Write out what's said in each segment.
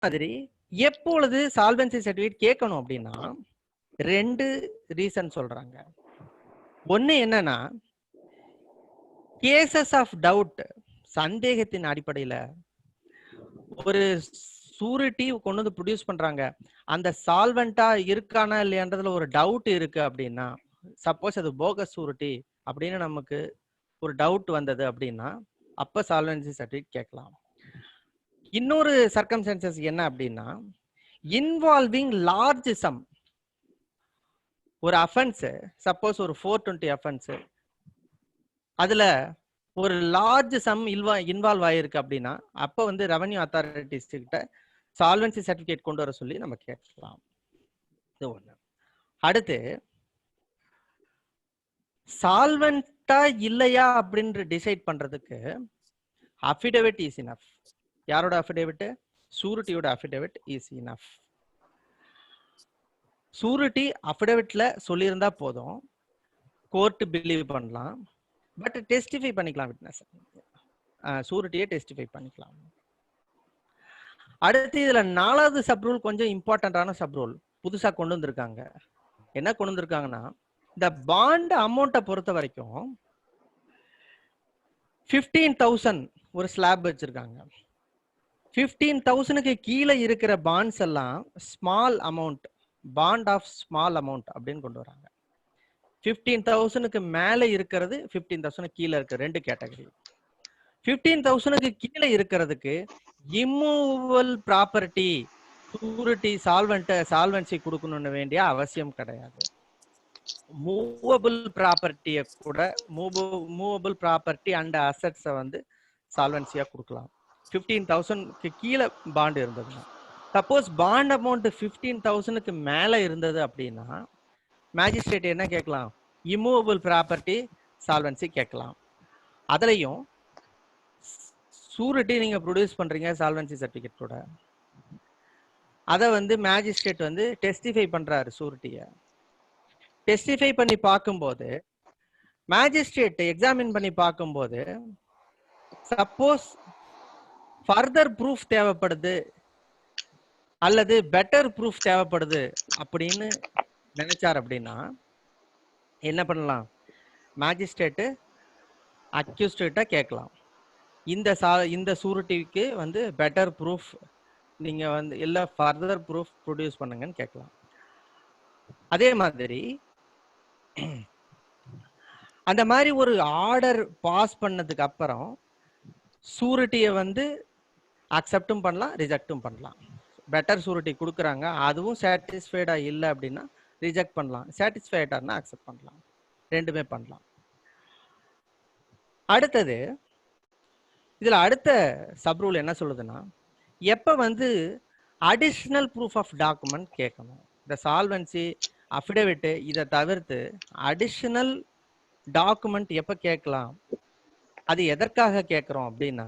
மாதிரி எப்பொழுது solvency certificate கேட்கணும் அப்படின்னா 2 ரீசன் சொல்றாங்க. ஒன்னு என்னன்னா, கேசஸ் ஆஃப் டவுட், சந்தேகத்தின் அடிப்படையில ஒரு சூரிட்டி கொண்டு வந்து ப்ரொடியூஸ் பண்றாங்க, அந்த சால்வெண்டா இருக்கானா இல்லையான்றதுல ஒரு டவுட் இருக்கு அப்படின்னா, சப்போஸ் அது போகஸ் சூரிட்டி அப்படின்னு நமக்கு ஒரு டவுட் வந்தது அப்படின்னா அப்ப சால்வன்சி சர்டிபிகேட் கேட்கலாம். இன்னொரு சர்க்கம்ஸ்டான்சஸ் என்ன அப்படின்னா, இன்வால்விங் லார்ஜ் சம், ஒரு அஃபென்ஸ் சப்போஸ் ஒரு 420 அஃபென்ஸ், அதுல ஒரு லார்ஜ் சம் இன்வால்வ் ஆயிருக்கு அப்படின்னா அப்ப வந்து ரெவன்யூ அத்தாரிட்டிஸ் கிட்ட சால்வன்சி சர்டிபிகேட் கொண்டு வர சொல்லி நம்ம கேட்கலாம். இது ஒண்ணு. அடுத்து சால்வெண்டா இல்லையா அப்படின்னு டிசைட் பண்றதுக்கு அஃபிடவிட் இஸ் இனஃப். யாரோட அஃபிடவிட்? சூரிட்டியோட அஃபிடவிட் இஸ் இனஃப். சூரிட்டி அஃபிடவிட்ல சொல்லியிருந்தா போதும், கோர்ட் பிலீவ் பண்ணலாம், பட் டெஸ்டிஃபை பண்ணிக்கலாம், விட்னஸ் சூரிட்டியை டெஸ்டிஃபை பண்ணிக்கலாம். அடுத்து இதுல 4வது சப் ரூல் கொஞ்சம் இம்பார்ட்டன்டான சப் ரூல் புதுசா கொண்டு வந்திருக்காங்க. என்ன கொண்டு வந்திருக்காங்கன்னா, இந்த பாண்ட் அமௌண்ட்டை பொறுத்த வரைக்கும் 15,000 ஒரு ஸ்லாப் வச்சிருக்காங்க. 15,000க்கு கீழே இருக்கிற பாண்ட்ஸ் எல்லாம் small amount, bond of small amount அப்படின்னு கொண்டு வராங்க. 15,000க்கு மேல இருக்கிறது, 15,000 கீழே இருக்கு, 2 கேட்டகரி. 15,000க்கு கீழே இருக்கிறதுக்கு இம்மூவபிள் ப்ராப்பர்ட்டி சூரிட்டி சால்வன்சி கொடுக்கணும்னு வேண்டிய அவசியம் கிடையாது. மூவபிள் ப்ராப்பர்ட்டியை கூட மூவபிள் ப்ராப்பர்ட்டி அண்ட் அசெட்ஸை வந்து சால்வன்சியா கொடுக்கலாம் 15,000க்கு கீழே பாண்ட் இருந்ததுன்னா. சப்போஸ் பாண்ட் அமௌண்ட் 15,000க்கு மேல இருந்தது அப்படின்னா மேஜிஸ்ட்ரேட் என்ன கேட்கலாம்? இம்மூவபிள் ப்ராப்பர்ட்டி சால்வன்சி கேட்கலாம். அதுலயும் சூரிட்டி நீங்க ப்ரொடியூஸ் பண்றீங்க சால்வன்சி சர்டிபிகேட் கூட, அதை வந்து மேஜிஸ்ட்ரேட் வந்து டெஸ்டிஃபை பண்றாரு. சூரிட்டியை டெஸ்டிஃபை பண்ணி பார்க்கும்போது, மேஜிஸ்ட்ரேட் எக்ஸாமின் பண்ணி பார்க்கும்போது, சப்போஸ் ஃபர்தர் ப்ரூஃப் தேவைப்படுது அல்லது பெட்டர் ப்ரூஃப் தேவைப்படுது அப்படின்னு நினைச்சார் அப்படின்னா என்ன பண்ணலாம்? மேஜிஸ்ட்ரேட்டு அக்யூஸ்டேட்டை கேட்கலாம், இந்த சூரிட்டிக்கு வந்து பெட்டர் ப்ரூஃப் நீங்க வந்து இல்ல ஃபர்தர் ப்ரூஃப் ப்ரொடியூஸ் பண்ணுங்கன்னு கேட்கலாம். அதே மாதிரி அந்த மாதிரி ஒரு ஆர்டர் பாஸ் பண்ணதுக்கு அப்புறம் சூரிட்டியை வந்து அக்செப்டும் பண்ணலாம், ரிஜெக்டும் பண்ணலாம். பெட்டர் சூரிட்டி கொடுக்குறாங்க, அதுவும் சாட்டிஸ்ஃபைடா இல்லை அப்படின்னா ரிஜெக்ட் பண்ணலாம், சாட்டிஸ்ஃபைடானா அக்செப்ட் பண்ணலாம், ரெண்டுமே பண்ணலாம். அடுத்தது இதுல அடுத்த சப் ரூல் என்ன சொல்லுதுன்னா, எப்ப வந்து அடிஷனல் ப்ரூஃப் ஆஃப் டாக்குமெண்ட் கேட்கணும். இந்த சால்வன்சி அஃபிடவிட் இதை தவிர்த்து அடிஷனல் டாக்குமெண்ட் எப்ப கேட்கலாம், அது எதற்காக கேட்கிறோம் அப்படின்னா,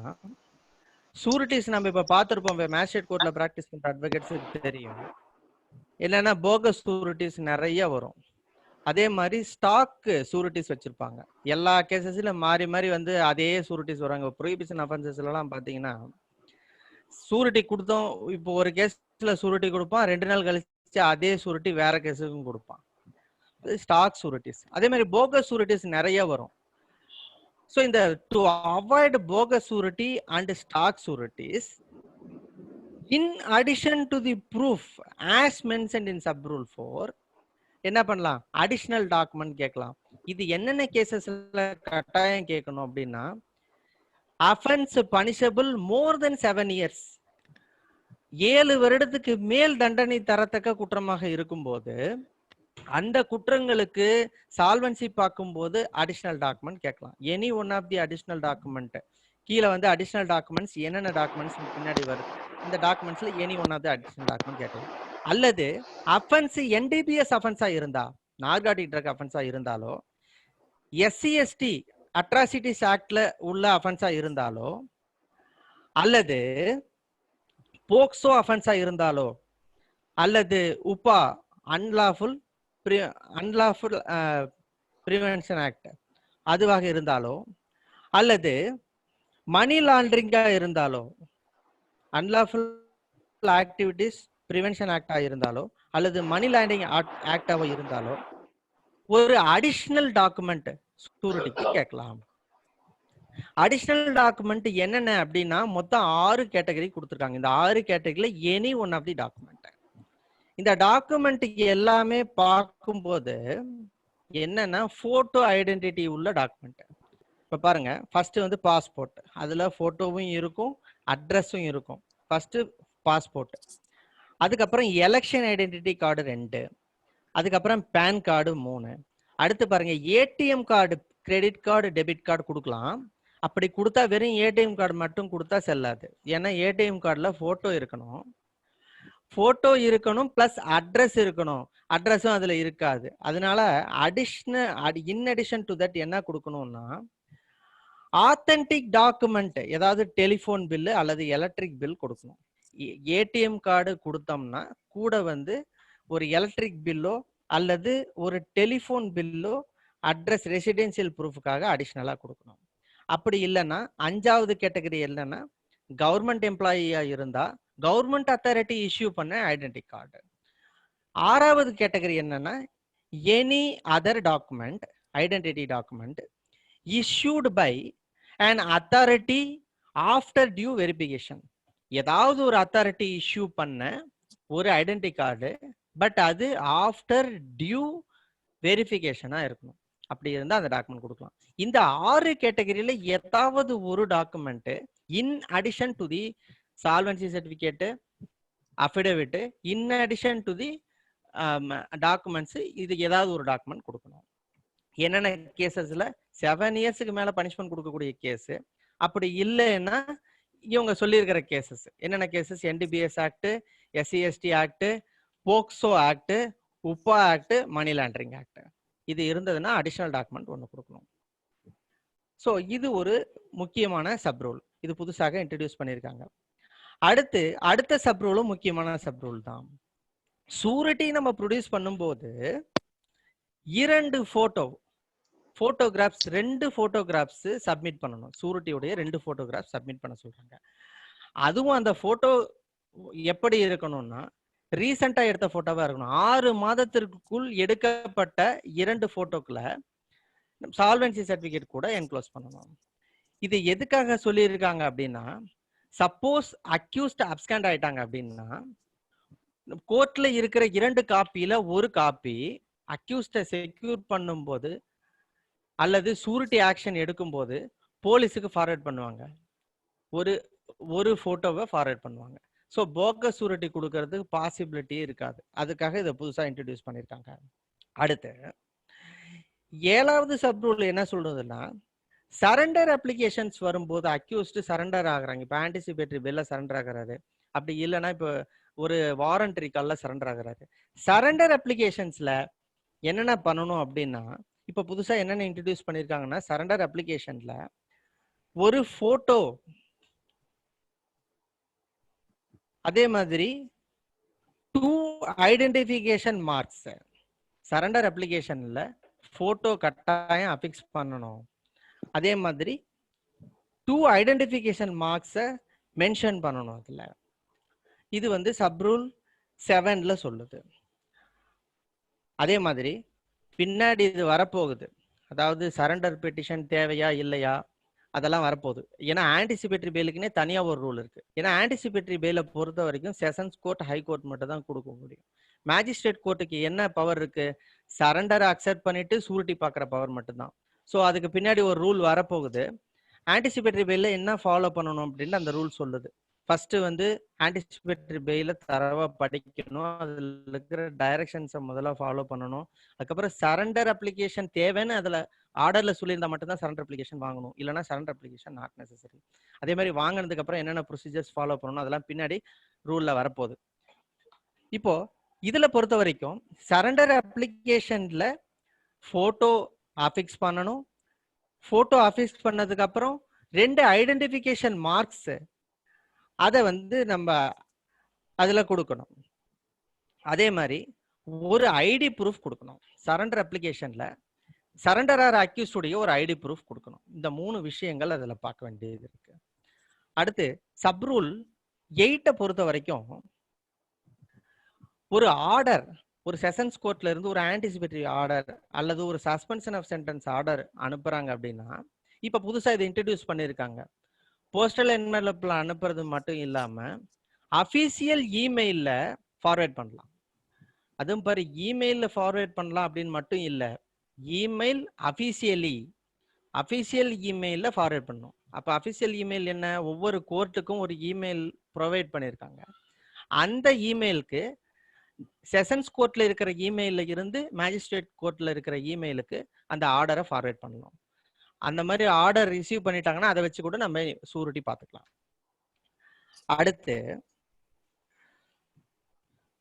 சூரிட்டிஸ் நம்ம இப்ப பார்த்திருப்போம், மேஜிஸ்ட்ரேட் கோர்ட்ல பிராக்டிஸ் பண்ற அட்வொகேட்ஸ் தெரியும் என்னன்னா போகஸ் சூரிட்டிஸ் நிறைய வரும். அதே மாதிரி ஸ்டாக் சூரிட்டிஸ் வச்சிருப்பாங்க. எல்லா கேசஸ்ல மாறி மாறி வந்து அதே சூரிட்டிஸ் வராங்க. ப்ரொஹிபிஷன் அஃபென்சஸ்ல எல்லாம் பாத்தீங்கன்னா சூரிட்டி கொடுத்தோம், இப்போ ஒரு கேஸ்ல சூரிட்டி கொடுப்பான், 2 நாள் கழிச்சு அதே சூரிட்டி வேற கேஸுக்கும் கொடுப்பான். Stock sureties. அதே மாதிரி போகஸ் சூரிட்டிஸ் நிறைய வரும். ஸோ இந்த to avoid bogus surety and stock sureties, in addition to the proof as mentioned in sub rule 4 என்ன பண்ணலாம்? அடிஷனல் டாக்குமெண்ட் கேட்கலாம். இது என்னென்ன கேசஸ்ல கட்டாயம் கேட்கணும் அப்படின்னா, அஃபென்ஸ் பனிஷபிள் மோர் தென் 7 years, 7 வருடத்துக்கு மேல் தண்டனை தரத்தக்க குற்றமாக இருக்கும்போது அந்த குற்றங்களுக்கு சால்வன்சி பார்க்கும்போது அடிஷனல் டாக்குமெண்ட் கேட்கலாம். Any one of the additional document கீழே வந்து அடிஷனல் டாக்குமெண்ட்ஸ் என்னென்ன டாக்குமெண்ட்ஸ் பின்னாடி வருது, இந்த டாக்குமெண்ட்ஸ்ல any one of the additional document கேட்கலாம். அல்லது அஃபென்ஸ் என்டிபிஎஸ் அஃபென்ஸா இருந்தா, நார்காட்டிக் ட்ரக் அஃபென்ஸா இருந்தாலோ, எஸ்சிஎஸ்டி அட்ராசிட்டிஸ் ஆக்ட்ல உள்ள அஃபென்ஸா இருந்தாலோ, அல்லது போக்சோ அஃபென்ஸா இருந்தாலோ, அல்லது உப்பா அன்லாஃபுல் பிரிவென்ஷன் ஆக்ட் அதுவாக இருந்தாலோ, அல்லது மணி லாண்டரிங்கா இருந்தாலோ, அன்லாஃபுல் ஆக்டிவிட்டிஸ் பிரிவென்ஷன் ஆக்டா இருந்தாலோ அல்லது மணி லாண்டரிங் ஆக்டாவோ இருந்தாலோ ஒரு அடிஷனல் டாக்குமெண்ட் சூரிட்டிக்கு கேட்கலாம். அடிஷனல் டாக்குமெண்ட் என்னென்ன அப்படின்னா மொத்தம் 6 கேட்டகரி கொடுத்துருக்காங்க. இந்த 6 கேட்டகரியில any one of the document. இந்த டாக்குமெண்ட் எல்லாமே பார்க்கும்போது என்னன்னா போட்டோ ஐடென்டிட்டி உள்ள டாக்குமெண்ட். இப்ப பாருங்க, ஃபர்ஸ்ட் வந்து பாஸ்போர்ட், அதுல போட்டோவும் இருக்கும் அட்ரஸும் இருக்கும். ஃபர்ஸ்ட் பாஸ்போர்ட், அதுக்கப்புறம் எலெக்ஷன் ஐடென்டிட்டி கார்டு 2, அதுக்கப்புறம் பேன் கார்டு 3. அடுத்து பாருங்க, ATM card, credit card, debit card கொடுக்கலாம். அப்படி கொடுத்தா வெறும் ஏடிஎம் கார்டு மட்டும் கொடுத்தா செல்லாது. ஏன்னா ஏடிஎம் கார்டுல போட்டோ இருக்கணும், பிளஸ் அட்ரஸ் இருக்கணும். அட்ரஸும் அதுல இருக்காது. அதனால இன் அடிஷன் டு தட் என்ன கொடுக்கணும்னா ஆத்தென்டிக் டாக்குமெண்ட், ஏதாவது டெலிஃபோன் பில்லு அல்லது எலக்ட்ரிக் பில் கொடுக்கணும். ஏடிஎம் கார்டு கொடுத்தோம்னா கூட வந்து ஒரு எலக்ட்ரிக் பில்லோ அல்லது ஒரு டெலிஃபோன் பில்லோ அட்ரஸ் ரெசிடென்சியல் ப்ரூஃபுக்காக அடிஷ்னலா கொடுக்கணும். அப்படி இல்லைன்னா 5வது கேட்டகரி என்னன்னா கவர்மெண்ட் எம்ப்ளாயியா இருந்தா கவர்மெண்ட் அத்தாரிட்டி இஷ்யூ பண்ண ஐடென்டி கார்டு. 6வது கேட்டகரி என்னன்னா any other document, identity document issued by an authority after due verification. ஏதாவது ஒரு அத்தாரிட்டி இஷ்யூ பண்ண ஒரு ஐடென்டி கார்டு, பட் அது ஆஃப்டர் டியூ வெரிஃபிகேஷனா இருக்கணும். அப்படி இருந்தா அந்த டாக்குமெண்ட் கொடுக்கலாம். இந்த 6 கேட்டகரியில ஏதாவது ஒரு document in addition to the solvency certificate, affidavit, in addition to the documents, இது ஏதாவது ஒரு டாக்குமெண்ட் கொடுக்கணும். என்னென்ன கேசஸ்ல 7 இயர்ஸ்க்கு மேல பனிஷ்மெண்ட் கொடுக்கக்கூடிய கேஸ், அப்படி இல்லைன்னா இவங்க சொல்லியிருக்கிற கேசஸ் என்னென்ன cases, NDPS act, SC ST act, POCSO act, உப்பா ஆக்ட், மணி லாண்டரிங் ஆக்ட், இது இருந்ததுன்னா அடிஷனல் டாக்குமெண்ட் ஒன்று கொடுக்கணும். ஸோ இது ஒரு முக்கியமான சப் ரூல், இது புதுசாக இன்ட்ரடியூஸ் பண்ணியிருக்காங்க. அடுத்த சப் ரூலும் முக்கியமான சப் ரூல் தான். சூரிட்டி நம்ம ப்ரொடியூஸ் பண்ணும்போது 2 போட்டோகிராஃப்ஸ் 2 போட்டோகிராஃப்ஸ் சப்மிட் பண்ணணும். சூரிட்டியுடைய 2 போட்டோகிராஃப் சப்மிட் பண்ண சொல்றாங்க. அதுவும் அந்த போட்டோ எப்படி இருக்கணும்னா ரீசெண்டா எடுத்த போட்டோவா இருக்கணும். 6 மாதத்திற்குள் எடுக்கப்பட்ட 2 போட்டோக்களை சால்வன்சி சர்டிபிகேட் கூட என்க்ளோஸ் பண்ணணும். இது எதுக்காக சொல்லியிருக்காங்க அப்படின்னா, சப்போஸ் அக்யூஸ்ட் அப்ஸ்காண்ட் ஆயிட்டாங்க அப்படின்னா கோர்ட்ல இருக்கிற 2 காப்பியில ஒரு காப்பி அக்யூஸ்ட செக்யூர் பண்ணும்போது அல்லது சூரிட்டி ஆக்ஷன் எடுக்கும்போது போலீஸுக்கு ஃபார்வர்ட் பண்ணுவாங்க, ஒரு போட்டோவை ஃபார்வர்ட் பண்ணுவாங்க. ஸோ போக்கஸ் சூரிட்டி கொடுக்கறதுக்கு பாசிபிலிட்டி இருக்காது. அதுக்காக இதை புதுசாக இன்ட்ரடியூஸ் பண்ணியிருக்காங்க. அடுத்து 7வது சப் ரூல் என்ன சொல்றதுன்னா, சரண்டர் அப்ளிகேஷன்ஸ் வரும்போது அக்யூஸ்ட் சரண்டர் ஆகுறாங்க. இப்போ ஆன்டிசிபேட்டரி பெல்ல சரண்டர் ஆகுறாரு, அப்படி இல்லைன்னா இப்போ ஒரு வாரண்டரி கால்ல சரண்டர் ஆகுறாரு. சரண்டர் அப்ளிகேஷன்ஸ்ல என்னென்ன பண்ணணும் அப்படின்னா, இப்போ புதுசா என்னென்ன இன்ட்ரடியூஸ் பண்ணியிருக்காங்கன்னா, சரண்டர் அப்ளிகேஷன்ல ஒரு போட்டோ, அதே மாதிரி 2 ஐடென்டிஃபிகேஷன் மார்க்ஸ். சரண்டர் அப்ளிகேஷன்ல போட்டோ கட்டாயம் அஃபிக்ஸ் பண்ணணும். அதே மாதிரி 2 ஐடென்டிஃபிகேஷன் மார்க்ஸை மென்ஷன் பண்ணணும். அதுல இது வந்து சப் ரூல் 7ல சொல்லுது. அதே மாதிரி பின்னாடி இது வரப்போகுது, அதாவது சரண்டர் பெட்டிஷன் தேவையா இல்லையா அதெல்லாம் வரப்போகுது. ஏன்னா ஆன்டிசிபேட்டரி பெயிலுக்குன்னே தனியா ஒரு ரூல் இருக்கு. ஏன்னா ஆன்டிசிபேட்டரி பெயிலை பொறுத்த வரைக்கும் செஷன்ஸ் கோர்ட், ஹை கோர்ட் மட்டும் தான் கொடுக்க முடியும். மேஜிஸ்ட்ரேட் கோர்ட்டுக்கு என்ன பவர் இருக்கு, சரண்டரை அக்செப்ட் பண்ணிட்டு சூரிட்டி பார்க்குற பவர் மட்டும்தான். ஸோ அதுக்கு பின்னாடி ஒரு ரூல் வரப்போகுது. ஆன்டிசிபேட்டரி பெயில என்ன ஃபாலோ பண்ணணும் அப்படின்னு அந்த ரூல் சொல்லுது. ஃபர்ஸ்ட் வந்து ஆன்டிசிபேட்டரி பெயில தரவா படிக்கணும், அதுல இருக்கிற டைரக்ஷன்ஸை முதல்ல ஃபாலோ பண்ணணும். அதுக்கப்புறம் சரண்டர் அப்ளிகேஷன் தேவைன்னு அதுல ஆர்டர்ல சொல்லியிருந்தா மட்டும்தான் சரண்டர் அப்ளிகேஷன் வாங்கணும், இல்லைன்னா சரண்டர் அப்ளிகேஷன் நாட் நெசசரி. அதே மாதிரி வாங்கினதுக்கு அப்புறம் என்னென்ன ப்ரொசீஜர்ஸ் ஃபாலோ பண்ணணும் அதெல்லாம் பின்னாடி ரூல்ல வரப்போகுது. இப்போ இதுல பொறுத்த வரைக்கும் சரண்டர் அப்ளிகேஷன்ல போட்டோ அஃபிக்ஸ் பண்ணணும். போட்டோ அஃபிக்ஸ் பண்ணதுக்கு அப்புறம் 2 ஐடென்டிஃபிகேஷன் மார்க்ஸ் அதை வந்து நம்ம அதுல கொடுக்கணும். அதே மாதிரி ஒரு ஐடி ப்ரூஃப் கொடுக்கணும். சரண்டர் அப்ளிகேஷன்ல சரண்டர் ஆர் அக்யூஸ்ட் உடைய ஒரு ஐடி ப்ரூஃப் கொடுக்கணும். இந்த 3 விஷயங்கள் அதுல பார்க்க வேண்டியது இருக்கு. அடுத்து சப் ரூல் 8 பொறுத்த வரைக்கும் ஒரு ஆர்டர், ஒரு செஷன்ஸ் கோர்ட்ல இருந்து ஒரு ஆன்டிசிபேட்டரி ஆர்டர் அல்லது ஒரு சஸ்பென்ஷன் ஆஃப் சென்டென்ஸ் ஆர்டர் அனுப்புறாங்க அப்படின்னா, இப்ப புதுசா இதை இன்ட்ரடியூஸ் பண்ணியிருக்காங்க. போஸ்டல் என்வலப்ல அனுப்புறது மட்டும் இல்லாம அபிஷியல் இமெயில்ல ஃபார்வேர்ட் பண்ணலாம். அதுவும் பாரு, இமெயில்ல ஃபார்வேர்ட் பண்ணலாம் அப்படின்னு மட்டும் இல்ல, இமெயில் அபிஷியல் இமெயில்ல ஃபார்வேர்ட் பண்ணும். அப்ப அபிஷியல் இமெயில் என்ன? ஒவ்வொரு கோர்ட்டுக்கும் ஒரு இமெயில் ப்ரொவைட் பண்ணியிருக்காங்க. அந்த இமெயிலுக்கு செஷன்ஸ் கோர்ட்ல இருக்கிற இமெயில்ல இருந்து மேஜிஸ்ட்ரேட் கோர்ட்ல இருக்கிற இமெயிலுக்கு அந்த ஆர்டரை ஃபார்வேர்ட் பண்ணணும். அந்த மாதிரி ஆர்டர் ரிசீவ் பண்ணிட்டாங்கன்னா அதை வச்சு கூட நம்ம சூரிட்டி பார்த்துக்கலாம். அடுத்து,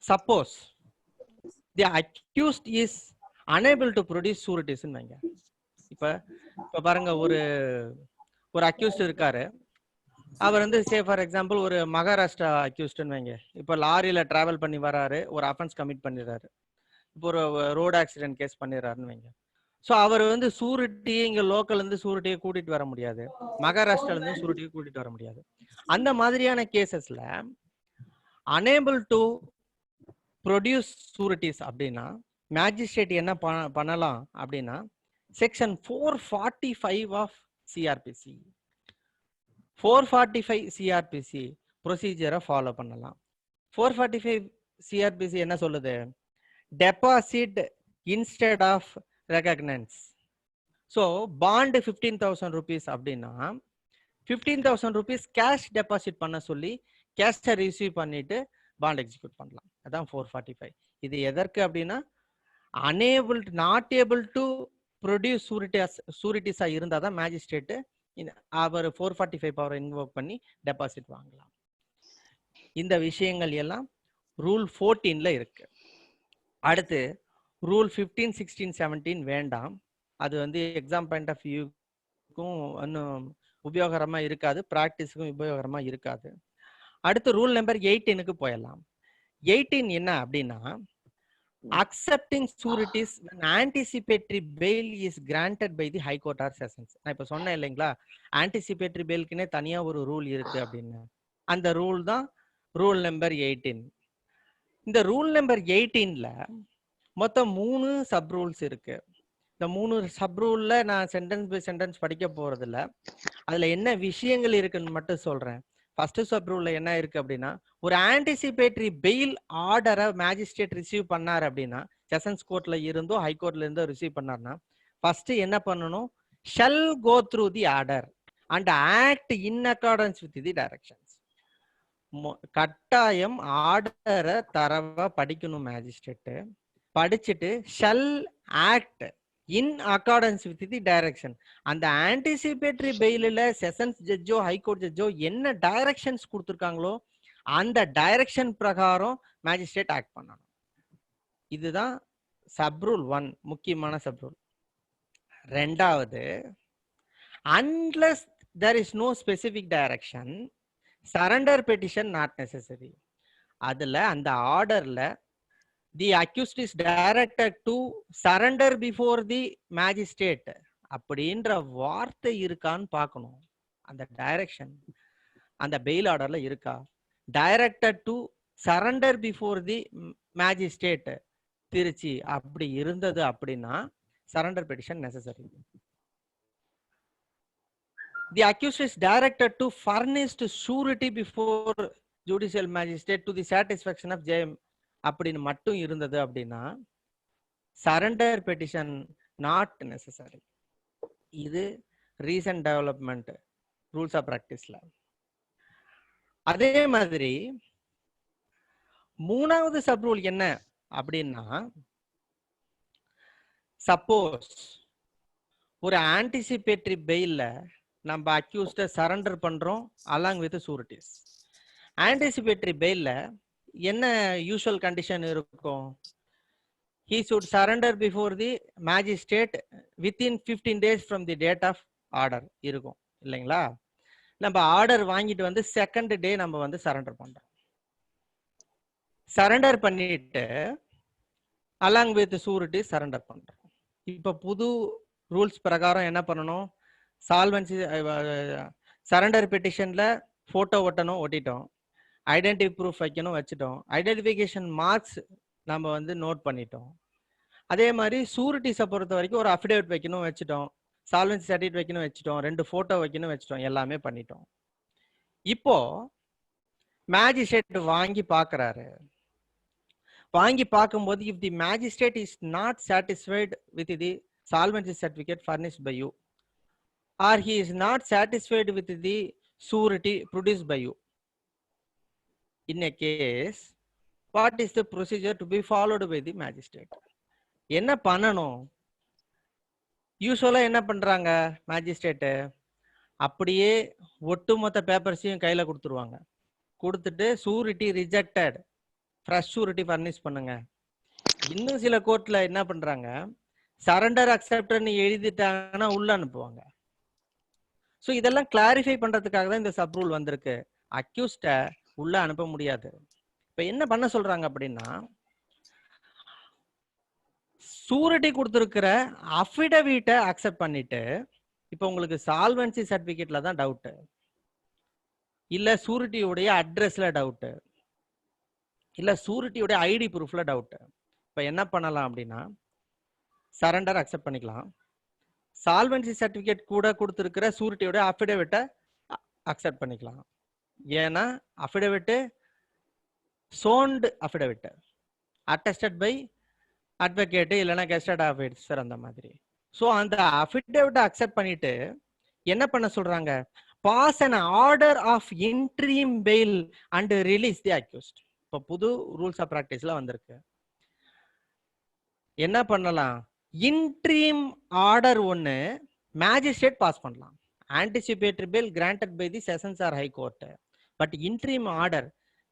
suppose the accused is unable to produce sureties வைங்க. இப்ப பாருங்க, ஒரு அக்யூஸ்ட் இருக்காரு. அவர் வந்து சே ஃபார் எக்ஸாம்பிள் ஒரு மகாராஷ்டிரா அக்யூஸ்ட்னு வைங்க. இப்போ லாரியில டிராவல் பண்ணி வராரு, ஒரு அஃபென்ஸ் கமிட் பண்ணிடுறாரு. இப்போ ஒரு ரோடு ஆக்சிடென்ட் கேஸ் பண்ணிடுறாருன்னு வைங்க. ஸோ அவர் வந்து சூரிட்டி இங்க லோக்கல்ல இருந்து சூரிட்டியை கூட்டிட்டு வர முடியாது, மகாராஷ்டிரால இருந்து சூரிட்டியை கூட்டிட்டு வர முடியாது. அந்த மாதிரியான கேசஸ்ல அனேபிள் டு ப்ரொடியூஸ் சூரிட்டிஸ் அப்படின்னா மேஜிஸ்ட்ரேட் என்ன பண்ணலாம் அப்படின்னா, செக்ஷன் 445 ஆஃப் சிஆர்பிசி 445 சிஆர்பிசி ப்ரொசீஜரை ஃபாலோ பண்ணலாம். 445 சிஆர்பிசி என்ன சொல்லுது? Deposit instead of recognizance. So bond 15,000 rupees அப்படின்னா 15,000 rupees கேஷ் டெபாசிட் பண்ண சொல்லி கேஷை ரிசீவ் பண்ணிட்டு பாண்ட் எக்ஸிக்யூட் பண்ணலாம். அதான் 445. இது எதற்கு அப்படின்னா, unable not able to produce சூரிட்டிஸா இருந்தால் தான் மேஜிஸ்ட்ரேட்டு அவர் 445 பவரை இன்வோக் பண்ணி டெபாசிட் வாங்கலாம். இந்த விஷயங்கள் எல்லாம் ரூல் 14ல இருக்கு. அடுத்து ரூல் 15, 16, 17 வேண்டாம். அது வந்து எக்ஸாம் பாயிண்ட் ஆஃப் வியூக்கும் இன்னும் உபயோகரமா இருக்காது, பிராக்டிஸுக்கும் உபயோகரமா இருக்காது. அடுத்து ரூல் நம்பர் 18க்கு போயிடலாம். 18 என்ன அப்படின்னா, accepting sureties when anticipatory bail is granted by the high court or sessions. நான் இப்ப சொன்னேன் இல்லைங்களா, ஆன்டிசிபேட்டரி பெயிலுக்குன்னே தனியா ஒரு ரூல் இருக்கு அப்படின்னு. அந்த ரூல் தான் ரூல் நம்பர் 18. இந்த ரூல் நம்பர் 18ல மொத்தம் 3 சப் ரூல்ஸ் இருக்கு. இந்த 3 சப் ரூல்ல நான் சென்டென்ஸ் பை சென்டென்ஸ் படிக்க போறது இல்ல. அதுல என்ன விஷயங்கள் இருக்குன்னு மட்டும் சொல்றேன். ஃபர்ஸ்ட் சப் ரூல்ல என்ன இருக்கு அப்படின்னா, ஒரு ஆன்டிசிபேட்டரி பெயில் ஆர்டரை மேஜிஸ்ட்ரேட் ரிசீவ் பண்ணார் அப்படின்னா, செஷன்ஸ் கோர்ட்ல இருந்தோ ஹை கோர்ட்ல இருந்தோ ரிசீவ் பண்ணார்னா ஃபர்ஸ்ட் என்ன பண்ணணும்? Shall go through the order and act in accordance with the directions. கட்டாயம் ஆர்டரை தரவா படிக்கணும் மேஜிஸ்ட்ரேட். படிச்சுட்டு shall act in accordance with the direction. அந்த ஆன்டிசிபேட்டரி பெயிலில் செஷன்ஸ் ஜட்ஜோ ஹைகோர்ட் ஜட்ஜோ என்ன டைரக்ஷன்ஸ் கொடுத்துருக்காங்களோ அந்த டைரக்ஷன் பிரகாரம் மேஜிஸ்ட்ரேட் ஆக்ட் பண்ணணும். இதுதான் சப்ரூல் 1, முக்கியமான சப்ரூல். ரெண்டாவது, unless there is no specific direction, surrender petition not necessary. அதுல அந்த ஆர்டர்ல the accused is directed to surrender before the magistrate அப்படின்ற வார்த்தை இருக்கான்னு பார்க்கணும். அந்த டைரக்ஷன் அந்த பெயில் ஆர்டர்ல இருக்கா? directed to surrender before the magistrate Trichy அப்படி இருந்தது அப்படின்னா surrender petition necessary. The accused is directed to furnish surety before judicial magistrate to the satisfaction of JM அப்படின்னு மட்டும் இருந்தது அப்படின்னா சரண்டர் பெட்டிஷன் நாட் நெசசரி. இது ரீசன்ட் டெவலப்மெண்ட் ரூல்ஸ் ஆஃப் பிராக்டிஸ்ல. அதே மாதிரி 3வது சப் ரூல் என்ன அப்படின்னா, சப்போஸ் ஒரு ஆன்டிசிபேட்டரி பெயில்ல நம்ம அக்யூஸ்ட சரண்டர் பண்றோம் அலாங் வித் சூரிட்டிஸ். ஆன்டிசிபேட்டரி பெயில்ல என்ன யூசுவல் கண்டிஷன் இருக்கும்? he should surrender before the magistrate within 15 days from the date of order இருக்கும் இல்லைங்களா? நம்ம ஆர்டர் வாங்கிட்டு வந்து செகண்ட் டே நம்ம வந்து சரண்டர் பண்றோம். சரண்டர் பண்ணிட்டு அலாங் வித் சூரிட்டி சரண்டர் பண்றோம். இப்ப புது ரூல்ஸ் பிரகாரம் என்ன பண்ணணும்? சால்வன்சி சரண்டர் பெட்டிஷன்ல போட்டோ ஒட்டணும், ஒட்டிட்டோம். ஐடென்டிட்டி ப்ரூஃப் வைக்கணும், வச்சுட்டோம். ஐடென்டிஃபிகேஷன் மார்க்ஸ் நம்ம வந்து நோட் பண்ணிட்டோம். அதே மாதிரி சூரிட்டிஸை பொறுத்த வரைக்கும் ஒரு அஃபிடேவிட் வைக்கணும் வச்சுட்டோம், சால்வன்சி சர்டிஃபிகேட் வைக்கணும் வச்சுட்டோம், 2 போட்டோ வைக்கணும் வச்சுட்டோம், எல்லாமே பண்ணிட்டோம். இப்போ மேஜிஸ்ட்ரேட் வாங்கி பார்க்கறாரு. வாங்கி பார்க்கும்போது if the magistrate is not satisfied with the solvency certificate furnished by you or he is not satisfied with the surety produced by you, in a case what is the procedure to be followed by the magistrate? என்ன பண்ணணும்? யூசுவலா என்ன பண்றாங்க magistrate? அப்படியே ஒட்டுமொத்த பேப்பர்ஸையும் கையில கொடுத்துருவாங்க. கொடுத்துட்டு surety rejected, fresh surety furnish பண்ணுங்க. இன்னும் சில கோர்ட்ல என்ன பண்றாங்க, சரண்டர் அக்செப்ட்னு எழுதிட்டாங்கன்னா உள்ள அனுப்புவாங்க. ஸோ இதெல்லாம் கிளாரிஃபை பண்றதுக்காக தான் இந்த சப் ரூல் வந்திருக்கு. அக்யூஸ்ட உள்ள அனுப்ப முடியாது. இப்ப என்ன பண்ண சொல்றாங்க அப்படின்னா, சூரிட்டி கொடுத்துருக்கிற அஃபிடவிட்டை அக்செப்ட் பண்ணிட்டு, இப்போ உங்களுக்கு சால்வன்சி சர்டிபிகேட்ல தான் டவுட், இல்ல சூரிட்டியுடைய அட்ரஸ்ல டவுட், இல்ல சூரிட்டியுடைய ஐடி ப்ரூஃப்ல டவுட். இப்போ என்ன பண்ணலாம் அப்படின்னா, சரண்டர் அக்செப்ட் பண்ணிக்கலாம். சால்வன்சி சர்டிபிகேட் கூட கொடுத்துருக்கிற சூரிட்டியோட அஃபிடவிட்டை அக்செப்ட் பண்ணிக்கலாம். ஏன்னா அஃபிடவிட் சோன்டு அஃபிடவிட், அட்டஸ்டட் பை அட்வொகேட் இல்லைன்னா கெஸ்டட் ஆஃபீஸர் அந்த மாதிரி. ஸோ அந்த அஃபிடவிட்டை அக்செப்ட் பண்ணிட்டு என்ன பண்ண சொல்றாங்க, pass an order of interim bail and release the accused. இப்போ புது ரூல்ஸ் ஆஃப் பிராக்டிஸ்ல வந்திருக்கு. என்ன பண்ணலாம், இன்ட்ரீம் ஆர்டர் ஒன்று மேஜிஸ்ட்ரேட் பாஸ் பண்ணலாம். Anticipatory bail granted by the sessions or high court. But interim order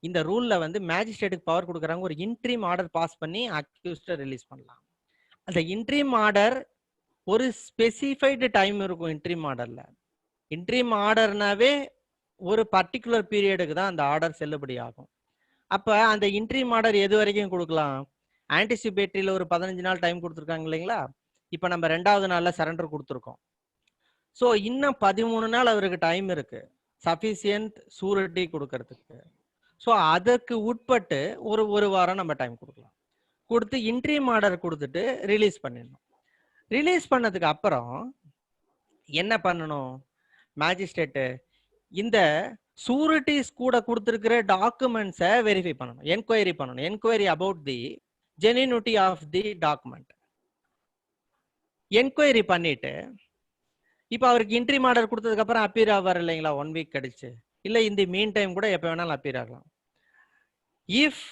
இந்த ரூல்ல வந்து மேஜிஸ்ட்ரேட்டுக்கு பவர் கொடுக்குறாங்க. ஒரு இன்ட்ரீம் ஆர்டர் பாஸ் பண்ணி அக்யூஸ்ட ரிலீஸ் பண்ணலாம். அந்த இன்ட்ரீம் ஆர்டர் ஒரு ஸ்பெசிஃபைடு டைம் இருக்கும். இன்ட்ரீம் ஆர்டர்ல, இன்ட்ரீம் ஆர்டர்னாவே ஒரு பர்டிகுலர் பீரியடுக்கு தான் அந்த ஆர்டர் செல்லுபடி ஆகும். அப்ப அந்த இன்ட்ரீம் ஆர்டர் எது வரைக்கும் கொடுக்கலாம், ஆன்டிசிபேட்டரியில ஒரு 15 நாள் டைம் கொடுத்துருக்காங்க இல்லைங்களா, இப்ப நம்ம 2வது நாள்ல சரண்டர் கொடுத்துருக்கோம். ஸோ இன்னும் 13 நாள் அவருக்கு டைம் இருக்கு சஃபிசியன்ட் சூரிட்டி கொடுக்கறதுக்கு. ஸோ அதற்கு உட்பட்டு ஒரு வாரம் நம்ம டைம் கொடுக்கலாம். கொடுத்து இன்ட்ரீம் ஆர்டர் கொடுத்துட்டு ரிலீஸ் பண்ணிடணும். ரிலீஸ் பண்ணதுக்கு அப்புறம் என்ன பண்ணணும், மேஜிஸ்ட்ரேட்டு இந்த சூரிட்டிஸ் கூட கொடுத்துருக்கிற டாக்குமெண்ட்ஸை வெரிஃபை பண்ணணும், என்கொயரி பண்ணணும். Enquiry about the genuinity of the document enquiry பண்ணிட்டு, இப்போ அவருக்கு இன்ட்ரீம் ஆர்டர் கொடுத்ததுக்கு அப்புறம் அப்பீர் ஆவார் இல்லைங்களா, 1 வீக் கழிச்சு, இல்லை இந்த மீன் டைம் கூட எப்போ வேணாலும் அப்பீர் ஆகலாம். If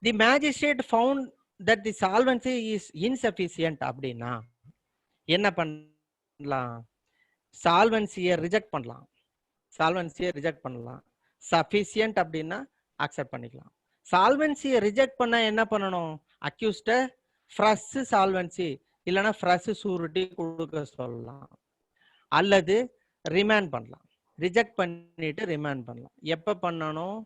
the magistrate found that the solvency is insufficient அப்படின்னா என்ன பண்ணலாம், சால்வன்சியை ரிஜெக்ட் பண்ணலாம். சால்வன்சியை ரிஜெக்ட் பண்ணலாம். சஃபிஷியன்ட் அப்படின்னா அக்செப்ட் பண்ணிக்கலாம். சால்வன்சியை ரிஜெக்ட் பண்ண என்ன பண்ணணும், அக்யூஸ்ட ஃப்ரெஷ் சால்வன்சி இல்லைன்னா ஃப்ரெஷ் சூரிட்டி கொடுக்க சொல்லலாம், அல்லது ரிமாண்ட் பண்ணலாம். ரிஜெக்ட் பண்ணிட்டு ரிமாண்ட் பண்ணலாம். எப்ப பண்ணணும்,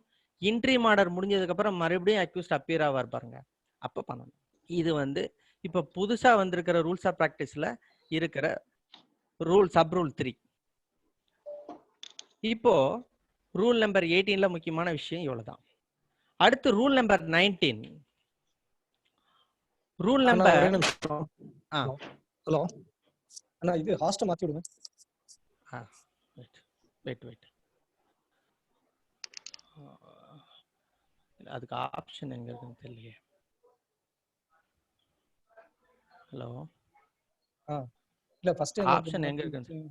இன்ட்ரீம் ஆர்டர் முடிஞ்சதுக்கு அப்புறம் மறுபடியும் அக்யூஸ்ட் அப்பீர் ஆவார் பாருங்க, அப்ப பண்ணணும். இது வந்து இப்ப புதுசா வந்திருக்கிற ரூல்ஸ் ஆஃப் பிராக்டிஸ்ல இருக்கிற ரூல் சப் ரூல் 3. இப்போ ரூல் நம்பர் 18ல முக்கியமான விஷயம் இவ்வளவுதான். அடுத்து rule number 19. Rule number hello அண்ணா, இது ஹாஸ்டல் மாத்தி விடுங்க. வெயிட் அதுக்கு ஆப்ஷன் எங்க இருக்குன்னு தெரியலையே. ஹலோ, இல்ல ஃபர்ஸ்ட் ஆப்ஷன் எங்க இருக்கு,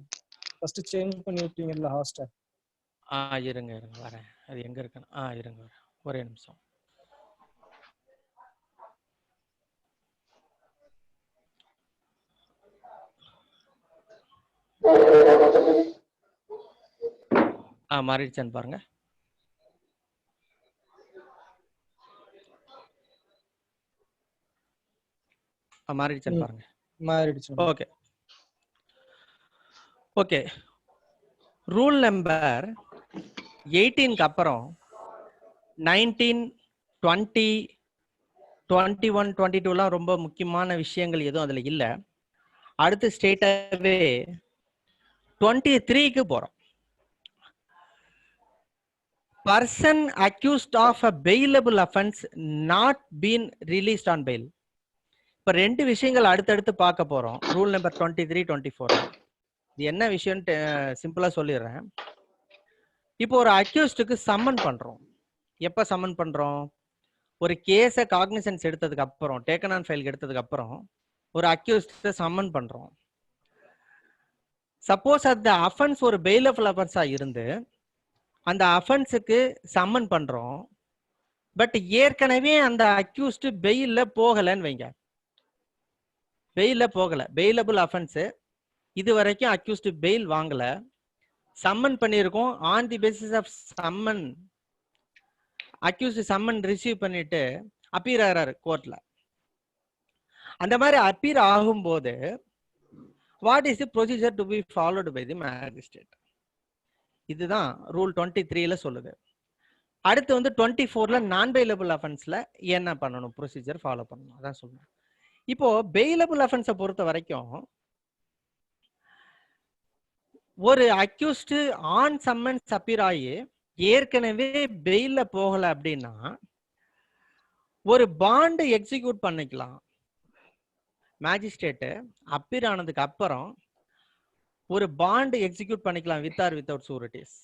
ஃபர்ஸ்ட் சேஞ்ச் பண்ணி விட்டீங்கல்ல ஹாஸ்டல். இருங்க வரேன், அது எங்க இருக்குன்னு. இருங்க வரேன், ஒரே நிமிஷம். மாறிடுச்சான்னு பாருங்க. மாறிடுச்சான்னு பாருங்க. மாறிடுச்சு. Okay okay. ரூல் நம்பர் 18க்கு அப்புறம் 19, 20, 21, 22லாம் ரொம்ப முக்கியமான விஷயங்கள் எதுவும் அதுல இல்ல. அடுத்து ஸ்ட்ரெயிட்டாவே 23க்கு போறோம். person accused of a bailable offense not been released on bail. இப்ப ரெண்டு விஷயங்கள் அடுத்தடுத்து பார்க்க போறோம். Rule number 23, 24. இது என்ன விஷயம் சிம்பிளா சொல்லிடுறேன். இப்போ ஒரு அக்யூஸ்டுக்கு சம்மன் பண்றோம். எப்ப சம்மன் பண்றோம்? ஒரு கேஸை காக்னிசன்ஸ் எடுத்ததுக்கு அப்புறம், டேக்கன் ஆன் ஃபைல் எடுத்ததுக்கு அப்புறம் ஒரு அக்யூஸ்ட சம்மன் பண்றோம். சப்போஸ் அந்த அஃபென்ஸ் ஒரு பெயிலபிள் அஃபென்ஸா இருந்து அந்த அஃபென்ஸுக்கு சம்மன் பண்றோம். பட் ஏற்கனவே அந்த அக்யூஸ்டு பெயில்ல போகலன்னு வைங்க. பெயில்ல போகல, பெயிலபிள் அஃபென்ஸ் இது வரைக்கும் அக்யூஸ்டு பெயில் வாங்கல, சம்மன் பண்ணியிருக்கோம். On the basis of summon accused summon receive பண்ணிட்டு அப்பீர் ஆகிறாரு கோர்ட்ல. அந்த மாதிரி அப்பீர் ஆகும்போது what is the procedure to be followed by the magistrate? இதுதான் ரூல் 23ல சொல்லுது. அடுத்து வந்து 24ல நான் பெயிலபிள் அஃபென்ஸ்ல என்ன பண்ணணும், ப்ரொசீஜர் ஃபாலோ பண்ணணும், அதான் சொல்லணும். இப்போ பெயிலபிள் அஃபென்ஸை பொறுத்த வரைக்கும் ஒரு அக்யூஸ்டு ஆன் சம்மன்ஸ் அப்பீர் ஆகி ஏற்கனவே பெயில்ல போகல அப்படின்னா ஒரு பாண்டு எக்ஸிக்யூட் பண்ணிக்கலாம். மேஜிஸ்ட்ரேட் அப்பீர் ஆனதுக்கு அப்புறம் ஒரு பாண்ட் எக்ஸிக்யூட் பண்ணிக்கலாம் வித் ஆர் வித்அவுட் சூரிட்டிஸ்.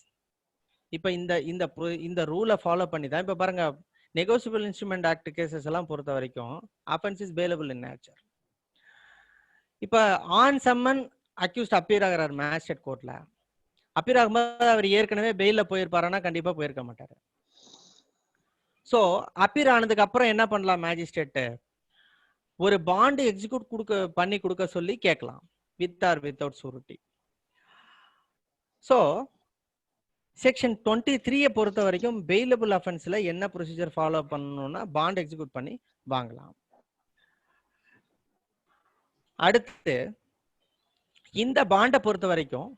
இப்போ இந்த ரூலை ஃபாலோ பண்ணி தான் இப்போ பாருங்க, நெகோசியபிள் இன்ஸ்ட்ருமெண்ட் ஆக்ட் கேசஸ் எல்லாம் பொறுத்த வரைக்கும் offence is bailable in nature. இப்போ ஆன் சம்மன் அக்யூஸ்ட் அப்பீர் ஆகிறார் மேஜிஸ்ட்ரேட் கோர்ட்ல. அப்பீர் ஆகும்போது அவர் ஏற்கனவே பெயில போயிருப்பாருன்னா கண்டிப்பா போயிருக்க மாட்டாரு. ஸோ அப்பீர் ஆனதுக்கு அப்புறம் என்ன பண்ணலாம், மேஜிஸ்ட்ரேட் ஒரு பாண்ட் எக்ஸிக்யூட் கொடுக்க சொல்லி கேட்கலாம் with or without surety. So section 23 பொறுத்த வரைக்கும் பெயிலபிள் அஃபென்ஸ்ல என்ன ப்ரொசீஜர் ஃபாலோ பண்ணணும்னா பாண்ட் எக்ஸிக்யூட் பண்ணி வாங்கலாம். அடுத்து இந்த பாண்டை பொறுத்த வரைக்கும்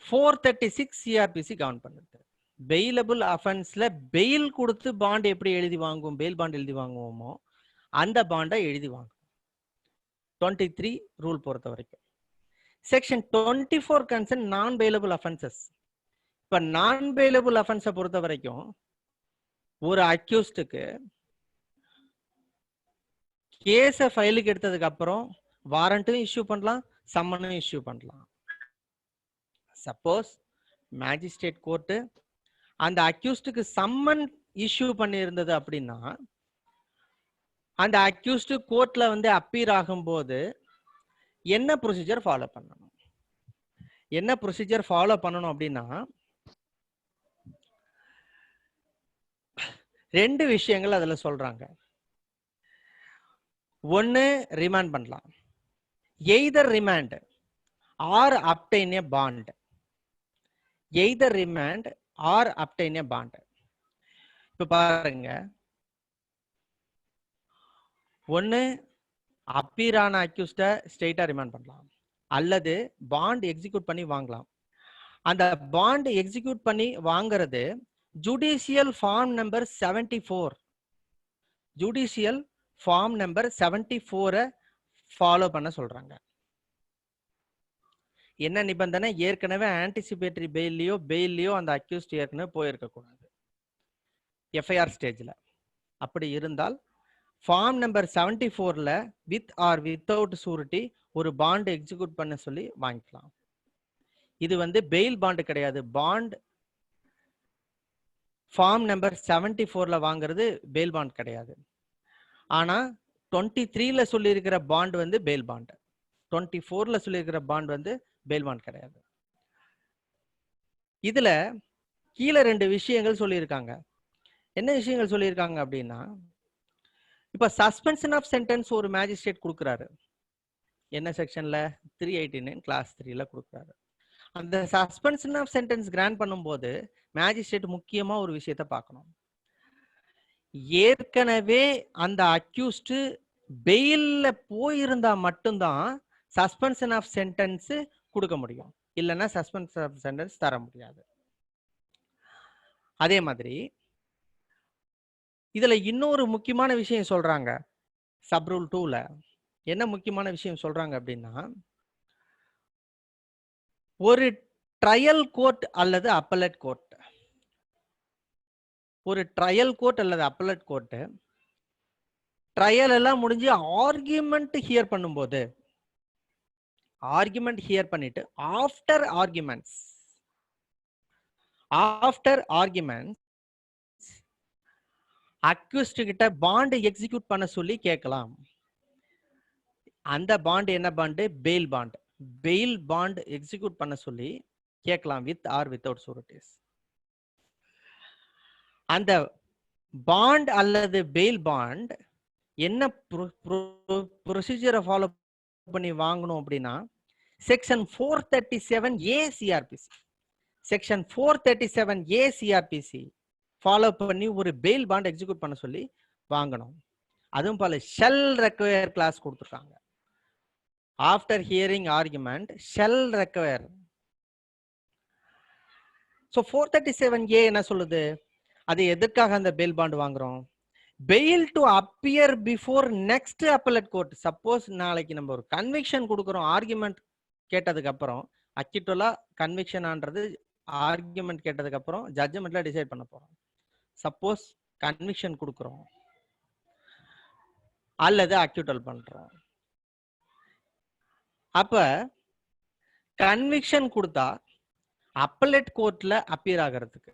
436 CRPC கவுண்ட் பண்ணுது. பெயிலபிள் அஃபென்ஸ்ல பெயில் கொடுத்து பாண்ட் எப்படி எழுதி வாங்குவோம், பெயில் பாண்ட் எழுதி வாங்குவோமோ அந்த பாண்டை எழுதி வாங்கும் 23 ரூல் பொறுத்த வரைக்கும். செக்ஷன் 24 கன்சர்ன் நான் பெயிலபிள் அஃபென்சஸ். இப்ப நான் பெயிலபிள் அஃபென்ஸை பொறுத்த வரைக்கும் ஒரு அக்யூஸ்டுக்கு கேஸை ஃபைலுக்கு எடுத்ததுக்கு அப்புறம் வாரண்ட்டும் இஷ்யூ பண்ணலாம், சம்மனும் இஷ்யூ பண்ணலாம். சப்போஸ் மேஜிஸ்ட்ரேட் கோர்ட்டு அந்த அக்யூஸ்டுக்கு சம்மன் இஷ்யூ பண்ணி இருந்தது அப்படின்னா அந்த அக்யூஸ்டு கோர்ட்ல வந்து அப்பீர் ஆகும்போது என்ன ப்ரொசீஜர் ஃபாலோ பண்ணணும்? என்ன ப்ரொசீஜர் ஃபாலோ பண்ணணும் அப்படின்னா ரெண்டு விஷயங்கள் அதுல சொல்றாங்க. ஒன்னு ரிமாண்ட் பண்ணலாம், either remand or obtain a bond. Either remand or obtain a bond. இப்ப பாருங்க, ஒன்னு அப்பீரான அக்யூஸ்ட ஸ்ட்ரெயிட்டா ரிமாண்ட் பண்ணலாம் அல்லது பாண்ட் எக்ஸிக்யூட் பண்ணி வாங்கலாம். அந்த பாண்ட் எக்ஸிக்யூட் பண்ணி வாங்குறது judicial form number 74, judicial form number 74 follow பண்ண சொல்றாங்க. என்ன நிபந்தனை? ஏற்கனவே ஆன்டிசிபேட்டரி பெயில்லையோ அந்த அக்யூஸ்ட் ஏற்கனவே போயிருக்க கூடாது எஃப்ஐஆர் ஸ்டேஜ்ல. அப்படி இருந்தால் ஃபார்ம் நம்பர் 74ல வித் ஆர் வித்தவுட் சூரிட்டி ஒரு பாண்ட் எக்ஸிக்யூட் பண்ண சொல்லி வாங்கிக்கலாம். இது வந்து பெயில் பாண்ட் கிடையாது. பாண்ட் ஃபார்ம் நம்பர் 74ல வாங்குறது பெயில் பாண்ட் கிடையாது. ஆனா 23ல சொல்லி இருக்கிற பாண்ட் வந்து பெயில் பாண்ட், 24ல சொல்லி இருக்கிற பாண்ட் வந்து பெயில் பாண்ட் கிடையாது. இதுல கீழே ரெண்டு விஷயங்கள் சொல்லியிருக்காங்க. என்ன விஷயங்கள் சொல்லியிருக்காங்க அப்படின்னா, இப்ப சஸ்பென்ஷன் ஆஃப் சென்டென்ஸ் ஒரு மேஜிஸ்ட்ரேட் கொடுக்குறாரு. என்ன செக்ஷன்ல? 389 கிளாஸ் 3ல கொடுக்குறாரு. அந்த சஸ்பென்ஷன் ஆஃப் சென்டென்ஸ் கிராண்ட் பண்ணும்போது மேஜிஸ்ட்ரேட் முக்கியமா ஒரு விஷயத்த பார்க்கணும். ஏற்கனவே அந்த அக்யூஸ்டு பெயில்ல போயிருந்தா மட்டும்தான் சஸ்பென்ஷன் ஆஃப் சென்டென்ஸ் கொடுக்க முடியும், இல்லைன்னா சஸ்பென்ஷன் ஆஃப் சென்டென்ஸ் தர முடியாது. அதே மாதிரி இதுல இன்னொரு முக்கியமான விஷயம் சொல்றாங்க. சப்ரூல் 2ல என்ன முக்கியமான விஷயம் சொல்றாங்க அப்படின்னா, ஒரு ட்ரையல் கோர்ட் அல்லது அப்பலட் கோர்ட் ஒரு ட்ரையல் கோர்ட் அல்லது அப்பலட் கோர்ட் ட்ரையல் எல்லாம் முடிஞ்சு ஆர்கியூமெண்ட் ஹியர் பண்ணும்போது ஆர்கியூமெண்ட் ஹியர் பண்ணிட்டு ஆஃப்டர் ஆர்கியூமெண்ட்ஸ் அக்யூஸ்ட் கிட்ட பாண்ட் எக்ஸிக்யூட் பண்ண சொல்லி கேட்கலாம். அந்த பாண்ட் என்ன bond? Bail bond. Bail bond execute பண்ண சொல்லி கேட்கலாம் வித் ஆர் வித்அவுட் சூரிட்டிஸ். அந்த பாண்ட் அல்லது பெயில் பாண்ட் என்ன ப்ரொசீஜரை ஃபாலோ பண்ணி வாங்கணும் அப்படின்னா section 437A CrPC section 437A CrPC follow பண்ணி ஒரு பெயில் பாண்ட் எக்ஸிக்யூட் பண்ண சொல்லி வாங்கணும். அதுவும் போல ஷெல் ரெக்வயர் கிளாஸ் கொடுத்துருக்காங்க. After hearing argument shall require. So 437A என்ன சொல்லுது? அது எதற்காக அந்த பெயில் பாண்ட் வாங்குறோம்? Bail to appear before next appellate court. Suppose நாளைக்கு நம்ம ஒரு கன்விக்ஷன் கொடுக்குறோம், ஆர்குமெண்ட் கேட்டதுக்கு அப்புறம், அக்யூட்டலா கன்விக்ஷனான்றது ஆர்குமெண்ட் கேட்டதுக்கு அப்புறம் ஜட்ஜ்மெண்ட்ல டிசைட் பண்ண போறோம். சப்போஸ் கன்விக்ஷன் கொடுக்குறோம் அல்லது அக்யூட்டல் பண்றோம். அப்ப கன்விக்ஷன் கொடுத்தா அப்பலட் கோர்ட்ல அப்பியர் ஆகிறதுக்கு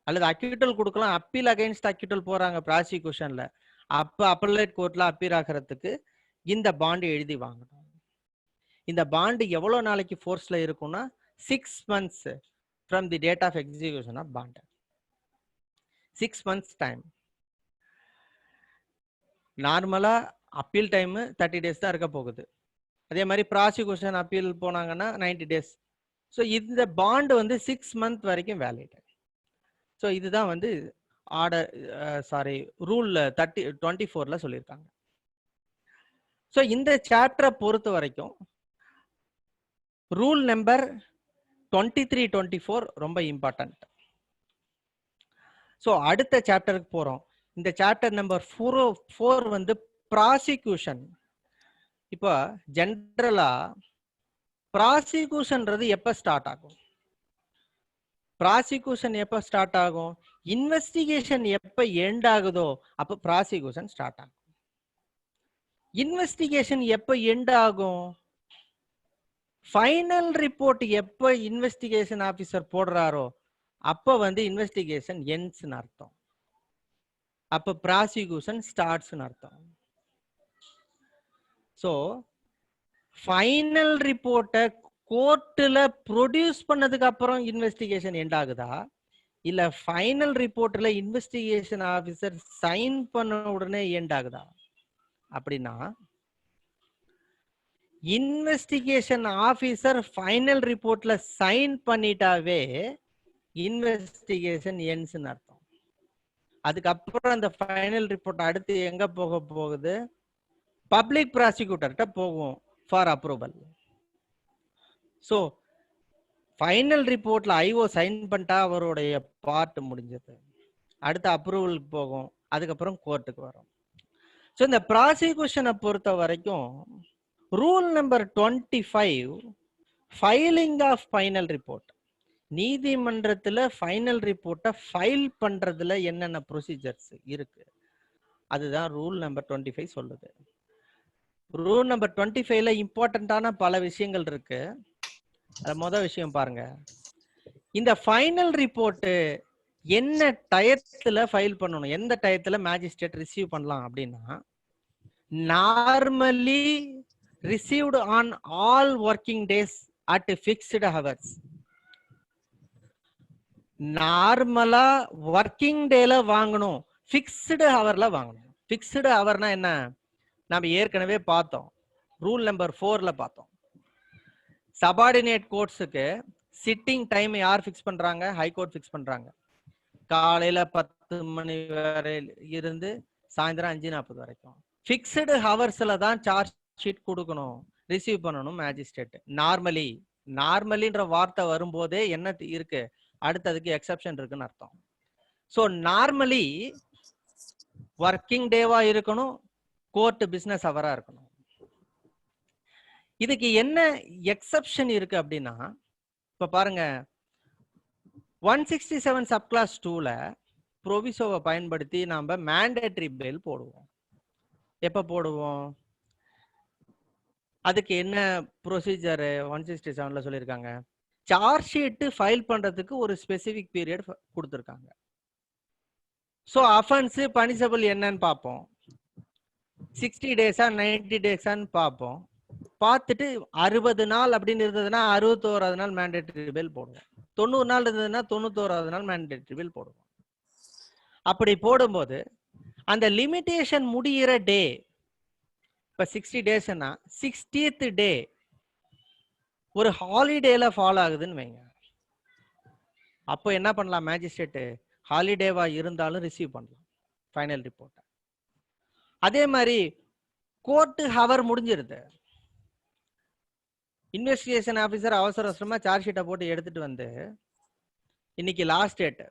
அல்லது அக்யூட்டல் கொடுக்கலாம், அப்பீல் அகைன்ஸ்ட் அக்யூட்டல் போறாங்க ப்ராசிக்யூஷன்ல, அப்ப அப்பலட் கோர்ட்ல அப்பீல் ஆகிறதுக்கு இந்த பாண்ட் எழுதி வாங்கணும். இந்த பாண்ட் எவ்வளவு நாளைக்கு ஃபோர்ஸ்ல இருக்கும்னா 6 months from the date of execution of bond. 6 months time. நார்மலா அப்பீல் டைம் 30 days தான் இருக்க போகுது. அதே மாதிரி ப்ராசிக்யூஷன் அப்பீல் போனாங்கன்னா 90 days. ஸோ இந்த பாண்ட் வந்து 6 months வரைக்கும் வேலிட். ஸோ இதுதான் வந்து ஆர்டர் ரூல் 24ல சொல்லியிருக்காங்க. ஸோ இந்த சாப்டரை பொறுத்த வரைக்கும் ரூல் நம்பர் 23-24 ரொம்ப இம்பார்ட்டன்ட். ஸோ அடுத்த சாப்டருக்கு போறோம். இந்த சாப்டர் நம்பர் 4 வந்து ப்ராசிக்யூஷன். இப்போ ஜென்ரலா ப்ராசிக்யூஷன்றது எப்ப ஸ்டார்ட் ஆகும்? ப்ராசிக்யூஷன் எப்ப ஸ்டார்ட் ஆகும்? இன்வெஸ்டிகேஷன் எப்ப எண்ட் ஆகுதோ அப்ப ப்ராசிக்யூஷன் ஸ்டார்ட் ஆகும். இன்வெஸ்டிகேஷன் எப்ப எண்ட் ஆகும்? ஃபைனல் ரிப்போர்ட் எப்ப இன்வெஸ்டிகேஷன் ஆபீசர் போடுறாரோ அப்ப வந்து இன்வெஸ்டிகேஷன் எண்ட்ஸ்னு அர்த்தம். அப்ப ப்ராசிக்யூஷன் ஸ்டார்ட்ஸ்னு அர்த்தம். ஸோ ஃபைனல் ரிப்போர்ட்டை கோர்ட்ல ப்ரொடியூஸ் பண்ணதுக்கு அப்புறம் இன்வெஸ்டிகேஷன் எண்ட் ஆகுதா, இல்ல ஃபைனல் ரிப்போர்ட்ல இன்வெஸ்டிகேஷன் ஆபீசர் சைன் பண்ண உடனே எண்ட் ஆகுதா? அப்படின்னா இன்வெஸ்டிகேஷன் ஆபீசர் ஃபைனல் ரிப்போர்ட்ல சைன் பண்ணிட்டாவே இன்வெஸ்டிகேஷன் எண்ட்ஸ்னு அர்த்தம். அதுக்கப்புறம் அந்த ஃபைனல் ரிப்போர்ட் அடுத்து எங்க போக போகுது? பப்ளிக் ப்ராசிக்யூட்டர்கிட்ட போகும் ஃபார் அப்ரூவல். ஸோ ஃபைனல் ரிப்போர்ட்ல ஐஓ சைன் பண்ணிட்டா அவருடைய பார்ட் முடிஞ்சது. அடுத்த அப்ரூவலுக்கு போகும், அதுக்கப்புறம் கோர்ட்டுக்கு வரும். ஸோ இந்த ப்ராசிக்யூஷனை பொறுத்த வரைக்கும் rule number 25 filing of final report. நீதிமன்றத்துல ஃபைனல் ரிப்போர்ட்டை ஃபைல் பண்றதுல என்னென்ன ப்ரொசீஜர்ஸ் இருக்கு அதுதான் ரூல் நம்பர் 25 சொல்லுது. ரூல் நம்பர் 25ல இம்பார்ட்டன்டான பல விஷயங்கள் இருக்கு. முதல் விஷயம் பாருங்க, இந்த ஃபைனல் ரிப்போர்ட் என்ன டயத்துல ஃபைல் பண்ணணும், எந்த டயத்துல மேஜிஸ்ட்ரேட் ரிசீவ் பண்ணலாம் அப்படின்னா, normally received on all working days at fixed hours. நார்மலா ஒர்க்கிங் டேல வாங்கணும், ஃபிக்ஸ்டு ஹவர்ல வாங்கணும். ஃபிக்ஸ்டு ஹவர்னா என்ன நம்ம ஏற்கனவே பார்த்தோம், ரூல் நம்பர் 4ல பார்த்தோம். சபார்டினேட் கோர்ட்ஸுக்கு சிட்டிங் டைம் யார் ஃபிக்ஸ் பண்றாங்க? ஹைகோர்ட் ஃபிக்ஸ் பண்றாங்க. காலையில 10 மணி வரை இருந்து சாயந்தரம் 5:40 வரைக்கும். ஃபிக்ஸ்டு ஹவர்ஸ்ல தான் சார்ஜ் ஷீட் கொடுக்கணும், ரிசீவ் பண்ணணும் மேஜிஸ்ட்ரேட். நார்மலின்ற வார்த்தை வரும்போதே என்ன இருக்கு, அடுத்ததுக்கு எக்ஸெப்ஷன் இருக்குன்னு அர்த்தம். ஸோ நார்மலி ஒர்க்கிங் டேவா இருக்கணும், கோர்ட் பிசினஸ் ஹவரா இருக்கணும். இதுக்கு என்ன எக்ஸெப்ஷன் இருக்கு அப்படின்னா, இப்ப பாருங்க 167 சப் கிளாஸ் 2ல ப்ரொவிசோவை பயன்படுத்தி நாம மேண்டேட்டரி பெயில் போடுவோம். எப்ப போடுவோம்? அதுக்கு என்ன ப்ரொசீஜர் 167ல சொல்லியிருக்காங்க. சார்ஜ் ஷீட் ஃபைல் பண்றதுக்கு ஒரு ஸ்பெசிபிக் பீரியட் கொடுத்துருக்காங்க. ஸோ அஃபென்ஸ் பனிஷபிள் என்னன்னு பார்ப்போம். 60 டேஸா 90 டேஸான்னு பார்ப்போம். பார்த்துட்டு 60 நாள் அப்படின்னு இருந்ததுன்னா 61வது நாள் மேண்டேட்டரி பெயில் போடுவோம். 90 நாள் இருந்ததுன்னா 91வது நாள் மேண்டேட்டரி பெயில் போடுவோம். அப்படி போடும்போது அந்த லிமிடேஷன் முடிகிற டே, இப்ப 60 டேஸ்னா 60th டே ஒரு ஹாலிடேல ஃபாலோ ஆகுதுன்னு வைங்க. அப்போ என்ன பண்ணலாம்? மேஜிஸ்ட்ரேட் ஹாலிடேவா இருந்தாலும் ரிசீவ் பண்ணலாம் ஃபைனல் ரிப்போர்ட். அதே மாதிரி கோர்ட் ஹவர் முடிஞ்சிருது. இன்வெஸ்டிகேஷன் ஆபீசர் அவசர அவசரமா சார்ஜ் ஷீட்டை போட்டு எடுத்துட்டு வந்து இன்னைக்கு லாஸ்ட் டேட்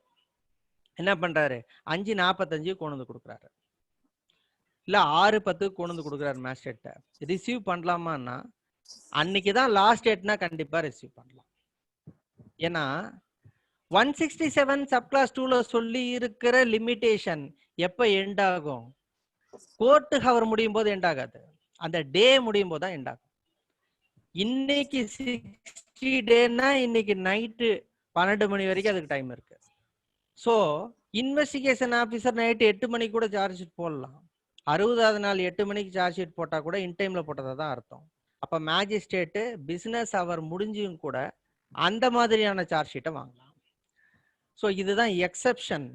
என்ன பண்றாரு? 5:45 கொண்டு வந்து கொடுக்குறாரு, இல்ல 6:10 கொண்டு வந்து கொடுக்குறாரு மேஜிஸ்ட்ரேட். ரிசீவ் பண்ணலாமான்னா அன்னைக்கு தான் லாஸ்ட் டேட்னா கண்டிப்பா ரிசீவ் பண்ணலாம். ஏன்னா 167 சப்கிளாஸ் 2ல சொல்லி இருக்கிற லிமிடேஷன் எப்ப எண்ட் ஆகும்? கோர்ட் ஹவர் முடியும் போது எண்ட் ஆகாது, அந்த டே முடியும் போது தான் எண்ட் ஆகும். இன்னைக்கு 60 டேனா இன்னைக்கு நைட்டு 12 மணி வரைக்கும் அதுக்கு டைம் இருக்கு. ஸோ இன்வெஸ்டிகேஷன் ஆபீசர் நைட்டு 8 மணிக்கு கூட சார்ஜ் ஷீட் போடலாம். 60வது நாள் 8 மணிக்கு சார்ஜ் ஷீட் போட்டா கூட இன்டைம்ல போட்டதா தான் அர்த்தம். அப்ப மேஜிஸ்ட்ரேட் பிசினஸ் அவர் முடிஞ்சும் கூட அந்த மாதிரியான சார்ஜ் ஷீட்டை வாங்கலாம். ஸோ இதுதான் exception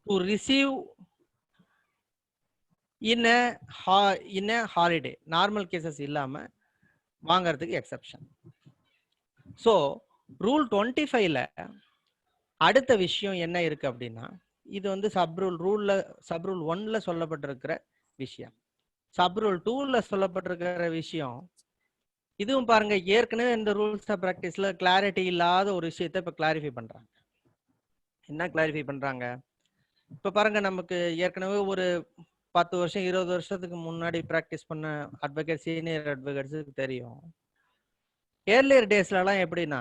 to receive in holiday. Normal cases இல்லாம வாங்கறதுக்கு எக்ஸெப்ஷன். ஸோ ரூல் 25ல அடுத்த விஷயம் என்ன இருக்கு அப்படின்னா, இது வந்து சப்ரூல் 1ல சொல்லப்பட்டிருக்கிற விஷயம். சப்ரூல் 2ல சொல்லப்பட்டிருக்கிற விஷயம் இதுவும் பாருங்க, ஏற்கனவே இந்த ரூல்ஸ் ஆஃப் பிராக்டிஸ்ல கிளாரிட்டி இல்லாத ஒரு விஷயத்தை இப்ப கிளாரிஃபை பண்றாங்க. என்ன கிளாரிஃபை பண்றாங்க? இப்ப பாருங்க, நமக்கு ஏற்கனவே ஒரு 10 வருஷம் 20 வருஷத்துக்கு முன்னாடி பிராக்டிஸ் பண்ண அட்வொகேட், சீனியர் அட்வொகேட்ஸுக்கு தெரியும். ஏர்லியர் டேஸ்லாம் எப்படின்னா,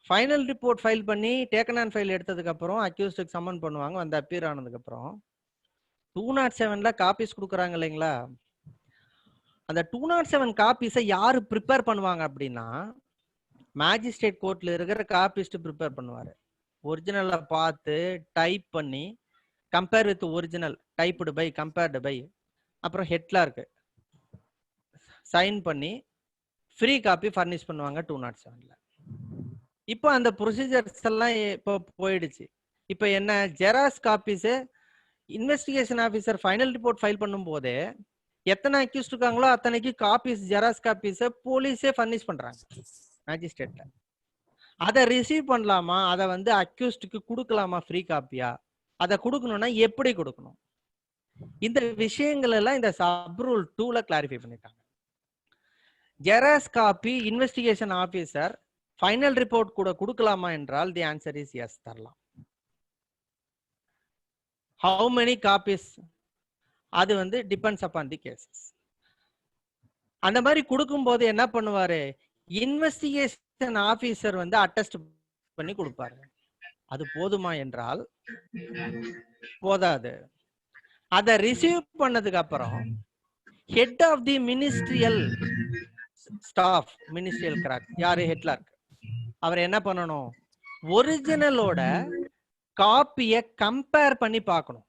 ஃபைனல் ரிப்போர்ட் ஃபைல் பண்ணி டேக்கன் ஆன் ஃபைல் எடுத்ததுக்கு அப்புறம் அக்யூஸ்டுக்கு சம்மன் பண்ணுவாங்க. வந்து அப்பீர் ஆனதுக்கு அப்புறம் 207ல காப்பீஸ் கொடுக்குறாங்க இல்லைங்களா? அந்த 207 காப்பீஸை யாரு ப்ரிப்பேர் பண்ணுவாங்க அப்படின்னா, மேஜிஸ்ட்ரேட் கோர்ட்ல இருக்கிற காப்பீஸ்ட் ப்ரிப்பேர் பண்ணுவாரு. ஒரிஜினலை பார்த்து டைப் பண்ணி compare with original, typed by, compared by, அப்புறம் ஹெட்லார்க்கு சைன் பண்ணி ஃப்ரீ காப்பி ஃபர்னிஷ் பண்ணுவாங்க 207ல. இப்போ அந்த ப்ரொசீஜர்ஸ் எல்லாம் இப்போ போயிடுச்சு. இப்போ என்ன, xerox copies investigation officer final report file பண்ணும் போதே எத்தனை அக்யூஸ்ட் இருக்காங்களோ அத்தனைக்கு காப்பீஸ், ஜெராக்ஸ் காப்பீஸை போலீஸே ஃபர்னிஷ் பண்றாங்க மேஜிஸ்ட்ரேட்ல. அதை ரிசீவ் பண்ணலாமா, அதை வந்து அக்யூஸ்டுக்கு கொடுக்கலாமா ஃப்ரீ காப்பியா, அதை கொடுக்கணும்னா எப்படி கொடுக்கணும், இந்த விஷயங்கள் எல்லாம் இந்த சப்ரூல் 2ல கிளாரிஃபை பண்ணிட்டாங்க. Xerox copy investigation officer final report கூட கொடுக்கலாமா என்றால் தி ஆன்சர் இஸ் எஸ், தரலாம். ஹவு மெனி காப்பீஸ், அது வந்து டிபெண்ட்ஸ் அப்பான் தி கேசஸ். அந்த மாதிரி கொடுக்கும் போது என்ன பண்ணுவாரு, இன்வெஸ்டிகேஷன் ஆபீசர் வந்து அட்டஸ்ட் பண்ணி கொடுப்பாரு. அது போதுமா என்றால் போதாது. அதை ரிசீவ் பண்ணதுக்கு அப்புறம் head of the ministerial staff, ministerial clerk யாரு, ஹெட்லார்க், அவர் என்ன பண்ணணும், ஒரிஜினலோட காப்பியை கம்பேர் பண்ணி பார்க்கணும்.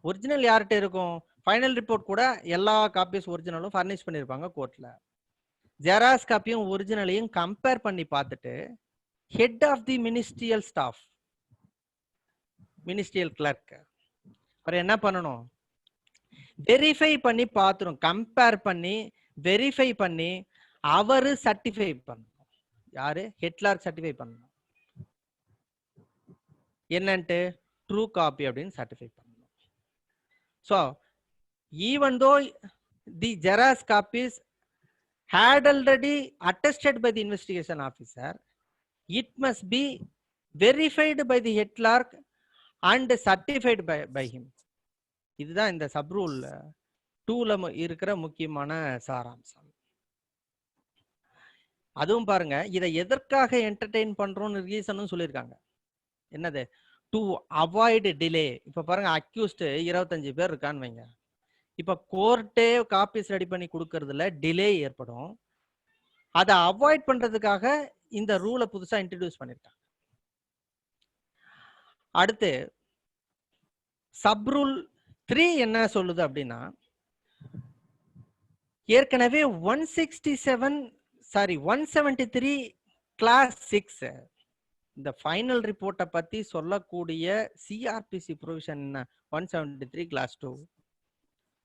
ஒரிஜினல் யார்கிட்ட இருக்கும், ஃபைனல் ரிப்போர்ட் கூட எல்லா காப்பீஸ் ஒரிஜினலும் ஃபர்னிஷ் பண்ணிருப்பாங்க கோர்ட்ல. ஜெராக்ஸ் காப்பியும் ஒரிஜினலையும் கம்பேர் பண்ணி பார்த்துட்டு head of the ministerial staff, ministerial clerk, அவர் என்ன பண்ணணும், வெரிஃபை பண்ணி பார்த்துரும், கம்பேர் பண்ணி வெரிஃபை பண்ணி அவரு சர்டிஃபை பண்ணணும். யாரு, ஹெட்லார்க் சர்டிஃபை பண்ணணும். என்னன்ட்டு ட்ரூ காப்பி அப்படின்னு சர்டிஃபை பண்ணணும். So even though the xerox copies had already attested by the investigation officer, it must be verified by the head clerk and certified by him. இதுதான் இந்த சப்ரூல் 2ல இருக்கிற முக்கியமான சாராம்சம். அதுவும் பாருங்க, இதை எதற்காக என்டர்டெயின் பண்றோம்னு ரீசனும் சொல்லியிருக்காங்க. என்னது, டு அவாய்டு டிலே. இப்ப பாருங்க, அக்யூஸ்ட் 25 பேர் இருக்கான்னு வைங்க. இப்ப கோர்ட்டே காப்பீஸ் ரெடி பண்ணி கொடுக்கறதுல டிலே ஏற்படும். அதை அவாய்ட் பண்றதுக்காக இந்த ரூலை புதுசா இன்ட்ரடியூஸ் பண்ணிருக்காங்க. அடுத்து சப் ரூல் 3 என்ன சொல்லுது அப்படின்னா, ஏற்கனவே 173 கிளாஸ் 6 இந்த ஃபைனல் ரிப்போர்ட்டை பத்தி சொல்லக்கூடிய சிஆர்பிசி ப்ரொவிஷன் 173 கிளாஸ் 2.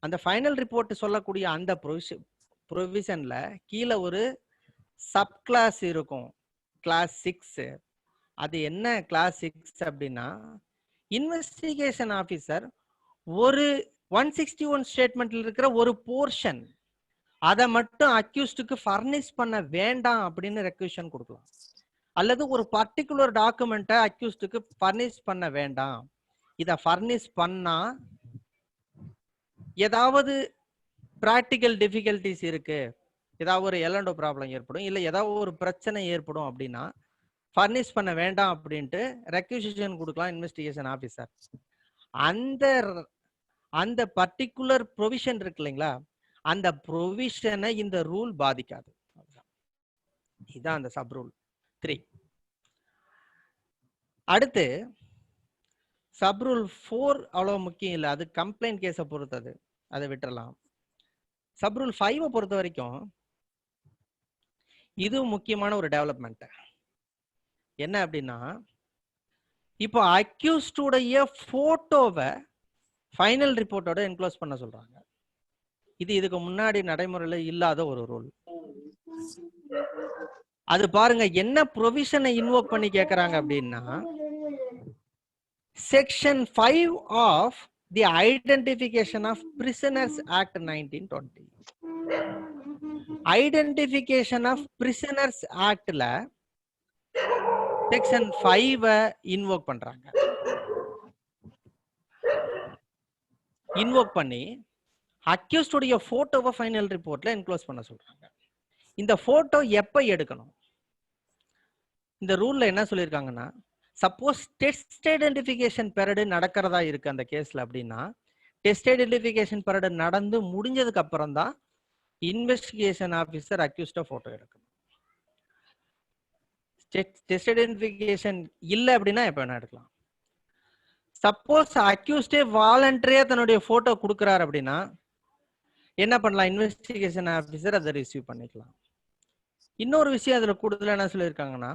அந்த ஃபைனல் ரிப்போர்ட் சொல்லக்கூடிய அந்த ப்ரொவிஷன்ல கீழே ஒரு சப் கிளாஸ் இருக்கும், கிளாஸ் 6. அது என்ன கிளாஸ் 6 அப்படின்னா, இன்வெஸ்டிகேஷன் ஆபீசர் ஒரு 161 ஸ்டேட்மெண்ட்ல இருக்கிற ஒரு போர்ஷன் அதை மட்டும் அக்யூஸ்டுக்கு ஃபர்னிஷ் பண்ண வேண்டாம் அப்படின்னு ரெக்வெஸ்ட் கொடுக்கலாம். அல்லது ஒரு பர்டிகுலர் டாக்குமெண்ட்டை அக்யூஸ்டுக்கு ஃபர்னிஷ் பண்ண வேண்டாம், இதை ஃபர்னிஷ் பண்ணா ஏதாவது பிராக்டிக்கல் டிஃபிகல்டிஸ் இருக்கு, ஏதாவது ஒரு எலண்டோ ப்ராப்ளம் ஏற்படும், இல்லை ஏதாவது ஒரு பிரச்சனை ஏற்படும் அப்படின்னா ஃபர்னிஷ் பண்ண வேண்டாம் அப்படின்ட்டு ரெக்வெஸ்ட் கொடுக்கலாம் இன்வெஸ்டிகேஷன் ஆஃபீஸர். அந்த பர்டிகுலர் ப்ரொவிஷன் இருக்கு இல்லைங்களா, அந்த ப்ரொவிஷனை இந்த ரூல் பாதிக்காது. இதுதான் அந்த சப் ரூல் 3. அடுத்து சப் ரூல் 4 அவ்வளவு முக்கியம் இல்லை, அது கம்ப்ளைண்ட் கேஸை பொறுத்தது, அதை விட்டுறலாம். சப் ரூல் 5 பொறுத்த வரைக்கும் இது முக்கியமான ஒரு டெவலப்மெண்ட். என்ன அப்படின்னா, இப்போ அக்யூஸ்டுடைய போட்டோவை ஃபைனல் ரிப்போர்ட்டோட என்க்ளோஸ் பண்ண சொல்றாங்க. இது இதுக்கு முன்னாடி நடைமுறையில இல்லாத ஒரு ரூல். அது பாருங்க என்ன ப்ரொவிஷனை இன்வோக் பண்ணி கேட்கறாங்க அப்படின்னா, section 5 of the identification of prisoners act 1920. Identification of prisoners ஆக்ட்ல செக்ஷன் 5 இன்வோக் பண்றாங்க. இன்வோக் பண்ணி அக்யூஸ்ட் உடைய போட்டோவை ஃபைனல் ரிப்போர்ட்ல என்க்ளோஸ் பண்ண சொல்றாங்க. இந்த போட்டோ எப்ப எடுக்கணும்? இந்த ரூல்ல என்ன சொல்லியிருக்காங்கன்னா, சப்போஸ் டெஸ்ட் ஐடென்டிபிகேஷன் பெரடு நடக்கிறதா இருக்கு அந்த கேஸ்ல அப்படின்னா, டெஸ்ட் ஐடென்டிபிகேஷன் பெரடு நடந்து முடிஞ்சதுக்கு அப்புறம் தான் இன்வெஸ்டிகேஷன் ஆபீசர் அக்யூஸ்ட போட்டோ எடுக்கணும். டெஸ்ட் ஐடென்டிபிகேஷன் இல்லை அப்படின்னா எப்ப வேணா எடுக்கலாம். சப்போஸ் அக்யூஸ்டே வாலண்டரியா தன்னுடைய போட்டோ கொடுக்கிறார் அப்படின்னா என்ன பண்ணலாம், இன்வெஸ்டிகேஷன் ஆபீசர் அதை ரிசீவ் பண்ணிக்கலாம். இன்னொரு விஷயம் அதுல கூடுதலா என்ன சொல்லியிருக்காங்கன்னா,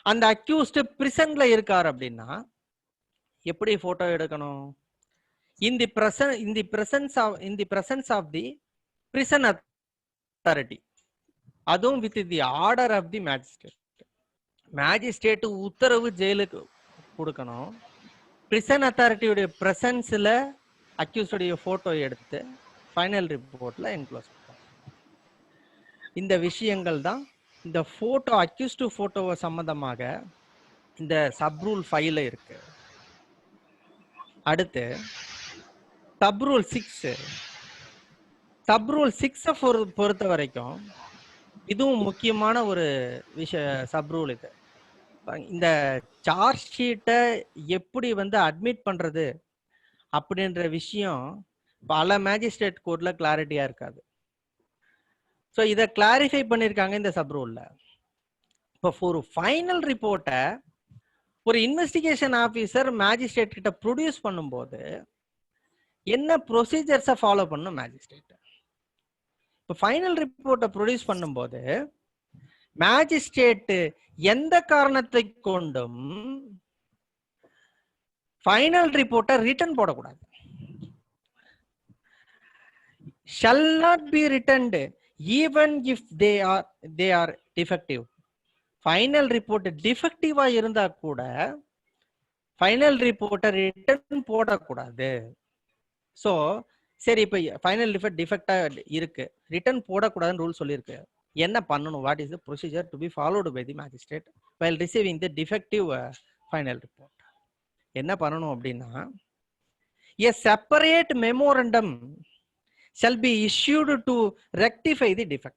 அந்த அக்யூஸ்ட் பிரிசன்ல இருக்கார் அப்படின்னா எப்படி போட்டோ எடுக்கணும்? in the presence of the prison authority, அதுவும் with the order of the magistrate. Magistrate உத்தரவு ஜெயிலுக்கு கொடுக்கணும். பிரிசன் அத்தாரிட்டியுடைய பிரசன்ஸ்ல அக்யூஸ்டுடைய போட்டோ எடுத்து ஃபைனல் ரிப்போர்ட்ல என்க்ளோஸ் பண்ணுவோம். இந்த விஷயங்கள் தான் இந்த போட்டோ அக்யூஸ்டு போட்டோவை சம்பந்தமாக இந்த சப் ரூல் 5ல இருக்கு. அடுத்து சப் ரூல் 6. சப் ரூல் 6 பொறுத்த வரைக்கும் இதுவும் முக்கியமான ஒரு சப் ரூல். இது இந்த சார்ஜ் ஷீட்டை எப்படி அட்மிட் பண்றது அப்படின்ற விஷயம் பல மேஜிஸ்ட்ரேட் கோர்ட்ல கிளாரிட்டியா இருக்காது. ஸோ இதை கிளாரிஃபை பண்ணியிருக்காங்க இந்த சப் ரூல்ல. இப்போ ஒரு ஃபைனல் ரிப்போர்ட்டை ஒரு இன்வெஸ்டிகேஷன் ஆஃபீஸர் மேஜிஸ்ட்ரேட் கிட்ட ப்ரொடியூஸ் பண்ணும்போது என்ன ப்ரொசீஜர்ஸை ஃபாலோ பண்ணும் மேஜிஸ்ட்ரேட்? இப்போ ஃபைனல் ரிப்போர்ட்டை ப்ரொடியூஸ் பண்ணும்போது மேஜிஸ்ட்ரேட் எந்த காரணத்தை கொண்டும் ஃபைனல் ரிப்போர்ட்டை ரிட்டர்ன் போடக்கூடாது. shall not be returned even if they are defective. Final report டிஃபெக்டிவா இருந்தா கூட ஃபைனல் ரிப்போர்ட்டை ரிட்டர்ன் போடக்கூடாது. ஸோ சரி, இப்போ ஃபைனல் ரிப்போர்ட் டிஃபெக்டா இருக்கு, ரிட்டர்ன் போடக்கூடாதுன்னு ரூல் சொல்லியிருக்கு. என்ன பண்ணணும்? What is the procedure to be followed by the magistrate while receiving the defective final report? என்ன பண்ணணும் அப்படின்னா, a separate memorandum shall be issued to rectify the defect.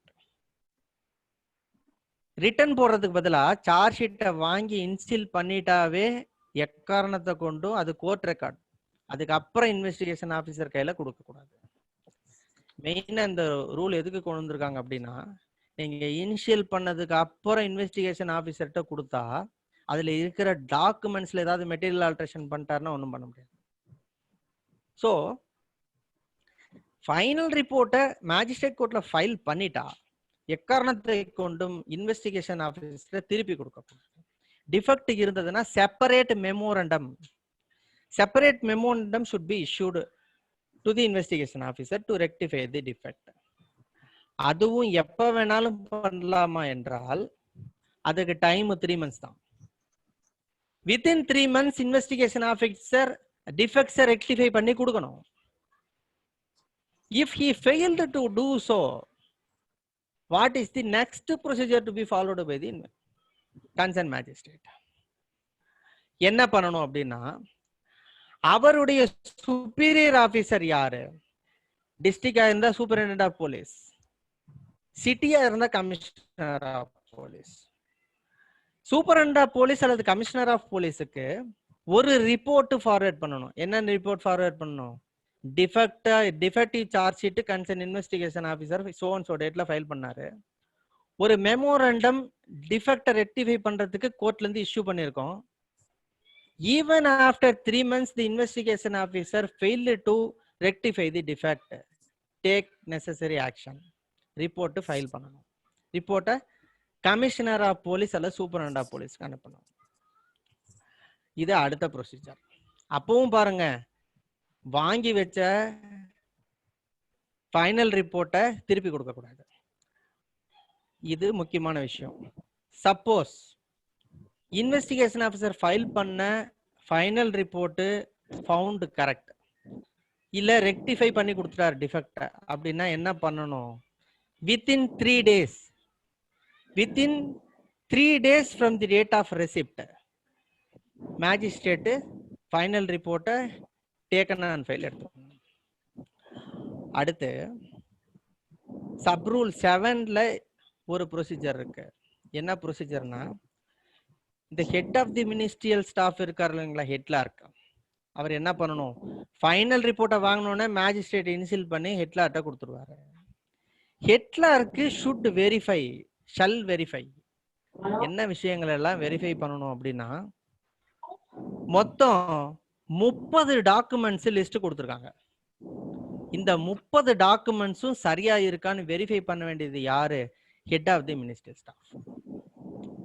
Return போடுறதுக்கு பதிலா சார்ஜ் ஷீட்டை வாங்கி இன்ஸ்டில் பண்ணிட்டாவே எக்காரணத்தை கொண்டும் அது கோர்ட் ரெக்கார்ட், அதுக்கப்புறம் இன்வெஸ்டிகேஷன் ஆஃபீஸர் கையில கொடுக்க கூடாது. மெயினா இந்த ரூல் எதுக்கு கொண்டு வந்திருக்காங்க அப்படின்னா, நீங்க இனிஷியல் பண்ணதுக்கு அப்புறம் இன்வெஸ்டிகேஷன் ஆஃபீஸர்கிட்ட கொடுத்தா அதுல இருக்கிற டாக்குமெண்ட்ஸ்ல ஏதாவது மெட்டீரியல் ஆல்ட்ரேஷன் பண்ணிட்டாருன்னா ஒன்றும் பண்ண முடியாது. ஸோ ஃபைனல் ரிப்போர்ட்டை மேஜிஸ்ட்ரேட் கோர்ட்ல ஃபைல் பண்ணிட்டா எக்காரணத்தை கொண்டும் இன்வெஸ்டிகேஷன் ஆஃபீஸர் திருப்பி கொடுக்கக்கூடாது. டிஃபெக்ட் இருந்ததுன்னா separate memorandum should be issued to the investigation officer to rectify the defect. அதுவும் எப்ப வேணாலும் பண்ணலாமா என்றால் அதுக்கு டைம் 3 months தான். Within 3 months investigation officer defects rectify பண்ணி கொடுக்கணும். If he failed to do so, what is the next procedure to be followed by the concerned magistrate? என்ன பண்ணணும் அப்படின்னா, அவருடைய சுப்பீரியர் ஆபீசர் யாரு? டிஸ்ட்ரிக்டா இருந்தா சூப்பரிண்டென்டென்ட் ஆஃப் போலீஸ், சிட்டியா இருந்தா commissioner of police. Superintendent of police அல்லது கமிஷனர் ஆஃப் போலீஸுக்கு ஒரு ரிப்போர்ட் ஃபார்வர்ட் பண்ணணும். என்ன ரிப்போர்ட் ஃபார்வர்ட் பண்ணணும்? Defective charge sheet concern investigation officer so and so டேட்ல ஃபைல் பண்ணாரு. ஒரு மெமோரண்டம் டிஃபெக்டை ரெக்டிஃபை பண்றதுக்கு கோர்ட்ல இருந்து இஷ்யூ பண்ணிருக்கோம். Even after 3 months, the investigation officer failed to rectify the defect. Take necessary action. Report file பண்ணணும். Report commissioner of police அல்ல superintendent of போலீஸ்க்கு அனுப்பணும். இது அடுத்த ப்ரொசீஜர். அப்பவும் பாருங்க, வாங்கி வச்ச ஃபைனல் ரிப்போர்ட்டை திருப்பி கொடுக்க கூடாது. இது முக்கியமான விஷயம். சப்போஸ் இன்வெஸ்டிகேஷன் ஆஃபீஸர் ஃபைல் பண்ண ஃபைனல் ரிப்போர்ட் ஃபவுண்ட் கரெக்ட் இல்ல ரெக்டிஃபை பண்ணி கொடுத்துட்டார் டிஃபெக்ட் அப்படின்னா என்ன பண்ணணும்? Within 3 days from the date of receipt magistrate final ரிப்போர்ட்டை டேக்கன் ஆன் ஃபைல் எடுத்துக்கணும். அடுத்து சப் ரூல் 7ல ஒரு ப்ரொசீஜர் இருக்கு. என்ன ப்ரொசீஜர்னா, இந்த head of the ministerial staff இருக்காரு இல்லைங்களா, ஹெட் கிளார்க், அவர் என்ன பண்ணணும்? ஃபைனல் ரிப்போர்ட்டை வாங்கினோடனே மேஜிஸ்ட்ரேட் இன்சில் பண்ணி ஹெட் கிளார்ட்ட கொடுத்துருவாரு. ஹெட் கிளார்க்கு ஷல் வெரிஃபை என்ன விஷயங்கள் எல்லாம் வெரிஃபை பண்ணணும் அப்படின்னா, மொத்தம் 30 டாக்குமெண்ட்ஸ் லிஸ்ட் கொடுத்துருக்காங்க. இந்த 30 டாக்குமெண்ட்ஸும் சரியா இருக்கான்னு வெரிஃபை பண்ண வேண்டியது யாரு? Head of the ministerial staff.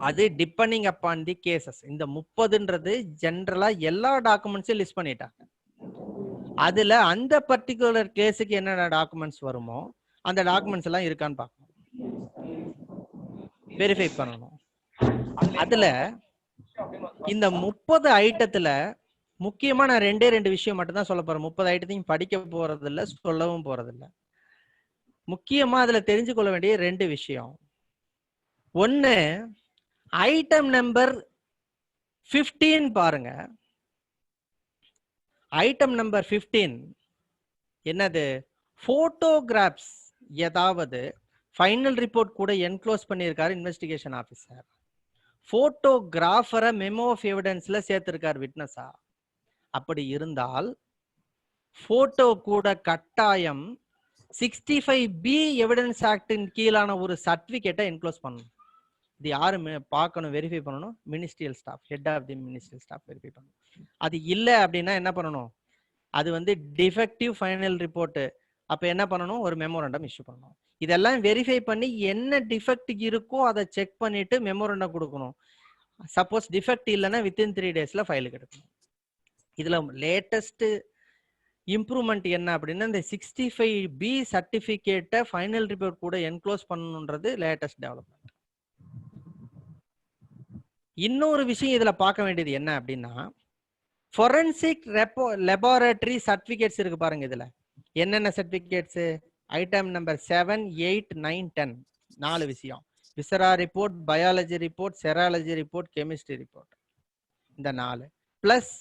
அது டிபெண்டிங் அப்பான் தி கேசஸ். இந்த 30ன்றது ஜெனரலா எல்லா டாக்குமெண்ட்ஸையும் லிஸ்ட் பண்ணிட்டாங்க. அதுல அந்த பர்டிகுலர் கேஸுக்கு என்னென்ன டாக்குமெண்ட்ஸ் வருமோ அந்த டாக்குமெண்ட்ஸ் எல்லாம் இருக்கான்னு பார்க்கணும், வெரிஃபை பண்ணணும். அதுல இந்த 30 ஐட்டத்துல முக்கியமா நான் 2 விஷயம் மட்டும் தான் சொல்ல போறேன். 30 ஐட்டத்தையும் படிக்க போறது இல்ல, சொல்லவும் போறது இல்ல. முக்கியமா அதுல தெரிஞ்சு கொள்ள வேண்டிய 2 விஷயம். ஒன்னு, ஐட்டம் நம்பர் 15 பாருங்க. ஐட்டம் நம்பர் 15 என்னது? போட்டோகிராஃப்ஸ் ஏதாவது ஃபைனல் ரிப்போர்ட் கூட என்க்ளோஸ் பண்ணியிருக்காரு இன்வெஸ்டிகேஷன் ஆஃபீஸர். போட்டோகிராஃபரை மெமோ ஆஃப் எவிடன்ஸ்ல சேர்த்திருக்கார் விட்னஸா. அப்படி இருந்தால் போட்டோ கூட கட்டாயம் 65B எவிடன்ஸ் ஆக்டின் கீழான ஒரு சர்டிபிகேட்டை என்க்ளோஸ் பண்ணணும். இது யாரு பார்க்கணும், வெரிஃபை பண்ணணும்? Ministerial staff, head of the ministerial staff verify பண்ணணும். அது இல்லை அப்படின்னா என்ன பண்ணணும்? அது வந்து டிஃபெக்டிவ் ஃபைனல் ரிப்போர்ட். அப்ப என்ன பண்ணணும்? ஒரு மெமோரண்டம் இஷ்யூ பண்ணணும். இதெல்லாம் வெரிஃபை பண்ணி என்ன டிஃபெக்ட் இருக்கோ அதை செக் பண்ணிட்டு மெமோரண்டம் கொடுக்கணும். சப்போஸ் டிஃபெக்ட் இல்லைன்னா வித்தின் 3 daysல ஃபைலுக்கு எடுக்கணும். இதுல லேட்டஸ்ட் இம்ப்ரூவ்மெண்ட் என்ன அப்படின்னா, இந்த 65B சர்டிபிகேட்டை ஃபைனல் ரிப்போர்ட் கூட என்க்ளோஸ் பண்ணணுன்றது லேட்டஸ்ட் டெவலப்மெண்ட். இன்னொரு விஷயம் இதுல பார்க்க வேண்டியது என்ன அப்படின்னா, ஃபொரன்சிக் லெபார்டரி சர்டிபிகேட்ஸ் இருக்கு பாருங்க. இதுல என்னென்ன சர்டிபிகேட்ஸ்? ஐட்டம் நம்பர் 7, 8, 9, 10 4 விஷயம். Viscera report, biology report, serology report, chemistry report. இந்த 4 பிளஸ்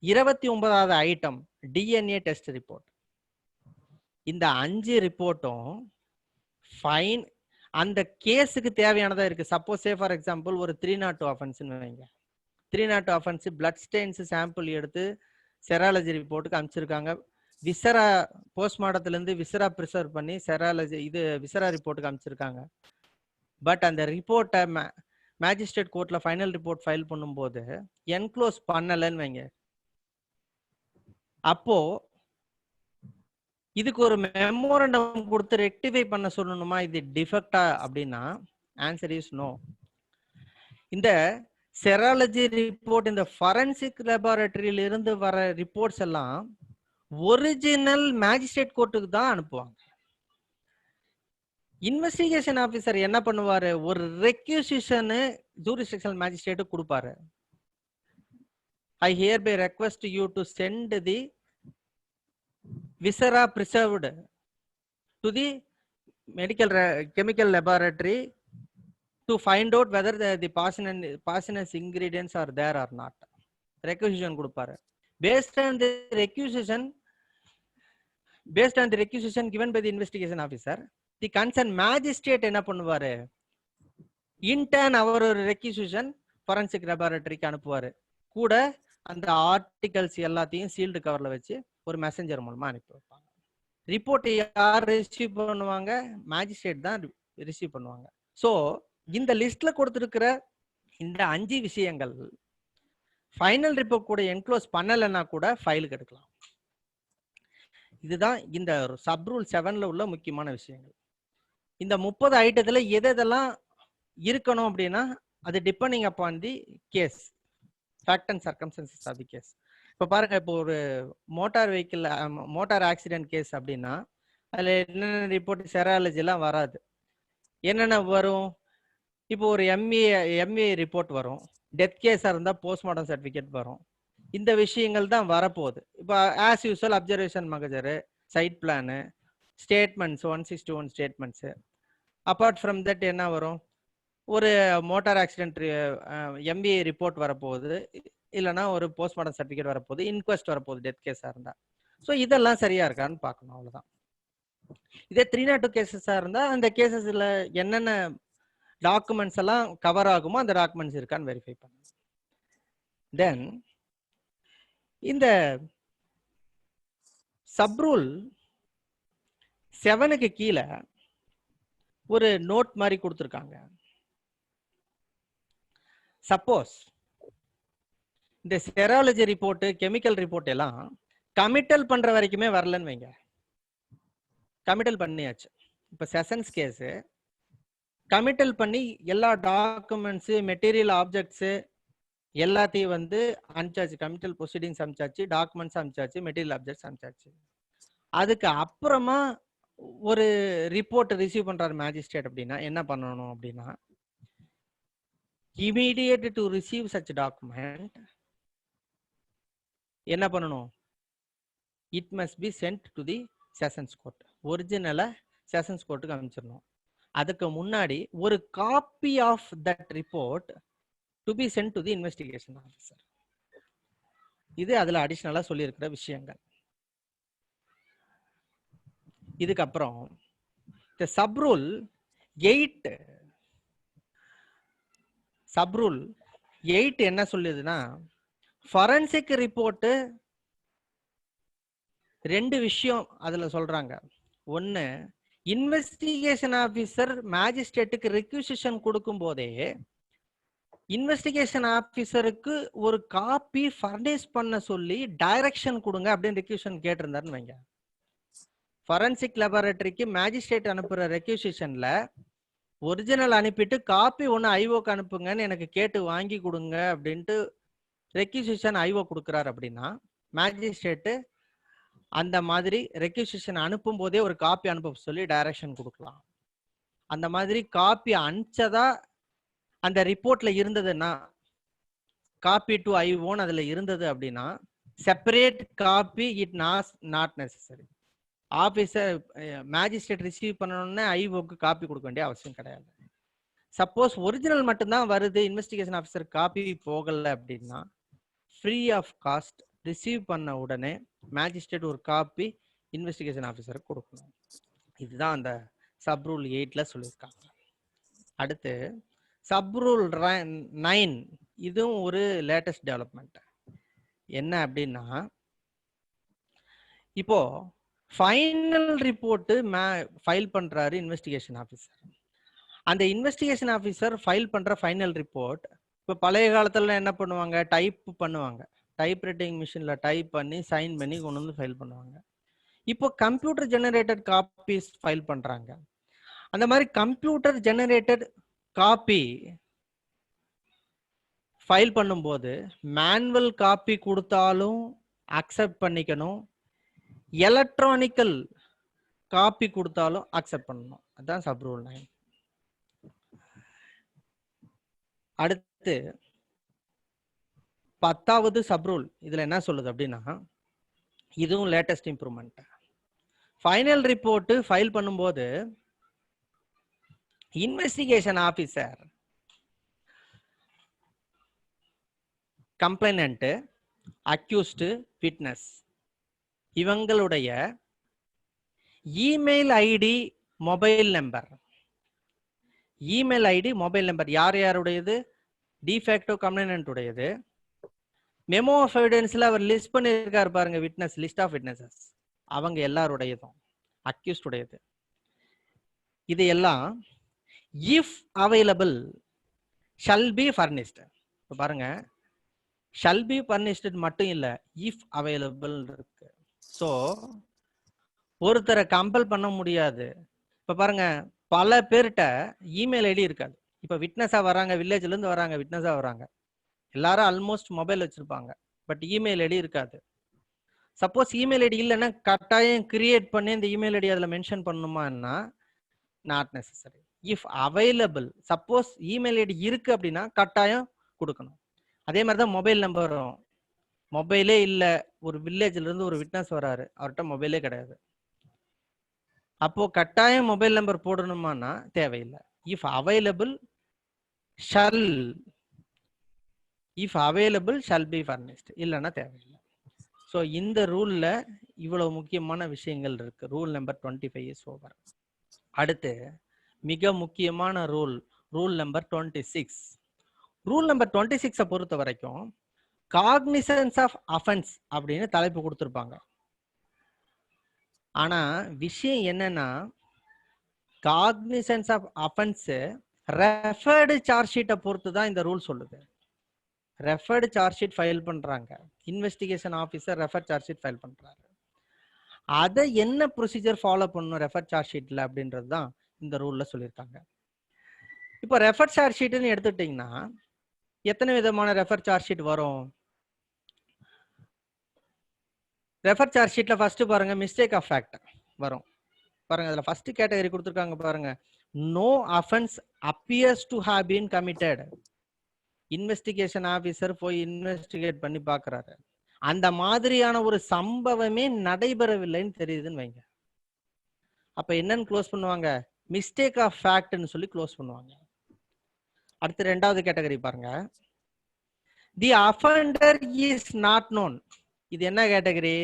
29வது ஐட்டம் டிஎன்ஏ டெஸ்ட் ரிப்போர்ட். இந்த 5 ரிப்போர்ட்டும் ஃபைன் அந்த கேஸுக்கு தேவையானதா இருக்கு. சப்போஸ் ஃபார் எக்ஸாம்பிள் ஒரு 302 ஆஃபென்ஸ்னு வைங்க, 302 offense blood stains சாம்பிள் எடுத்து செராலஜி ரிப்போர்ட்டுக்கு அனுப்பிச்சிருக்காங்க. விசரா போஸ்ட்மார்ட்டத்துல இருந்து விசரா ப்ரிசர்வ் பண்ணி செராலஜி இது விசரா ரிப்போர்ட்டுக்கு அனுப்பிச்சிருக்காங்க. பட் அந்த ரிப்போர்ட்டை மேஜிஸ்ட்ரேட் கோர்ட்ல ஃபைனல் ரிப்போர்ட் ஃபைல் பண்ணும்போது என்க்ளோஸ் பண்ணலன்னு வைங்க. அப்போ இதுக்கு ஒரு மெமோரண்டம் கொடுத்து ரெக்டிஃபை பண்ண சொல்லணுமா, இது டிஃபெக்டா அப்படின்னா ஆன்சர் இஸ் நோ. இந்த செராலஜி ரிப்போர்ட் இந்த ஃபாரன்சிக் லேபார்டரியில இருந்து வர ரிப்போர்ட்ஸ் எல்லாம் ஒரிஜினல் மேஜிஸ்ட்ரேட் கோர்ட்டுக்கு தான் அனுப்புவாங்க. இன்வெஸ்டிகேஷன் ஆபீசர் என்ன பண்ணுவாரு, ஒரு ரெக்யூசிஷன் ஜூரிஸ்டிக்ஷனல் மேஜிஸ்ட்ரேட் கொடுப்பாரு. ஐ hereby request you to send the viscera preserved to the chemical laboratory to find out whether the poisonous ingredients are there or not. Requisition கொடுப்பாரு. Based on the requisition given by the investigation officer, the concerned magistrate என்ன பண்ணுவாரு, intern அவர் ஒரு requisition forensic laboratory க்கு அனுப்புவாரு. கூட அந்த articles எல்லாத்தையும் sealed கவர்ல வச்சு ஒரு மெசஞ்சர் மூலமா அனுப்பி வைப்பாங்க. ரிப்போர்ட் யார் ரிசீவ் பண்ணுவாங்க, மேஜிஸ்ட்ரேட் தான் ரிசீவ் பண்ணுவாங்க. ஸோ இந்த லிஸ்ட்ல கொடுத்துருக்கிற இந்த 5 விஷயங்கள் ஃபைனல் ரிப்போர்ட் கூட என்க்ளோஸ் பண்ணலைன்னா கூட ஃபைலுக்கு எடுக்கலாம். இதுதான் இந்த சப் ரூல் 7ல உள்ள முக்கியமான விஷயங்கள். இந்த 30 ஐட்டத்துல எதெல்லாம் இருக்கணும் அப்படின்னா அது depending upon the case, fact and circumstances of the case. இப்போ பாருங்க, இப்போ ஒரு மோட்டார் ஆக்சிடென்ட் கேஸ் அப்படின்னா அதில் என்னென்ன ரிப்போர்ட் செராலஜிலாம் வராது. என்னென்ன வரும், இப்போ ஒரு எம்ஏ ரிப்போர்ட் வரும், டெத் கேஸாக இருந்தால் போஸ்ட்மார்ட்டம் சர்டிஃபிகேட் வரும். இந்த விஷயங்கள் தான் வரப்போகுது. இப்போ ஆஸ் யூஸ்வல் அப்சர்வேஷன் மகஜரு, site plan, statements 161 statements. Apart from that என்ன வரும், ஒரு மோட்டார் ஆக்சிடென்ட் எம்பிஏ ரிப்போர்ட் வரப்போகுது, இல்லைனா ஒரு போஸ்ட்மார்ட்டம் சர்டிஃபிகேட் வரப்போகுது, இன்குவெஸ்ட் வரப்போகுது டெத் கேஸாக இருந்தால். ஸோ இதெல்லாம் சரியா இருக்கான்னு பார்க்கணும், அவ்வளோதான். இதே 302 கேசஸாக இருந்தால் அந்த கேசஸில் என்னென்ன டாக்குமெண்ட்ஸ் எல்லாம் கவர் ஆகுமோ அந்த டாக்குமெண்ட்ஸ் இருக்கான்னு வெரிஃபை பண்ணணும். தென் இந்த சப்ரூல் 7க்கு கீழே ஒரு நோட் மாதிரி கொடுத்துருக்காங்க. சப்போஸ் இந்த செராலஜி ரிப்போர்ட், கெமிக்கல் ரிப்போர்ட் எல்லாம் கமிட்டல் பண்ற வரைக்குமே வரலன்னு வைங்க. கமிட்டல் பண்ணியாச்சு. இப்ப செஷன்ஸ் கேஸ் கமிட்டல் பண்ணி எல்லா டாக்குமெண்ட்ஸ், மெட்டீரியல் ஆப்ஜெக்ட்ஸ் எல்லாத்தையும் வந்து அனுப்பிச்சாச்சு. கமிட்டல் ப்ரொசீடிங்ஸ் அனுப்பிச்சாச்சு, டாக்குமெண்ட்ஸ் அனுப்பிச்சாச்சு, மெட்டீரியல் ஆப்ஜெக்ட்ஸ் அனுப்பிச்சாச்சு. அதுக்கு அப்புறமா ஒரு ரிப்போர்ட் ரிசீவ் பண்றாரு மேஜிஸ்ட்ரேட் அப்படின்னா என்ன பண்ணணும் அப்படின்னா, immediate to receive such document என்ன பண்ணணும், it must be sent to the sessions court. ஒரிஜினலா செஷன்ஸ் கோர்ட்டுக்கு அனுப்பிச்சிடணும். அதுக்கு முன்னாடி ஒரு copy of that report to be sent to the investigation officer. இது அதுல அடிஷனலா சொல்லி இருக்கிற விஷயங்கள். இதுக்கப்புறம் இந்த சப்ரூல் 8 என்ன சொல்லுதுன்னா, ஃபாரன்சிக் ரிப்போர்ட் 2 விஷயம் அதுல சொல்றாங்க. ஒன்னு, இன்வெஸ்டிகேஷன் ஆபீசர் மேஜிஸ்ட்ரேட்டுக்கு ரெக்யூசிஷன் கொடுக்கும் போதே இன்வெஸ்டிகேஷன் ஆபீசருக்கு ஒரு காப்பி ஃபர்னிஷ் பண்ண சொல்லி டைரக்ஷன் கொடுங்க அப்படின்னு ரெக்யூஷன் கேட்டிருந்தாருன்னு வைங்க. ஃபாரன்சிக் லேபரட்டரிக்கு மேஜிஸ்ட்ரேட் அனுப்புற ரெக்யூசிஷன்ல ஒரிஜினல் அனுப்பிட்டு காப்பி ஒன்று ஐஓக்கு அனுப்புங்கன்னு எனக்கு கேட்டு வாங்கி கொடுங்க அப்படின்ட்டு ரெக்யூசிஷன் ஐஓ கொடுக்குறாரு அப்படின்னா, மேஜிஸ்ட்ரேட்டு அந்த மாதிரி ரெக்யூசிஷன் அனுப்பும் போதே ஒரு காப்பி அனுப்ப சொல்லி டைரக்ஷன் கொடுக்கலாம். அந்த மாதிரி காப்பி அனுப்பிச்சதா அந்த ரிப்போர்ட்ல இருந்ததுன்னா, காப்பி டு ஐஓன்னு அதுல இருந்தது அப்படின்னா, separate copy it not necessary. Officer magistrate receive பண்ணணும்னு ஐஓக்கு காப்பி கொடுக்க வேண்டிய அவசியம் கிடையாது. சப்போஸ் ஒரிஜினல் மட்டும்தான் வருது, இன்வெஸ்டிகேஷன் ஆஃபீஸர் காப்பி போகல அப்படின்னா, ஃப்ரீ ஆஃப் காஸ்ட் ரிசீவ் பண்ண உடனே மேஜிஸ்ட்ரேட் ஒரு காப்பி இன்வெஸ்டிகேஷன் ஆஃபீஸருக்கு கொடுக்கணும். இதுதான் அந்த சப்ரூல் 8ல சொல்லியிருக்காங்க. அடுத்து சப்ரூல் 9 இதுவும் ஒரு லேட்டஸ்ட் டெவலப்மெண்ட். என்ன அப்படின்னா, இப்போ ஃபைனல் ரிப்போர்ட் ஃபைல் பண்றாரு இன்வெஸ்டிகேஷன் ஆஃபீஸர். அந்த இன்வெஸ்டிகேஷன் ஆஃபீஸர் ஃபைல் பண்ற ஃபைனல் ரிப்போர்ட் இப்போ பழைய காலத்துல என்ன பண்ணுவாங்க, டைப் பண்ணுவாங்க, டைப் ரைட்டிங் மிஷின்ல டைப் பண்ணி சைன் பண்ணி கொண்டு வந்து ஃபைல் பண்ணுவாங்க. இப்போ கம்ப்யூட்டர் ஜெனரேட்டட் காப்பீஸ் ஃபைல் பண்றாங்க. அந்த மாதிரி கம்ப்யூட்டர் ஜெனரேட்டட் காப்பி ஃபைல் பண்ணும்போது மேனுவல் காப்பி கொடுத்தாலும் அக்செப்ட் பண்ணிக்கணும், எலக்ட்ரானிக்கல் காப்பி கொடுத்தாலும் அக்செப்ட் பண்ணணும். அதுதான் சப் ரூல் 9. அடுத்து 10வது சப் ரூல் இதுல என்ன சொல்லுது அப்படின்னா, இதுவும் latest improvement. Final report file பண்ணும்போது investigation officer, complainant, accused, witness இவங்களுடைய email ID, mobile number, email ID mobile number யார் யாருடையது, டிஃபேக்டோ கம்ப்ளைனன்ட் உடையது. மெமோ ஆஃப் எவிடன்ஸ்ல அவர் லிஸ்ட் பண்ணியிருக்காரு பாருங்க, விட்னஸ் லிஸ்ட் ஆஃப் விட்னஸஸ், அவங்க எல்லாருடையதும், அக்யூஸ்ட் உடையது. இது எல்லாம் if available shall be furnished. இப்போ பாருங்க, ஷல் பி ஃபர்னிஷ்ட் மட்டும் இல்ல, இஃப் அவைலபிள் இருக்கு. ஸோ ஒருத்தரை கம்பல் பண்ண முடியாது. இப்ப பாருங்க, பல பேர்கிட்ட இமெயில் ஐடி இருக்காது. இப்ப விட்னஸா வராங்க, வில்லேஜ்ல இருந்து வராங்க, விட்னஸா வராங்க, எல்லாரும் ஆல்மோஸ்ட் மொபைல் வச்சிருப்பாங்க, பட் இமெயில் ஐடி இருக்காது. சப்போஸ் இமெயில் ஐடி இல்லைன்னா கட்டாயம் கிரியேட் பண்ணி இந்த இமெயில் ஐடி அதில் மென்ஷன் பண்ணணுமான்னா not necessary. If available, suppose email ID இருக்கு அப்படின்னா கட்டாயம் கொடுக்கணும். அதே மாதிரி தான் மொபைல் நம்பரும். மொபைலே இல்லை, ஒரு வில்லேஜ்ல இருந்து ஒரு விட்னஸ் வராரு, அவர்கிட்ட மொபைலே கிடையாது, அப்போ கட்டாயம் மொபைல் நம்பர் போடணுமானா தேவையில்லை. If available shall, if available shall be furnished, இல்லைன்னா தேவையில்லை. ஸோ இந்த ரூல்ல இவ்வளவு முக்கியமான விஷயங்கள் இருக்கு. Rule number 25 is over. அடுத்து மிக முக்கியமான rule, rule number 26. Rule number 26 பொறுத்த வரைக்கும் காக்னிசன்ஸ் ஆஃப் அஃபென்ஸ் அப்படின்னு தலைப்பு கொடுத்துருப்பாங்க. ஆனா விஷயம் என்னன்னா, cognisance of offence referred charge ஷீட்டை பொறுத்து தான் இந்த ரூல் சொல்லுது. ரெஃபர்டு சார்ஜ் ஷீட் ஃபைல் பண்றாங்க, investigation officer refer charge sheet file பண்றாரு, அதை என்ன ப்ரொசீஜர் ஃபாலோ பண்ணணும் ரெஃபர் சார்ஜ் ஷீட்ல அப்படின்றது தான் இந்த ரூல்ல சொல்லியிருக்காங்க. இப்போ ரெஃபர் சார்ஜ் ஷீட்னு எடுத்துட்டீங்கன்னா எத்தனை விதமான ரெஃபர் சார்ஜ் ஷீட் வரும்? ரெஃபர் சார்ஜ் ஷீட்ல ஃபர்ஸ்ட் பாருங்க, மிஸ்டேக் ஆஃப் ஃபேக்ட் வரும். பாருங்க, அதுல ஃபர்ஸ்ட் கேட்டகரி கொடுத்துருக்காங்க பாருங்க, no offence appears to have been committed. Investigation officer போய் இன்வெஸ்டிகேட் பண்ணி பாக்குறாரு, அந்த மாதிரியான ஒரு சம்பவமே நடைபெறவில்லைன்னு தெரியுதுன்னு வைங்க, அப்ப என்னன்னு க்ளோஸ் பண்ணுவாங்க, மிஸ்டேக் ஆஃப் ஃபேக்ட்னு சொல்லி க்ளோஸ் பண்ணுவாங்க. அடுத்து ரெண்டாவது கேட்டகரி பாருங்க, the offender is not known. இது என்ன category?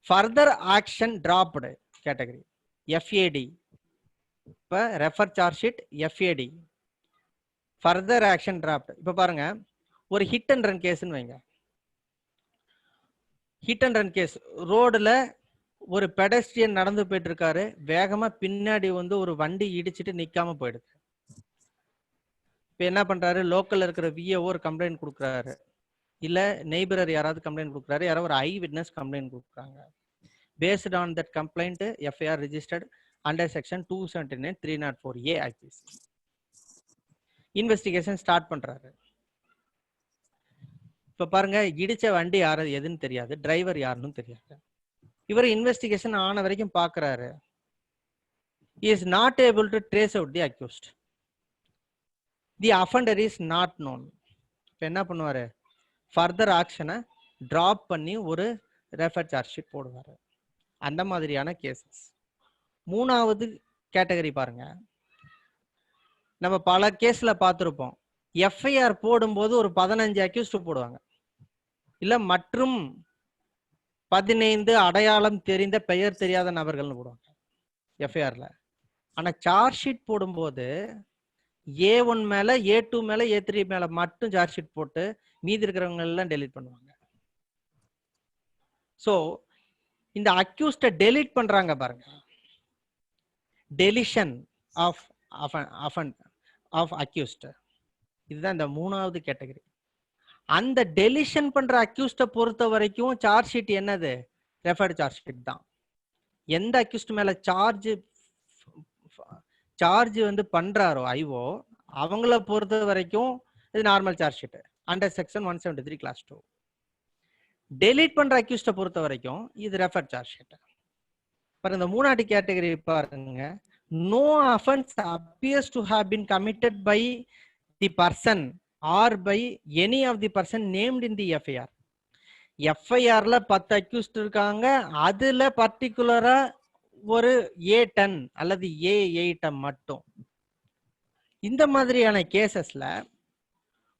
Further action dropped category, FAD. இப்ப refer charge sheet FAD, further action dropped. இப்ப பாருங்க, ஒரு ஹிட் அண்ட் ரன் கேஸ்ன்னு வைங்க. ஹிட் அண்ட் ரன் கேஸ், ரோடுல ஒரு பெடஸ்ட்ரியன் நடந்து போயிட்டு இருக்காரு, வேகமா பின்னாடி வந்து ஒரு வண்டி இடிச்சிட்டு நிக்காம போயிடுது. இப்ப என்ன பண்றாரு, லோக்கல்ல இருக்கிற விஏஓ ஒரு கம்ப்ளைண்ட் கொடுக்குறாரு, இல்ல நெய்பரர் யாராவது கம்ப்ளைண்ட் கொடுக்குறாரு, யாராவது ஒரு ஐ விட்னஸ் கம்ப்ளைண்ட் கொடுக்குறாங்க. Based on that complaint FIR registered under section 279 304A IPC. Investigation start பண்றாரு. இப்ப பாருங்க, இடிச்ச வண்டி யாரு எதுன்னு தெரியாது, டிரைவர் யாருன்னு தெரியாது. இவர் இன்வெஸ்டிகேஷன் ஆன வரைக்கும் பாக்குறாரு, is not able to trace out the accused, the offender is not known. இப்ப என்ன பண்ணுவாரு, ஃபர்தர் ஆக்ஷனை டிராப் பண்ணி ஒரு ரெஃபர் சார்ஜ் ஷீட் போடுவாரு. அந்த மாதிரியான கேசஸ். மூணாவது கேட்டகரி பாருங்க, நம்ம பல கேஸ்ல பார்த்திருப்போம், எஃப்ஐஆர் போடும்போது ஒரு 15 அக்யூஸ்ட் போடுவாங்க, இல்ல மற்றும் 15 அடையாளம் தெரிந்த பெயர் தெரியாத நபர்கள்னு போடுவாங்க எஃப்ஐஆர்ல. ஆனா சார்ஜ் ஷீட் போடும்போது A1 மேல A2 மேல A3 மேல மட்டும் சார்ஜ் ஷீட் போட்டு மீதி இருக்கிறவங்க எல்லாம் டெலீட் பண்ணுவாங்க. சோ இந்த அக்யூஸ்ட டெலீட் பண்றாங்க பாருங்க, டெலிஷன் ஆஃப் ஆஃப் அக்யூஸ்ட், இதுதான் இந்த மூணாவது கேட்டகரி. அந்த டெலிஷன் பண்ற அக்யூஸ்ட பொறுத்த வரைக்கும் சார்ஜ் ஷீட் என்னது, ரெஃபர்டு சார்ஜ் ஷீட் தான். எந்த அக்யூஸ்ட் மேல சார்ஜ் வந்து பண்றாரோ ஐஓ, அவங்கள பொறுத்த வரைக்கும் இது normal charge sheet under section 173 clause 2. Delete பண்ற அக்யூஸ்ட பொறுத்த வரைக்கும் இது ரெஃபர் சார்ஜ் ஷீட். பாருங்க இந்த மூணாவது கேட்டகரி பாருங்க, no offence appears to have been committed by the person or by any of the person named in the FIR. FIRல 10 accused இருக்காங்க, அதுல பர்டிகுலரா ஒரு A10 அல்லது A8 மட்டும். இந்த மாதிரியான கேசஸ்ல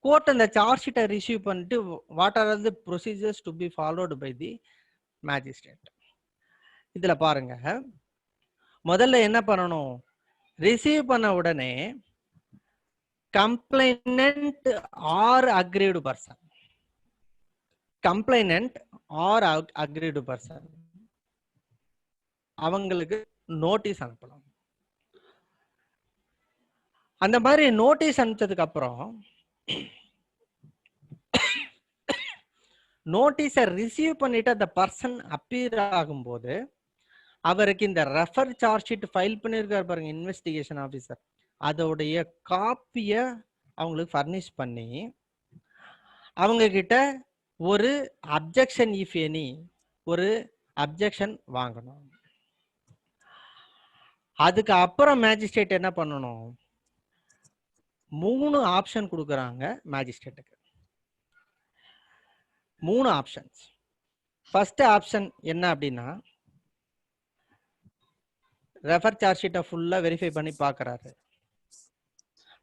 கோர்ட் அந்த சார்ஜ் ஷீட்டை ரிசீவ் பண்ணிட்டு what are the procedures to be followed by the magistrate. இதுல பாருங்க, முதல்ல என்ன பண்ணணும், ரிசீவ் பண்ண உடனே complainant or aggrieved person, complainant or aggrieved person அவங்களுக்கு நோட்டீஸ் அனுப்பலாம். அந்த மாதிரி நோட்டீஸ் அனுப்பிச்சதுக்கு அப்புறம் நோட்டீஸை ரிசீவ் பண்ணிட்டு அந்த பர்சன் அப்பீர் ஆகும்போது அவருக்கு இந்த ரெஃபர் சார்ஜ் ஷீட் ஃபைல் பண்ணியிருக்காரு பாருங்க இன்வெஸ்டிகேஷன் ஆஃபீஸர், அதோடைய காப்பியை அவங்களுக்கு ஃபர்னிஷ் பண்ணி அவங்க கிட்ட ஒரு அப்ஜெக்ஷன் இஃப் எனி ஒரு அப்ஜெக்ஷன் வாங்கணும். அதுக்கு அப்புறம் மேஜிஸ்ட்ரேட் என்ன பண்ணணும், 3 ஆப்ஷன் கொடுக்குறாங்க மேஜிஸ்ட்ரேட்டுக்கு. 3 ஆப்ஷன்ஸ். ஃபர்ஸ்ட் ஆப்ஷன் என்ன அப்படின்னா, ரெஃபர் சார்ஜ் ஷீட்டை ஃபுல்லா வெரிஃபை பண்ணி பார்க்கறாரு.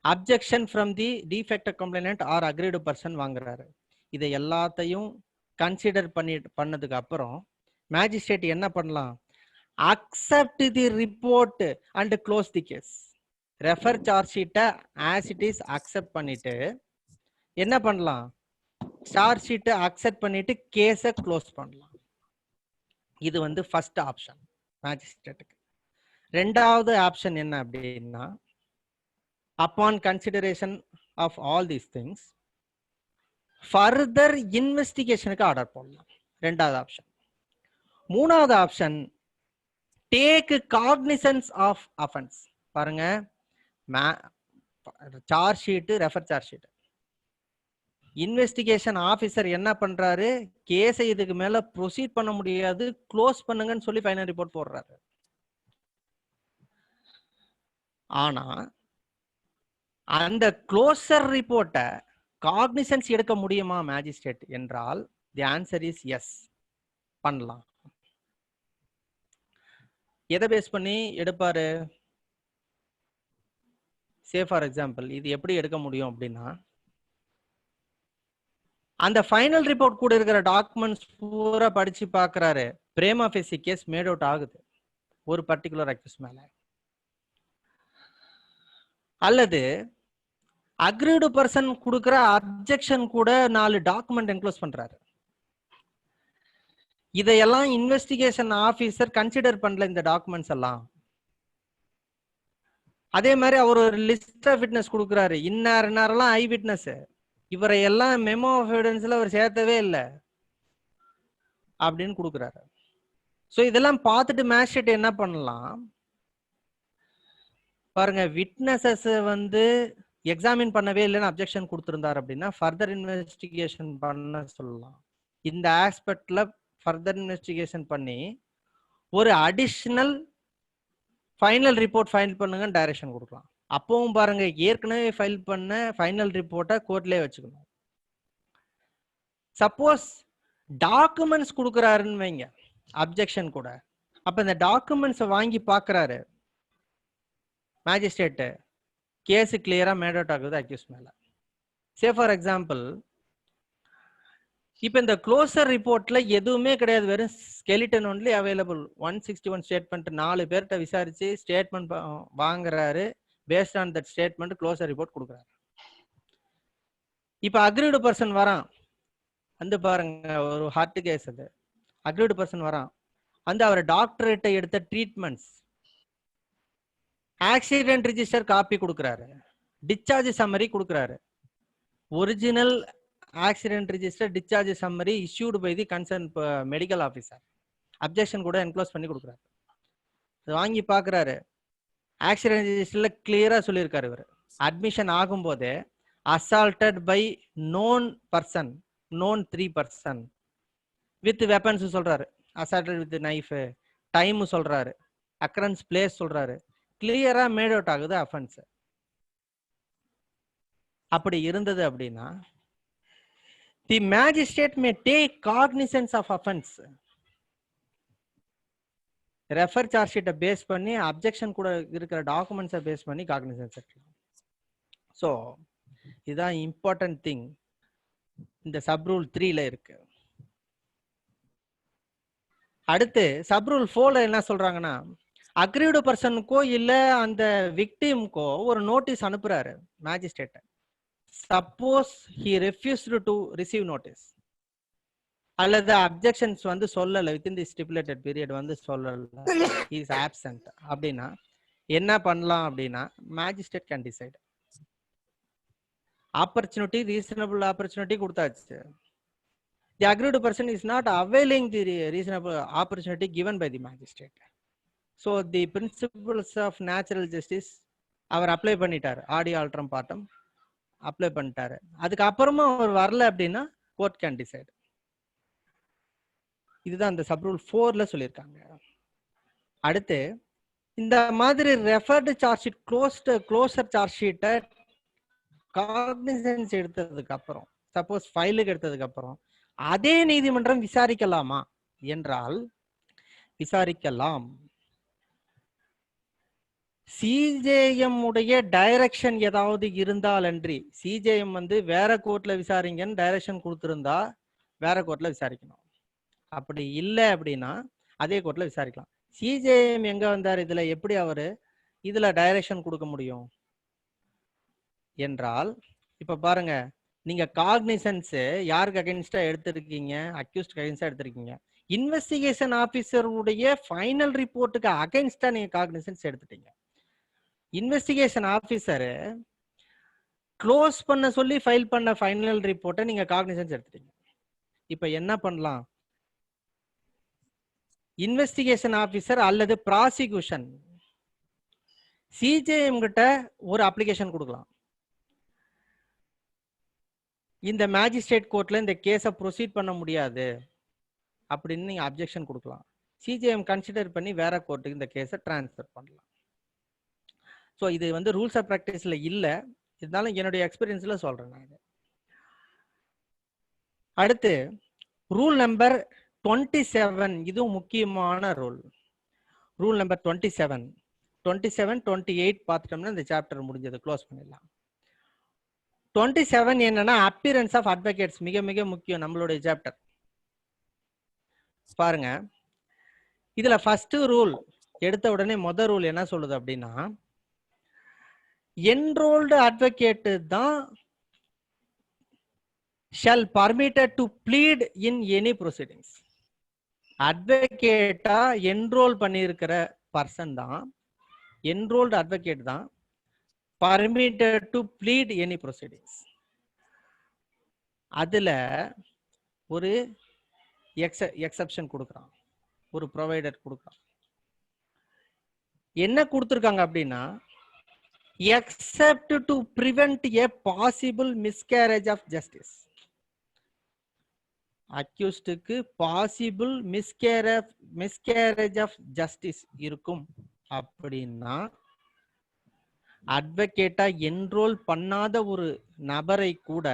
Objection from the de facto complainant or aggrieved person வாங்குறாரு. இதை எல்லாத்தையும் கன்சிடர் பண்ணதுக்கு அப்புறம் மேஜிஸ்ட்ரேட் என்ன பண்ணலாம், accept the report and close the case. Refer charge ஷீட்டை ஆஸ் இட் இஸ் அக்செப்ட் பண்ணிட்டு என்ன பண்ணலாம், சார்ஜ் ஷீட்டை அக்செப்ட் பண்ணிட்டு கேஸை க்ளோஸ் பண்ணலாம். இது வந்து ஃபர்ஸ்ட் ஆப்ஷன் மேஜிஸ்ட்ரேட்டுக்கு. ரெண்டாவது ஆப்ஷன் என்ன அப்படின்னா, upon consideration of all these things further இன்வெஸ்டிகேஷனுக்கு ஆர்டர் போடலாம். ரெண்டாவது ஆப்ஷன். மூணாவது option, take cognizance of offence. பாருங்க, charge sheet refer charge sheet, investigation officer என்ன பண்றாரு, கேஸை இதுக்கு மேல ப்ரொசீட் பண்ண முடியாது, க்ளோஸ் பண்ணுங்கன்னு சொல்லி ஃபைனல் ரிப்போர்ட் போடுறாரு. ஆனா அந்த க்ளோசர் ரிப்போர்ட்டை காக்னிசன்ஸ் எடுக்க முடியுமா மேஜிஸ்ட்ரேட் என்றால் தி ஆன்சர் இஸ் எஸ், பண்ணலாம். எதை பேஸ் பண்ணி எடுப்பாரு, சே ஃபார் எக்ஸாம்பிள் இது எப்படி எடுக்க முடியும் அப்படின்னா, அந்த ஃபைனல் ரிப்போர்ட் கூட இருக்கிற டாக்குமெண்ட்ஸ் பூரா படிச்சு பார்க்கறாரு, prima facie case made out ஆகுது ஒரு பர்டிகுலர் அக்யூஸ் மேல. அல்லது அக்ரீடு பர்சன் கொடுக்கிற அப்ஜெக்ஷன் கூட 4 டாக்குமெண்ட் என்க்ளோஸ் பண்றாரு. இதையெல்லாம் இன்வெஸ்டிகேஷன் ஆபீசர் கன்சிடர் பண்ணல இந்த டாக்குமெண்ட்ஸ் எல்லாம். அதே மாதிரி அவர் ஒரு லிஸ்ட் ஆஃப் விட்னஸ் கொடுக்குறாரு, இன்னாரெல்லாம் ஐ விட்னஸ், இவரை எல்லாம் மெமோ ஆஃப் எவிடன்ஸ்ல அவர் சேர்த்தவே இல்லை அப்படின்னு கொடுக்குறாரு. ஸோ இதெல்லாம் பார்த்துட்டு மேஜிஸ்ட்ரேட் என்ன பண்ணலாம், பாருங்க விட்னஸஸ் வந்து எக்ஸாமின் பண்ணவே இல்லைன்னு அப்ஜெக்ஷன் கொடுத்திருந்தார் அப்படின்னா ஃபர்தர் இன்வெஸ்டிகேஷன் பண்ண சொல்லலாம். இந்த ஆஸ்பெக்ட்ல ஃபர்தர் இன்வெஸ்டிகேஷன் பண்ணி ஒரு அடிஷனல் ஃபைனல் ரிப்போர்ட் ஃபைல் பண்ணுங்க டைரக்ஷன் கொடுக்கலாம். அப்பவும் பாருங்க, ஏற்கனவே ஃபைல் பண்ண ஃபைனல் ரிப்போர்ட்டை கோர்ட்லயே வச்சுக்கணும். சப்போஸ் டாக்குமெண்ட்ஸ் கொடுக்குறாருன்னு வைங்க அப்ஜெக்ஷன் கூட, அப்ப இந்த டாக்குமெண்ட்ஸை வாங்கி பார்க்கறாரு மேஜிஸ்ட்ரேட், கேஸ் கிளியரா மேட் அவுட் ஆகுது அக்யூஸ் மேல. சே ஃபார் எக்ஸாம்பிள், இப்ப இந்த க்ளோசர் ரிப்போர்ட்ல எதுவுமே கிடையாது, வெறும் ஸ்கெலிட்டன் ஒன்லி அவைலபிள். 161 ஸ்டேட்மெண்ட் 4 பேர்கிட்ட விசாரிச்சு ஸ்டேட்மெண்ட் வாங்குறாரு, based on that statement closure report கொடுக்குறாரு. இப்ப அக்ரீடு பர்சன் வரான் வந்து பாருங்க, ஒரு ஹார்ட் கேஸ் அது. அக்ரீடு பர்சன் வரான் வந்து அவர் டாக்டர்கிட்ட எடுத்த ட்ரீட்மெண்ட்ஸ், ஆக்சிடென்ட் ரிஜிஸ்டர் காப்பி கொடுக்குறாரு, டிஸ்சார்ஜ் சம்மரி கொடுக்குறாரு. Original accident register discharge summary issued by the concern medical officer. Objection கூட என்க்ளோஸ் பண்ணி கொடுக்குறாரு. அது வாங்கி பார்க்குறாரு. ஆக்சிடென்ட் ரிஜிஸ்டர்ல கிளியரா சொல்லியிருக்காரு இவர். அட்மிஷன் ஆகும்போதே assaulted by known person, known 3 person with weapons சொல்றாரு. அசால்டட் வித் நைஃப், டைம் சொல்றாரு, அக்கரன்ஸ் பிளேஸ் சொல்றாரு. கிளியரா மேட் அவுட் ஆகுது அஃபென்ஸ். அப்படி இருந்தது அப்படின்னா the magistrate may take cognizance of offence. Refer charge ஷீட்டை பேஸ் பண்ணி அப்ஜெக்ஷன் கூட இருக்கிற டாக்குமெண்ட்ஸை பேஸ் பண்ணி காக்னிசன்ஸ் எடுக்கலாம். ஸோ இதுதான் இம்பார்ட்டன்ட் திங் இந்த சப் ரூல் 3ல இருக்கு. அடுத்து சப் ரூல் 4ல என்ன சொல்றாங்கன்னா, அக்ரீடு பர்சனுக்கோ இல்ல அந்த விக்டிம்க்கோ ஒரு நோட்டீஸ் அனுப்புறாரு magistrate. Suppose he refused to receive notice அல்லது அப்ஜெக்ஷன்ஸ் வந்து சொல்லல, வித்தின் தி ஸ்டிபுலேட்டட் பீரியட் வந்து சொல்லல, இஸ் ஆப்சென்ட் அப்படின்னா என்ன பண்ணலாம் அப்படின்னா magistrate can decide. Opportunity, reasonable opportunity கொடுத்தாச்சு. The aggrieved person is not availing the reasonable opportunity given by the magistrate. So the principles of natural justice அவர் அப்ளை பண்ணிட்டாரு, audi ஆல்ட்ரம் bottom apply பண்ணிட்டாரு. அதுக்கப்புறமா அவர் வரல அப்படின்னா கோர்ட் கேன் டிசைட். இதுதான் அந்த sub rule 4ல சொல்லியிருக்காங்க. அடுத்து இந்த மாதிரி referred charge sheet, closure charge ஷீட்டை காக்னிசன்ஸ் எடுத்ததுக்கு அப்புறம், சப்போஸ் ஃபைலுக்கு எடுத்ததுக்கு அப்புறம் அதே நீதிமன்றம் விசாரிக்கலாமா என்றால் விசாரிக்கலாம். சிஜேஎம் உடைய டைரக்ஷன் ஏதாவது இருந்தால் அன்றி, சிஜேஎம் வந்து வேற கோர்ட்ல விசாரிங்கன்னு டைரக்ஷன் கொடுத்திருந்தா வேற கோர்ட்ல விசாரிக்கணும். அப்படி இல்லை அப்படின்னா அதே கோர்ட்ல விசாரிக்கலாம். சிஜேஎம் எங்க வந்தார் இதுல, எப்படி அவரு இதுல டைரக்ஷன் கொடுக்க முடியும் என்றால், இப்ப பாருங்க, நீங்க காக்னிசன்ஸ் யாருக்கு அகைன்ஸ்டா எடுத்திருக்கீங்க, அக்யூஸ்ட் அகைன்ஸ்டா எடுத்திருக்கீங்க. இன்வெஸ்டிகேஷன் ஆபீசர் உடைய ஃபைனல் ரிப்போர்ட்டுக்கு அகைன்ஸ்டா நீங்க காக்னிசன்ஸ் எடுத்துட்டீங்க. இன்வெஸ்டிகேஷன் ஆபீசர் க்ளோஸ் பண்ண சொல்லி ஃபைல் பண்ண ஃபைனல் ரிப்போர்ட்டை நீங்க காக்னிசன்ஸ் எடுத்துட்டீங்க. இப்ப என்ன பண்ணலாம், இன்வெஸ்டிகேஷன் ஆபீசர் அல்லது ப்ராசிக்யூஷன் சிஜேஎம் கிட்ட ஒரு அப்ளிகேஷன் கொடுக்கலாம். இந்த மேஜிஸ்ட்ரேட் கோர்ட்ல இந்த கேஸை ப்ரொசீட் பண்ண முடியாது அப்படின்னு நீங்க அப்ஜெக்ஷன் கொடுக்கலாம். சிஜேஎம் கன்சிடர் பண்ணி வேற கோர்ட்டுக்கு இந்த கேஸை டிரான்ஸ்ஃபர் பண்ணலாம். ஸோ இது வந்து ரூல்ஸ் ஆஃப் ப்ராக்டிஸ்ல இல்லை, இருந்தாலும் என்னுடைய எக்ஸ்பீரியன்ஸ்ல சொல்றேன் நான். அடுத்து ரூல் நம்பர் 27, இதுவும் முக்கியமான ரூல். ரூல் நம்பர் 27, 28 பார்த்துட்டோம்னா இந்த சாப்டர் முடிஞ்சது, க்ளோஸ் பண்ணிடலாம். 27 என்னன்னா அப்பியரன்ஸ் ஆஃப் அட்வொகேட்ஸ், மிக மிக முக்கியம் நம்மளுடைய சாப்டர். பாருங்க, இதுல ஃபர்ஸ்ட் ரூல் எடுத்த உடனே முதல் ரூல் என்ன சொல்லுது அப்படின்னா, என்ரோல்டு அட்வொகேட் தான் shall permitted to plead in any proceedings. அட்வொகேட்டா என்ரோல் பண்ணியிருக்கிற பர்சன் தான், என்ரோல்டு அட்வொகேட் தான் permitted to plead any proceedings. அதுல ஒரு எக்ஸெப்ஷன் கொடுக்குறான், ஒரு ப்ரொவைடர் கொடுக்குறான். என்ன கொடுத்துருக்காங்க அப்படின்னா, except to prevent a possible miscarriage of justice. அக்யூஸ்டுக்கு பாசிபிள் மிஸ்கேரேஜ் ஆஃப் ஜஸ்டிஸ் இருக்கும் அப்படின்னா, அட்வொகேட்டா என்ரோல் பண்ணாத ஒரு நபரை கூட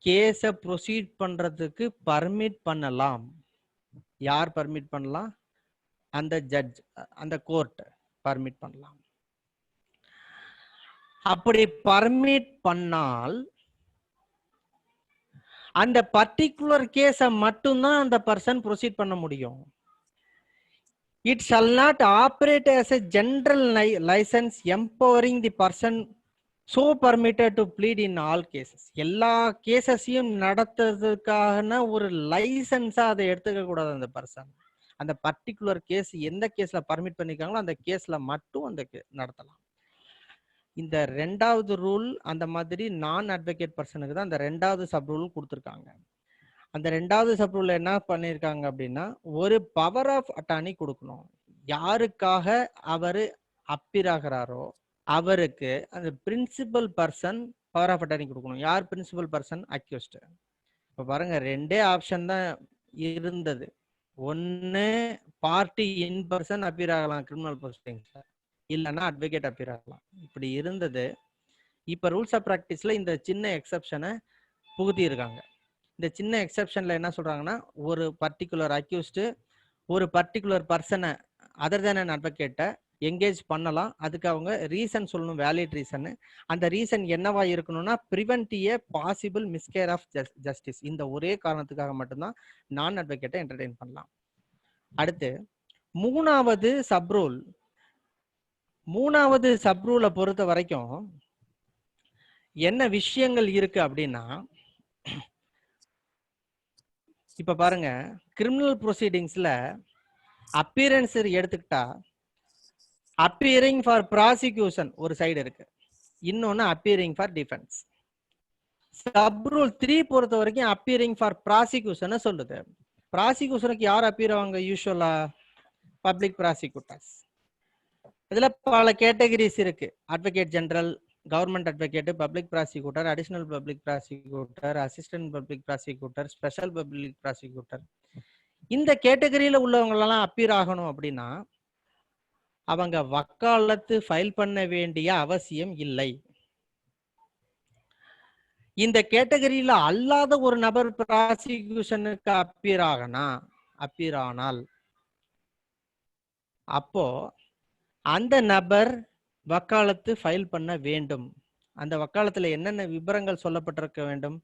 கேஸை ப்ரொசீட் பண்றதுக்கு பர்மிட் பண்ணலாம். யார் பர்மிட் பண்ணலாம்? அந்த ஜட்ஜ், அந்த கோர்ட் பர்மிட் பண்ணலாம். அப்படி பர்மிட் பண்ணால் அந்த பர்டிகுலர் கேஸை மட்டும்தான் அந்த பர்சன் ப்ரொசீட் பண்ண முடியும். It shall not operate as a general license empowering the person so permitted to plead in all cases. எல்லா கேசஸையும் நடத்துறதுக்கான ஒரு லைசன்ஸா அதை எடுத்துக்க கூடாது அந்த பர்சன். அந்த பர்டிகுலர் கேஸ் எந்த கேஸ்ல பர்மிட் பண்ணிருக்காங்களோ அந்த கேஸ்ல மட்டும் அந்த நடத்தலாம். இந்த ரெண்டாவது ரூல் அந்த மாதிரி நான் அட்வொகேட் பர்சனுக்கு தான் அந்த ரெண்டாவது சப் ரூல் கொடுத்துருக்காங்க. அந்த ரெண்டாவது சப் ரூல் என்ன பண்ணியிருக்காங்க அப்படின்னா, ஒரு பவர் ஆஃப் அட்டார்னி கொடுக்கணும். யாருக்காக அவர் அப்பீர் ஆகிறாரோ அவருக்கு அந்த principal person power of attorney கொடுக்கணும். யார் பிரின்சிபல் பர்சன்? அக்யூஸ்ட். இப்போ பாருங்க, ரெண்டே ஆப்ஷன் தான் இருந்தது. ஒன்னு பார்ட்டி இன் பர்சன் அப்பீர் ஆகலாம் கிரிமினல் ப்ரொசீடிங்ஸ்ல, இல்லைன்னா அட்வொகேட் அப்பீர் ஆகலாம். இப்படி இருந்தது. இப்ப ரூல்ஸ் ஆஃப் பிராக்டிஸ்ல இந்த சின்ன எக்ஸப்ஷனை புகுத்தி இருக்காங்க. இந்த சின்ன எக்ஸப்ஷன்ல என்ன சொல்றாங்கன்னா, ஒரு பர்டிகுலர் அக்யூஸ்டு ஒரு பர்டிகுலர் பர்சனை அதர் தேன் அன் அட்வொகேட்டை என்கேஜ் பண்ணலாம். அதுக்கு அவங்க ரீசன் சொல்லணும், வேலிட் ரீசன். அந்த ரீசன் என்னவா இருக்கணும்னா, prevent a possible miscarriage of justice. இந்த ஒரே காரணத்துக்காக மட்டும்தான் நான் அட்வொகேட்டை என்டர்டெயின் பண்ணலாம். அடுத்து மூணாவது சப்ரூலை பொறுத்த வரைக்கும் என்ன விஷயங்கள் இருக்கு அப்படின்னா, இப்ப பாருங்க, கிரிமினல் ப்ரொசீடிங்ஸ்ல அப்பியரன்ஸ் எடுத்துக்கிட்டா அப்பியரிங் ஃபார் ப்ராசிக்யூஷன் ஒரு சைடு இருக்கு, இன்னொன்னு appearing for defence. Sub rule 3 பொறுத்த வரைக்கும் அப்பியரிங் ஃபார் ப்ராசிக்யூஷன் சொல்லுது. ப்ராசிக்யூஷனுக்கு யார் அப்பியர் ஆவாங்க? யூசுவலா பப்ளிக் ப்ராசிக்யூட்டர்ஸ். இதுல பல கேட்டகரிஸ் இருக்கு. Advocate general, government advocate, public prosecutor, additional public prosecutor, assistant public prosecutor, special public prosecutor. இந்த கேட்டகரியில உள்ளவங்களெல்லாம் அப்பீர் ஆகணும் அப்படின்னா அவங்க வக்காலத்து ஃபைல் பண்ண வேண்டிய அவசியம் இல்லை. இந்த கேட்டகரியில அல்லாத ஒரு நபர் ப்ராசிக்யூஷனுக்கு அப்பீர் ஆனால் அப்போ அந்த நபர் வக்காலத்து ஃபைல் பண்ண வேண்டும். அந்த வக்காலத்துல என்னென்ன விவரங்கள் சொல்லப்பட்டிருக்க வேண்டும்?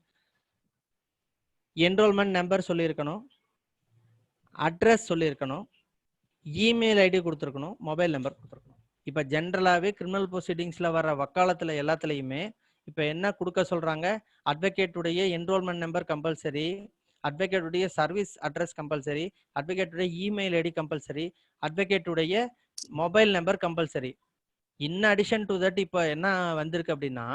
என்ரோல்மெண்ட் நம்பர் சொல்லியிருக்கணும், அட்ரஸ் சொல்லியிருக்கணும், இமெயில் ஐடி கொடுத்துருக்கணும், மொபைல் நம்பர் கொடுத்துருக்கணும். இப்போ ஜென்ரலாகவே கிரிமினல் ப்ரொசீடிங்ஸில் வர வக்காலத்தில் எல்லாத்துலேயுமே இப்போ என்ன கொடுக்க சொல்கிறாங்க? அட்வொகேட்டுடைய என்ரோல்மெண்ட் நம்பர் கம்பல்சரி, அட்வொகேட்டுடைய சர்வீஸ் அட்ரஸ் கம்பல்சரி, அட்வொகேட்டுடைய இமெயில் ஐடி கம்பல்சரி, அட்வொகேட்டுடைய mobile number compulsory. In addition to that இப்போ என்ன வந்திருக்கு அப்படின்னா,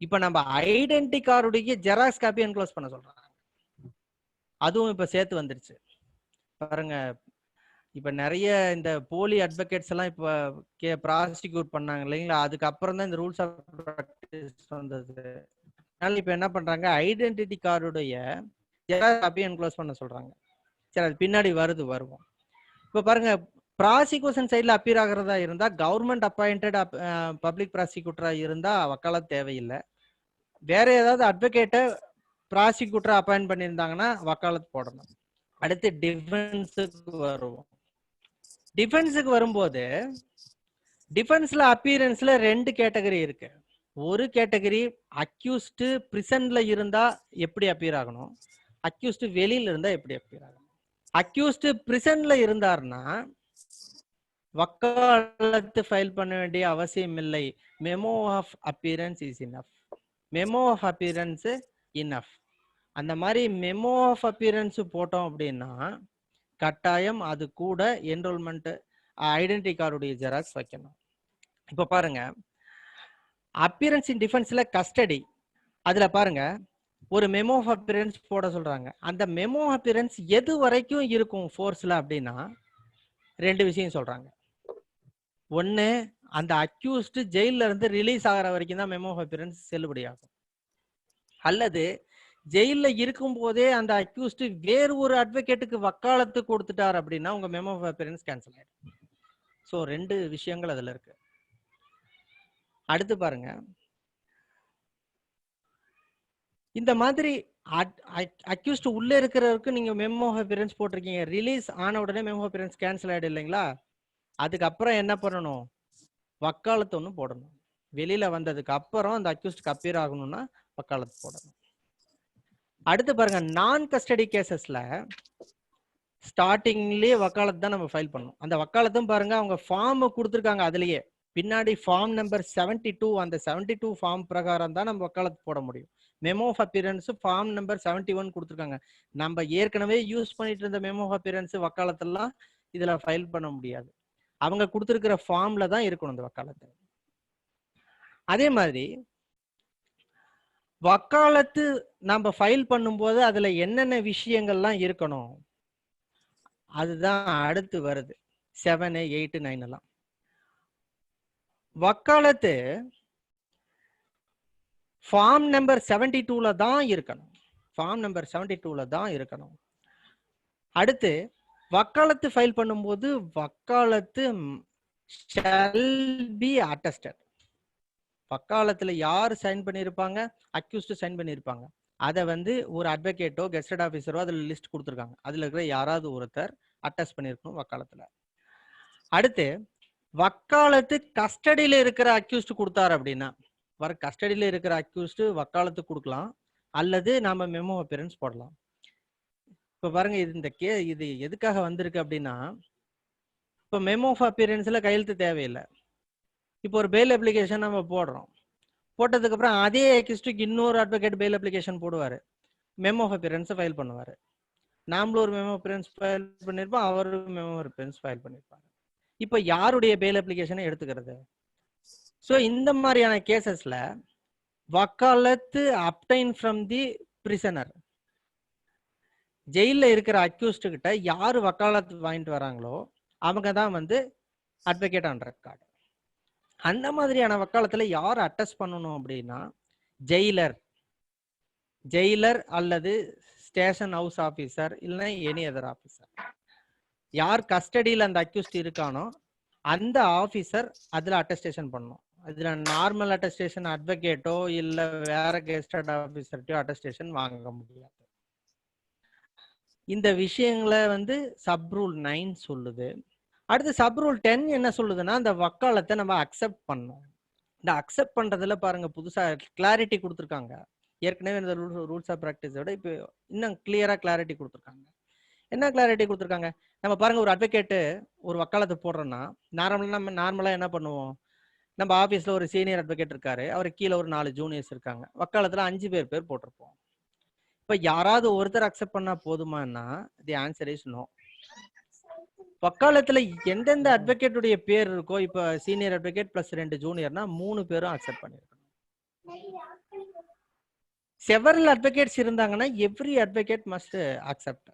இப்போ நம்ம ஐடென்டி கார்டுடைய ஜெராக்ஸ் காப்பி என்க்ளோஸ் பண்ண சொல்றாங்க. அதுவும் இப்போ சேர்த்து வந்துருச்சு பாருங்க. இப்போ நிறைய இந்த போலி அட்வொகேட்ஸ் எல்லாம் இப்போ ப்ராசிக்யூட் பண்ணாங்க இல்லைங்களா? அதுக்கப்புறம் தான் இந்த ரூல்ஸ் ஆஃப் பிராக்டிஸ் வந்தது. அதனால இப்போ என்ன பண்றாங்க, ஐடென்டிட்டி கார்டுடைய ஜெராக்ஸ் காப்பி என்க்ளோஸ் பண்ண சொல்றாங்க. சரி, அது பின்னாடி வருவோம். இப்போ பாருங்க, ப்ராசிக்யூஷன் சைடில் அப்பீர் ஆகிறதா இருந்தா கவர்மெண்ட் அப்பாயிண்டட் பப்ளிக் ப்ராசிக்யூட்டரா இருந்தா வக்காலத்து தேவையில்லை. வேற ஏதாவது அட்வொகேட்டை ப்ராசிக்யூட்டரா அப்பாயிண்ட் பண்ணியிருந்தாங்கன்னா வக்காலத்து போடணும். அடுத்து டிஃபென்ஸுக்கு வருவோம். டிஃபென்ஸுக்கு வரும்போது டிஃபென்ஸ்ல அப்பீரன்ஸ்ல 2 கேட்டகரி இருக்கு. ஒரு கேட்டகரி அக்யூஸ்ட் பிரிசன்ல இருந்தா எப்படி அப்பீர் ஆகணும், அக்யூஸ்ட் வெளியில இருந்தா எப்படி அப்பீர் ஆகணும். அக்யூஸ்ட் பிரிசன்ல இருந்தார்னா வக்காலத்து ஃபைல் பண்ண வேண்டிய அவசியம் இல்லை. Memo of appearance is enough. Memo of appearance enough. அந்த மாதிரி மெமோ ஆஃப் அப்பீரன்ஸ் போட்டோம் அப்படின்னா கட்டாயம் அது கூட என்ரோல்மெண்ட் ஐடென்டி கார்டுடைய ஜெராக்ஸ் வைக்கணும். இப்போ பாருங்க, அப்பியரன்ஸ் இன் டிஃபென்ஸ்ல கஸ்டடி, அதுல பாருங்க ஒரு மெமோ ஆஃப் அப்பியரன்ஸ் போட சொல்றாங்க. அந்த மெமோ அப்பியரன்ஸ் எது வரைக்கும் இருக்கும் ஃபோர்ஸ்ல அப்படின்னா 2 விஷயம் சொல்றாங்க. ஒன்னு, அந்த அக்யூஸ்ட் ஜெயில இருந்து ரிலீஸ் ஆகிற வரைக்கும் தான் மெமோ ஆஃப் அப்பியரன்ஸ் செல்லுபடி ஆகும். அல்லது ஜெயில இருக்கும் போதே அந்த அக்யூஸ்ட் வேறு ஒரு அட்வொகேட்டுக்கு வக்காலத்து கொடுத்துட்டார் அப்படின்னா உங்க மெமோ ஆஃப் அப்பியரன்ஸ் கேன்சல் ஆயிடும். ஸோ 2 விஷயங்கள் அதுல இருக்கு. அடுத்து பாருங்க, இந்த மாதிரி அக்யூஸ்ட் உள்ள இருக்கிறவருக்கு நீங்க மெமோ ஆஃப் அப்பியரன்ஸ் போட்டிருக்கீங்க, ரிலீஸ் ஆன உடனே மெமோ ஆஃப் அப்பியரன்ஸ் கேன்சல் ஆயிடும் இல்லைங்களா? அதுக்கப்புறம் என்ன பண்ணணும், வக்காலத்து ஒன்று போடணும். வெளியில வந்ததுக்கு அப்புறம் அந்த அக்யூஸ்டுக்கு அப்பீர் ஆகணும்னா வக்காலத்து போடணும். அடுத்து பாருங்க, நான் கஸ்டடி கேசஸ்ல ஸ்டார்டிங்லயே வக்காலத்து தான் நம்ம ஃபைல் பண்ணணும். அந்த வக்காலத்தும் பாருங்க அவங்க ஃபார்ம் கொடுத்துருக்காங்க. அதுலயே பின்னாடி ஃபார்ம் நம்பர் 72, அந்த 72 ஃபார்ம் பிரகாரம் தான் நம்ம வக்காலத்து போட முடியும். Memo of appearance form number 71 கொடுத்துருக்காங்க. நம்ம ஏற்கனவே யூஸ் பண்ணிட்டு இருந்த மெமோ ஆஃப் அப்பியரன்ஸ் வக்காலத்தெல்லாம் இதுல ஃபைல் பண்ண முடியாது. அவங்க கொடுத்துருக்கிற ஃபார்ம்ல தான் இருக்கணும் இந்த வக்காலத்து. அதே மாதிரி வக்காலத்து நம்ம ஃபைல் பண்ணும்போது அதுல என்னென்ன விஷயங்கள்லாம் இருக்கணும் அதுதான் அடுத்து வருது. 7, 8, 9 எல்லாம். வக்காலத்து ஃபார்ம் நம்பர் 72ல தான் இருக்கணும். ஃபார்ம் நம்பர் 72ல தான் இருக்கணும். அடுத்து வக்காலத்து ஃபைல் பண்ணும்போது வக்காலத்து shall be attested. வக்காலத்துல யார் சைன் பண்ணியிருப்பாங்க? அக்யூஸ்ட் சைன் பண்ணியிருப்பாங்க. அதை வந்து ஒரு அட்வொகேட்டோ கெஸ்டட் ஆஃபீஸரோ அதுல லிஸ்ட் கொடுத்துருக்காங்க. அதுல இருக்கிற யாராவது ஒருத்தர் அட்டஸ்ட் பண்ணியிருக்கணும் வக்காலத்துல. அடுத்து வக்காலத்து கஸ்டடியில இருக்கிற அக்யூஸ்ட் கொடுத்தாரு அப்படின்னா, கஸ்டடியில இருக்கிற அக்யூஸ்ட் வக்காலத்து கொடுக்கலாம், அல்லது நாம மெமோ அப்பியரன்ஸ் போடலாம். இப்ப பாருங்க, இது எதுக்காக வந்திருக்கு அப்படின்னா, இப்ப மெமோ ஆஃப் அப்பியரன்ஸ்ல கையெழுத்து தேவையில்லை. இப்போ ஒரு பெயில் அப்ளிகேஷன் நம்ம போடுறோம். போட்டதுக்கு அப்புறம் அதே அக்யூஸ்டுக்கு இன்னொரு அட்வொகேட் பெயில் அப்ளிகேஷன் போடுவாரு, மெமோ ஆஃப் அப்பியரன்ஸ் ஃபைல் பண்ணுவாரு. நாமளும் ஒரு மெமோ அப்பியரன்ஸ் ஃபைல் பண்ணிருப்போம், அவரும் மெமோ அப்பியரன்ஸ் ஃபைல் பண்ணிருப்பாங்க. இப்ப யாருடைய பெயில் அப்ளிகேஷனை எடுத்துக்கிறது? சோ இந்த மாதிரியான கேசஸ்ல வக்காலத்து அப்டைன் ஃப்ரம் தி பிரிசனர், ஜெயில இருக்கிற அக்யூஸ்ட் கிட்ட யாரு வக்காலத்து வாங்கிட்டு வராங்களோ அவங்க தான் வந்து அட்வொகேட் ஆன் ரெக்கார்ட். அந்த மாதிரியான வக்காலத்துல யார் அட்டஸ்ட் பண்ணணும் அப்படின்னா, ஜெயிலர் அல்லது ஸ்டேஷன் ஹவுஸ் ஆபீசர் இல்லைன்னா எனி அதர் ஆபீசர். யார் கஸ்டடியில் அந்த அக்யூஸ்ட் இருக்கானோ அந்த ஆபீசர் அதுல அட்டஸ்டேஷன் பண்ணணும். அதுல நார்மல் அட்டஸ்டேஷன் அட்வொகேட்டோ இல்ல வேற கெஸ்டட் ஆபீசர்ட்டோ அட்டஸ்டேஷன் வாங்க முடியாது. இந்த விஷயங்களை வந்து சப் ரூல் 9 சொல்லுது. அடுத்து சப் ரூல் 10 என்ன சொல்லுதுன்னா, அந்த வக்காலத்தை நம்ம அக்செப்ட் பண்ணணும். இந்த அக்செப்ட் பண்றதுல பாருங்க புதுசா கிளாரிட்டி கொடுத்துருக்காங்க. ஏற்கனவே இந்த ரூல்ஸ் ஆஃப் பிராக்டிஸோட இப்போ இன்னும் கிளியரா கிளாரிட்டி கொடுத்துருக்காங்க. என்ன கிளாரிட்டி கொடுத்துருக்காங்க? நம்ம பாருங்க, ஒரு அட்வொகேட்டு ஒரு வக்காலத்து போடுறோம்னா நார்மலா என்ன பண்ணுவோம்? நம்ம ஆபீஸ்ல ஒரு சீனியர் அட்வொகேட் இருக்காரு, அவருக்கு கீழே ஒரு 4 ஜூனியர்ஸ் இருக்காங்க. வக்காலத்துல 5 பேர் போட்டிருப்போம். இப்ப யாராவது ஒருத்தர் அக்செப்ட் பண்ணா போதுமானா, தி ஆன்சர் இஸ் நோ. வக்காலத்துல எந்தெந்த அட்வொகேட்டுடைய பேர் இருக்கோ, இப்ப சீனியர் அட்வொகேட் பிளஸ் 2 ஜூனியர்னா 3 பேரும் அக்செப்ட் பண்ணிருக்கணும். செவரல் அட்வொகேட்ஸ் இருந்தாங்கன்னா எவ்ரி அட்வொகேட் மஸ்ட் அக்செப்ட்.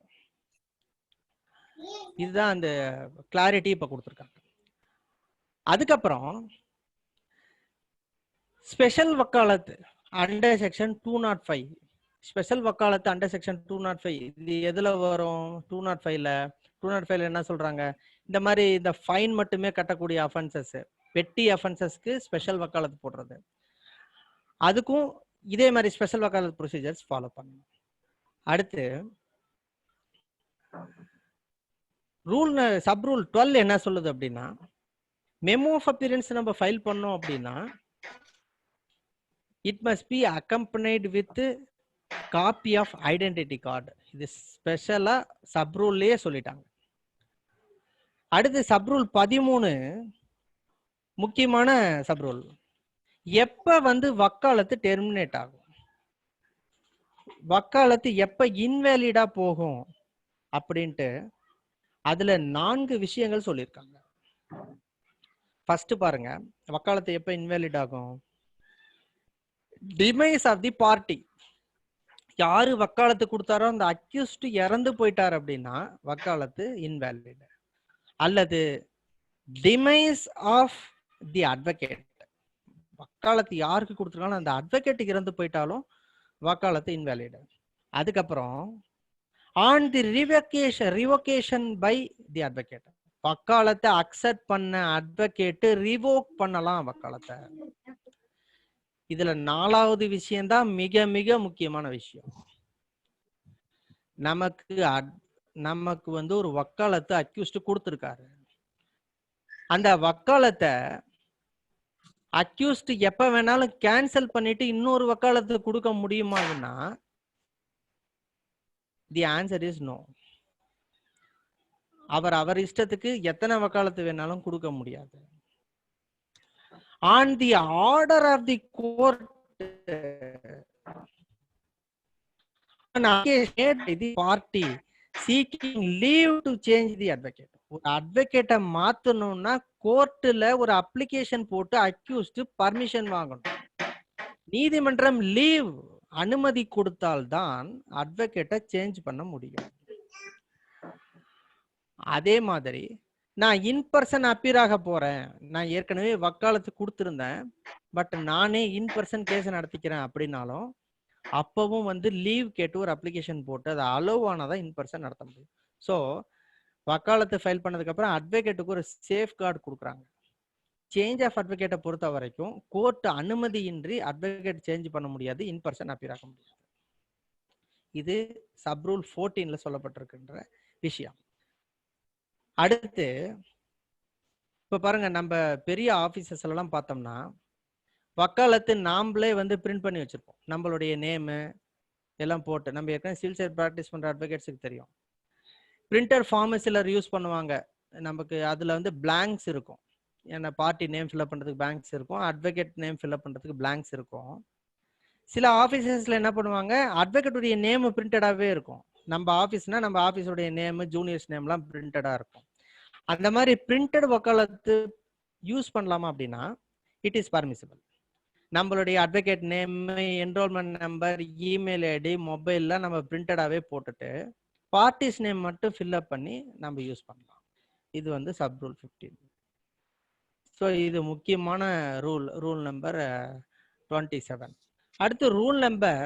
இதுதான் அந்த கிளாரிட்டி இப்ப கொடுத்துருக்காங்க. அதுக்கப்புறம் ஸ்பெஷல் வக்காலத்து அண்டர் செக்ஷன் 205, ஸ்பெஷல் வக்காலத்து அண்டர் செக்ஷன் 205 இது எதுல வரும்? 205ல என்ன சொல்றாங்க? இந்த மாதிரி இந்த ஃபைன் மட்டுமே கட்டக்கூடிய அஃபென்சஸ், பெட்டி அஃபென்சஸ்க்கு ஸ்பெஷல் வக்காலத்து போடுறது. அதுக்கும் இதே மாதிரி ஸ்பெஷல் வக்காலத்து ப்ரொசீஜர்ஸ் ஃபாலோ பண்ணணும். அடுத்து சப் ரூல் 12 என்ன சொல்லுது அப்படின்னா, மெமோ ஆஃப் அப்பியரன்ஸ் நம்ம ஃபைல் பண்ணோம் அப்படின்னா it must be accompanied with copy of identity card. இது ஸ்பெஷலா சப் ரூல்லயே சொல்லிட்டாங்க. அடுத்து சப் ரூல் 13 முக்கியமான சப் ரூல். எப்ப வந்து வக்காலத்து டெர்மினேட் ஆகும், வக்காலத்து எப்ப இன்வேலிடா போகும் அப்படின்ட்டு அதுல 4 விஷயங்கள் சொல்லியிருக்காங்க. ஃபர்ஸ்ட் பாருங்க, வக்காலத்து எப்ப இன்வேலிட் ஆகும்? Demise of the party. யாரு வக்காலத்து கொடுத்தாரோ அந்த அக்யூஸ்ட் இறந்து போயிட்டார் அப்படின்னா வக்காலத்து இன்வேலிட். அல்லது டிமைஸ் ஆஃப் தி அட்வொகேட், வக்காலத்து யாருக்கு கொடுத்துருக்காலும் அந்த அட்வொகேட் இறந்து போயிட்டாலும் வக்காலத்து இன்வேலிட். அதுக்கப்புறம் on the revocation by the advocate, வக்காலத்தை அக்செப்ட் பண்ண அட்வொகேட் ரிவோக் பண்ணலாம் வக்காலத்தை. இதுல 4வது விஷயம் தான் மிக மிக முக்கியமான விஷயம். நமக்கு வந்து ஒரு வக்காலத்தை அக்யூஸ்ட் கொடுத்திருக்காரு. அந்த வக்காலத்தை அக்யூஸ்ட் எப்ப வேணாலும் கேன்சல் பண்ணிட்டு இன்னொரு வக்காலத்தை கொடுக்க முடியுமான்னா தி ஆன்சர் இஸ் நோ. அவர் இஷ்டத்துக்கு எத்தனை வக்காலத்து வேணாலும் கொடுக்க முடியாது. On the order of the court party seeking leave to change the advocate. ஒரு அட்வொகேட்டை மாத்தணும்னா கோர்ட்ல ஒரு அப்ளிகேஷன் போட்டு அக்யூஸ்ட் பர்மிஷன் வாங்கணும். நீதிமன்றம் லீவ் அனுமதி கொடுத்தால்தான் அட்வொகேட்டை சேஞ்ச் பண்ண முடியும். அதே மாதிரி நான் இன்பர்சன் அப்பீர் ஆக போறேன், நான் ஏற்கனவே வக்காலத்து கொடுத்துருந்தேன், பட் நானே இன்பர்சன் கேஸ் நடத்திக்கிறேன் அப்படின்னாலும் அப்பவும் வந்து லீவ் கேட்டு ஒரு அப்ளிகேஷன் போட்டு அதை அலோவ் ஆனாதான் இன்பர்சன் நடத்த முடியும். ஸோ வக்காலத்து ஃபைல் பண்ணதுக்கு அப்புறம் அட்வொகேட்டுக்கு ஒரு சேஃப் கார்டு கொடுக்குறாங்க. சேஞ்ச் ஆஃப் அட்வொகேட்டை பொறுத்த வரைக்கும் கோர்ட் அனுமதியின்றி அட்வொகேட் சேஞ்ச் பண்ண முடியாது, இன்பர்சன் அப்பீர் ஆக முடியாது. இது சப் ரூல் 14ல சொல்லப்பட்டிருக்கின்ற விஷயம். அடுத்து இப்ப பாருங்க, நம்ம பெரிய ஆபீசர்ஸ் எல்லாம் பார்த்தோம்னா வக்காலத்து நாமளே வந்து பிரிண்ட் பண்ணி வச்சிருப்போம், நம்மளுடைய நேமு எல்லாம் போட்டு. நம்ம ஏற்கனவே சிவில் சர்வீஸ் ப்ராக்டிஸ் பண்ற அட்வொகேட்ஸுக்கு தெரியும். பிரிண்டர் ஃபார்ம் சிலர் யூஸ் பண்ணுவாங்க, நமக்கு அதுல வந்து பிளாங்க்ஸ் இருக்கும். ஏன்னா பார்ட்டி நேம் ஃபில்அப் பண்றதுக்கு பிளாங்க்ஸ் இருக்கும், அட்வொகேட் நேம் ஃபில்அப் பண்றதுக்கு பிளாங்க்ஸ் இருக்கும். சில ஆஃபீஸர்ஸ்ல என்ன பண்ணுவாங்க, அட்வொகேட்டுடைய நேம் பிரிண்டடாகவே இருக்கும். நம்ம ஆஃபீஸ்னா நம்ம ஆஃபீஸோடைய நேம், ஜூனியர்ஸ் நேம்லாம் பிரிண்டடா இருக்கும். அந்த மாதிரி பிரிண்டட் வக்காலத்து யூஸ் பண்ணலாமா அப்படின்னா இட் இஸ் பர்மிசிபிள். நம்மளுடைய advocate name, enrolment number, email ID, மொபைல்லாம் நம்ம பிரிண்டடாகவே போட்டுட்டு பார்ட்டிஸ் நேம் மட்டும் ஃபில்அப் பண்ணி நம்ம யூஸ் பண்ணலாம். இது வந்து சப் ரூல் 15. ஸோ இது முக்கியமான ரூல் நம்பர் 27. அடுத்து ரூல் நம்பர்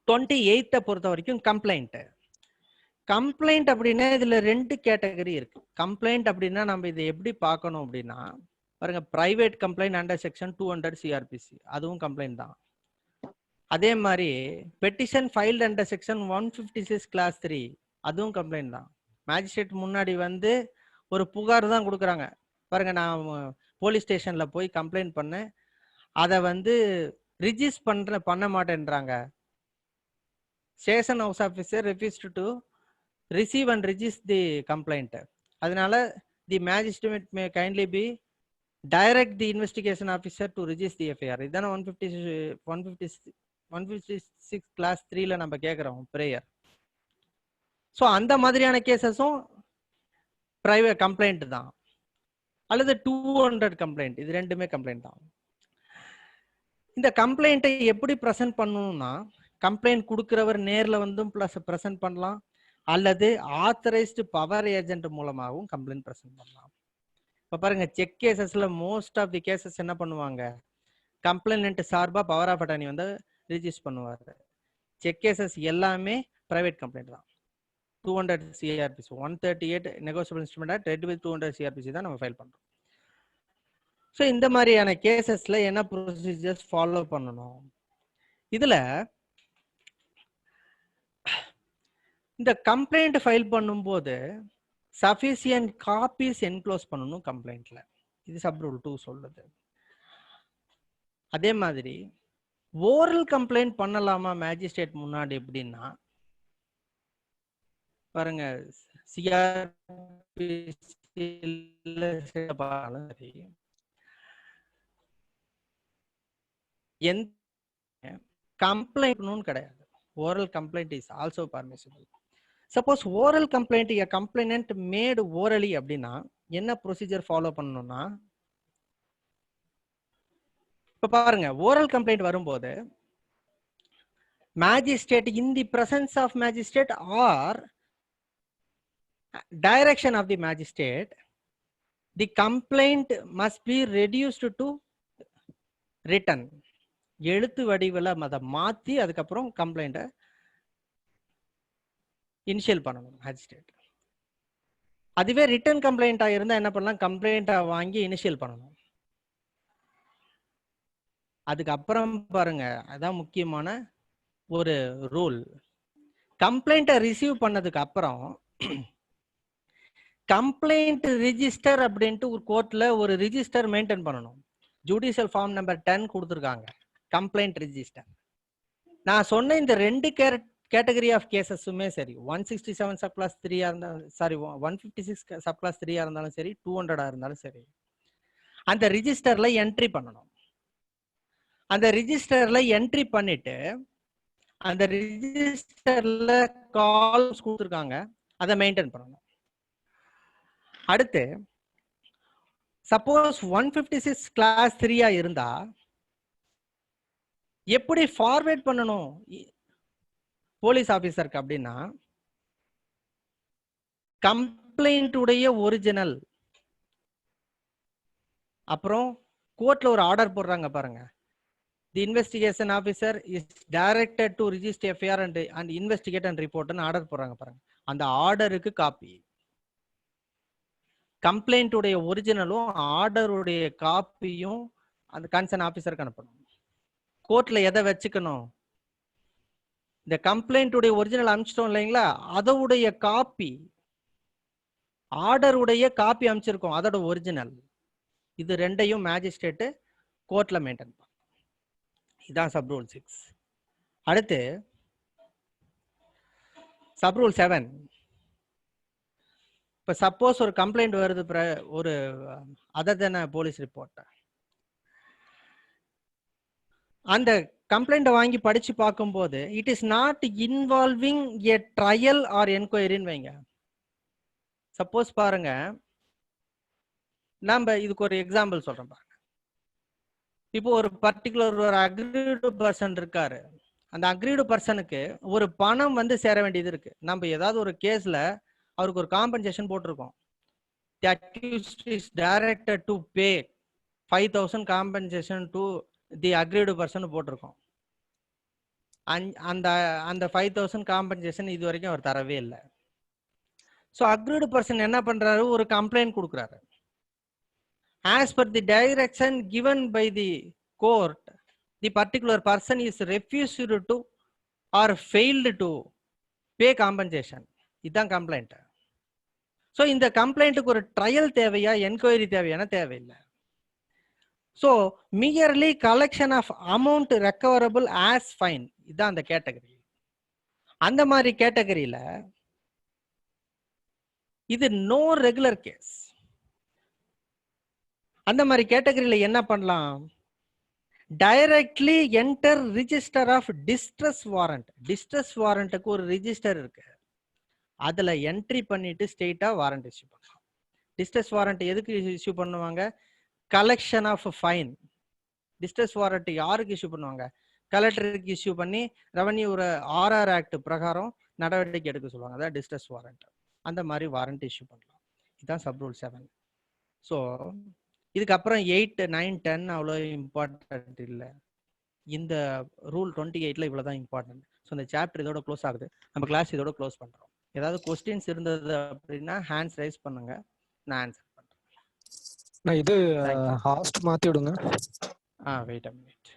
28 பொறுத்த வரைக்கும் கம்ப்ளைண்ட். கம்ப்ளைண்ட் அப்படின்னா இதுல 2 கேட்டகரி இருக்கு. கம்ப்ளைண்ட் அப்படின்னா நம்ம இதை எப்படி பார்க்கணும் அப்படின்னா பாருங்க, private complaint under section 200 CRPC, அதுவும் கம்ப்ளைண்ட் தான். அதே மாதிரி petition filed under section 156 clause 3, அதுவும் கம்ப்ளைண்ட் தான். மேஜிஸ்ட்ரேட் முன்னாடி வந்து ஒரு புகார் தான் கொடுக்குறாங்க. பாருங்க, நான் போலீஸ் ஸ்டேஷன்ல போய் கம்ப்ளைண்ட் பண்ணேன், அதை வந்து ரிஜிஸ்டர் பண்ண மாட்டேன்றாங்க. Station house officer refused to receive and register the complaint. அதனால the magistrate may kindly be direct the investigation officer to register the FIR. இதான 156 கிளாஸ் 3ல நம்ம கேட்குறோம் பிரேயர். ஸோ அந்த மாதிரியான கேசஸும் பிரைவேட் கம்ப்ளைண்ட் தான், அல்லது 200 கம்ப்ளைண்ட், இது ரெண்டுமே கம்ப்ளைண்ட் தான். இந்த கம்ப்ளைண்ட்டை எப்படி ப்ரெசென்ட் பண்ணணும்னா, கம்ப்ளைண்ட் கொடுக்கிறவர் நேரில் வந்தும் ப்ரெசென்ட் பண்ணலாம், அல்லது ஆத்தரைஸ்டு பவர் ஏஜென்ட் மூலமாகவும் கம்ப்ளைண்ட் ப்ரெசென்ட் பண்ணலாம். இப்போ பாருங்க, செக் கேசஸ்ல மோஸ்ட் ஆஃப் தி கேசஸ் என்ன பண்ணுவாங்க, கம்ப்ளைண்ட் சார்பா பவர் ஆஃப் அட்டார்னி வந்து ரிஜிஸ்டர் பண்ணுவாரு. செக் கேசஸ் எல்லாமே பிரைவேட் கம்ப்ளைண்ட் தான். 200 CRPC 138 negotiable instrument act read with 200 CRPC தான் நம்ம ஃபைல் பண்றோம். ஸோ இந்த மாதிரியான கேசஸ்ல என்ன ப்ரொசீஜர்ஸ் ஃபாலோ பண்ணணும், இதுல இந்த கம்ப்ளைண்ட் ஃபைல் பண்ணும்போது சஃபிஷியன்ட் காப்பீஸ் என்க்ளோஸ் பண்ணணும் கம்ப்ளைண்ட்ல. இது சப் ரூல் 2 சொல்லுது. அதே மாதிரி ஓரல் கம்ப்ளைண்ட் பண்ணலாமா மேஜிஸ்ட்ரேட் முன்னாடி எப்படின்னா பாருங்க, கம்ப்ளைண்ட் கிடையாது. Oral complaint is also permissible. Suppose oral complaint a complainant made orally அப்படின்னா என்ன ப்ரொசீஜர் ஃபாலோ பண்ணணும்னா, இப்ப பாருங்க, ஓரல் கம்ப்ளைண்ட் வரும்போது magistrate in the presence of magistrate or direction of the magistrate the complaint must be reduced to written. எழுத்து வடிவில் அதை மாற்றி அதுக்கப்புறம் கம்ப்ளைண்ட்டை இனிஷியல் பண்ணணும் மேஜிஸ்ட்ரேட். அதுவே ரிட்டன் கம்ப்ளைண்டா இருந்தா என்ன பண்ணலாம், கம்ப்ளைண்டா வாங்கி இனிஷியல் பண்ணணும். அதுக்கப்புறம் பாருங்க, அதான் முக்கியமான ஒரு ரூல். கம்ப்ளைண்ட்டை ரிசீவ் பண்ணதுக்கு அப்புறம் கம்ப்ளைண்ட் ரிஜிஸ்டர் அப்படின்ட்டு ஒரு கோர்ட்ல ஒரு ரிஜிஸ்டர் மெயின்டைன் பண்ணணும். ஜுடிஷியல் ஃபார்ம் நம்பர் 10 கொடுத்துருக்காங்க, கம்ப்ளைண்ட் ரிஜிஸ்டர். நான் சொன்ன இந்த 2 கேட்டகரி ஆஃப் கேசஸுமே சரி 167 சப் கிளாஸ் 3 இருந்தாலும் சாரி 156 சப் கிளாஸ் 3 இருந்தாலும் சரி 200 இருந்தாலும் சரி அந்த ரிஜிஸ்டர்ல என்ட்ரி பண்ணணும். அந்த ரிஜிஸ்டர்ல என்ட்ரி பண்ணிட்டு அந்த ரிஜிஸ்டர்ல கால்ஸ் கொடுத்துருக்காங்க அதை மெயின்டைன் பண்ணணும். அடுத்து சப்போஸ் 156 கிளாஸ் 3 இருந்தா எப்படி ஃபார்வேர்ட் பண்ணணும் போலீஸ் ஆபீசருக்கு அப்படின்னா கம்ப்ளைண்ட் உடைய ஒரிஜினல், அப்புறம் கோர்ட்ல ஒரு ஆர்டர் போடுறாங்க பாருங்க, the investigation officer is directed to register FIR and investigate and ரிப்போர்ட்னு ஆர்டர் போடுறாங்க பாருங்க, அந்த ஆர்டருக்கு காப்பி, கம்ப்ளைண்ட் உடைய ஒரிஜினலும் ஆர்டருடைய காப்பியும் அந்த கன்சர்ன் ஆபீசருக்கு அனுப்பணும். கோர்ட்ல எதை வச்சுக்கணும், இந்த கம்ப்ளைண்ட் உடைய ஒரிஜினல் அனுப்பிச்சிட்டோம் இல்லைங்களா, அதோடைய காப்பி, ஆர்டர் உடைய காப்பி அனுப்பிச்சிருக்கோம் அதோட ஒரிஜினல், இது ரெண்டையும் மேஜிஸ்ட்ரேட் கோர்ட்ல மெயின்டைன் பண்ணும். இதான் சப் ரூல் 6. அடுத்து சப் ரூல் 7. இப்ப சப்போஸ் ஒரு கம்ப்ளைண்ட் வருது, ஒரு அதர் தென் போலீஸ் ரிப்போர்ட், அந்த கம்ப்ளைண்ட் வாங்கி படிச்சு பார்க்கும்போது it is not involving a trial or என்கொயரின்னு வைங்க. சப்போஸ் பாருங்க, நம்ம இதுக்கு ஒரு எக்ஸாம்பிள் சொல்றோம் பாருங்க. இப்போ ஒரு பர்டிகுலர் ஒரு அக்ரீடு பர்சன் இருக்காரு, அந்த அக்ரீடு பர்சனுக்கு ஒரு பணம் வந்து சேர வேண்டியது இருக்கு. நம்ம ஏதாவது ஒரு கேஸ்ல அவருக்கு ஒரு காம்பன்சேஷன் போட்டிருக்கோம், தி accused is directed to pay 5000 compensation to the aggrieved person போட்டிருக்கோம். அந்த அந்த 5000 காம்பன்சேஷன் இது வரைக்கும் அவர் தரவே இல்லை. ஸோ அக்ரீடு பர்சன் என்ன பண்றாரு, ஒரு கம்ப்ளைண்ட் கொடுக்குறாரு. As per the direction given by the court, the particular person is refused to or failed to pay compensation. இதுதான் கம்ப்ளைண்ட். ஸோ இந்த கம்ப்ளைண்ட்டுக்கு ஒரு ட்ரையல் தேவையா, என்கொயரி தேவையான தேவையில்லை. So merely collection of amount recoverable as fine, இதுதான் அந்த category. அந்த மாதிரி கேட்டகரியில இது நோ ரெகுலர் கேஸ். அந்த மாதிரி கேட்டகரியில என்ன பண்ணலாம், directly enter register of distress warrant. Distress வாரண்ட்டுக்கு ஒரு ரிஜிஸ்டர் இருக்கு, அதுல என்ட்ரி பண்ணிட்டு ஸ்ட்ரெயிட்டா வாரண்ட் இஷ்யூ பண்ணலாம். டிஸ்ட்ரஸ் வாரண்ட் எதுக்கு இஷ்யூ பண்ணுவாங்க, collection of fine. Distress warrant யாருக்கு இஷ்யூ பண்ணுவாங்க, கலெக்டருக்கு இஷ்யூ பண்ணி ரெவன்யூ ஒரு RR ஆக்ட் பிரகாரம் நடவடிக்கை எடுக்க சொல்லுவாங்க, அதான் டிஸ்ட்ரஸ் வாரண்ட். அந்த மாதிரி வாரண்ட் இஷ்யூ பண்ணலாம். இதுதான் சப் ரூல் 7. ஸோ இதுக்கப்புறம் 8, 9, 10 அவ்வளோ இம்பார்ட்டன்ட் இல்லை. இந்த ரூல் 28ல இவ்வளோதான் இம்பார்ட்டன்ட். ஸோ இந்த சாப்டர் இதோட க்ளோஸ் ஆகுது, நம்ம கிளாஸ் இதோட க்ளோஸ் பண்ணுறோம். ஏதாவது கொஸ்டின்ஸ் இருந்தது அப்படின்னா ஹேண்ட்ஸ் ரைஸ் பண்ணுங்க, நான் ஆன்சர் பண்ணுறேன். இது ஹாஸ்ட் மாற்றி விடுங்க. Wait a minute.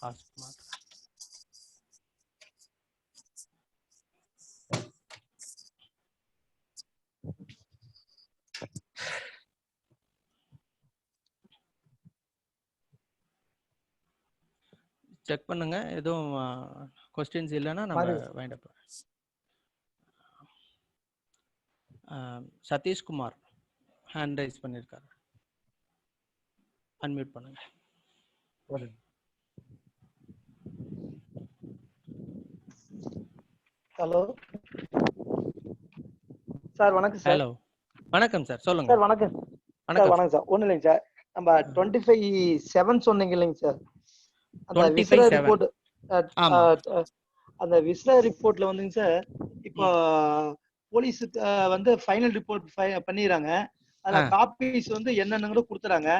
ஹாஸ்ட் மாற்ற செக் பண்ணுங்க, எதுவும் கொஸ்டின்ஸ் இல்லைன்னா நம்ம wind up. Satishkumar hand raise பண்ணியிருக்காரு, அன்மியூட் பண்ணுங்க. ஹலோ சார், வணக்கம் சார். ஹலோ வணக்கம் சார், சொல்லுங்க சார். வணக்கம் சார். வணக்கம் சார். ஒன்றும் இல்லைங்க சார், நம்ம 25/7 சொன்னீங்க இல்லைங்க சார், அந்த விஸ்ரா ரிப்போர்ட், அந்த விஸ்ரா ரிப்போர்ட்ல வந்துங்க சார், இப்போ போலீஸுக்கு வந்து ஃபைனல் ரிப்போர்ட் பண்ணிடுறாங்க, அதுல காப்பீஸ் வந்து என்னென்னு கொடுத்துறாங்க.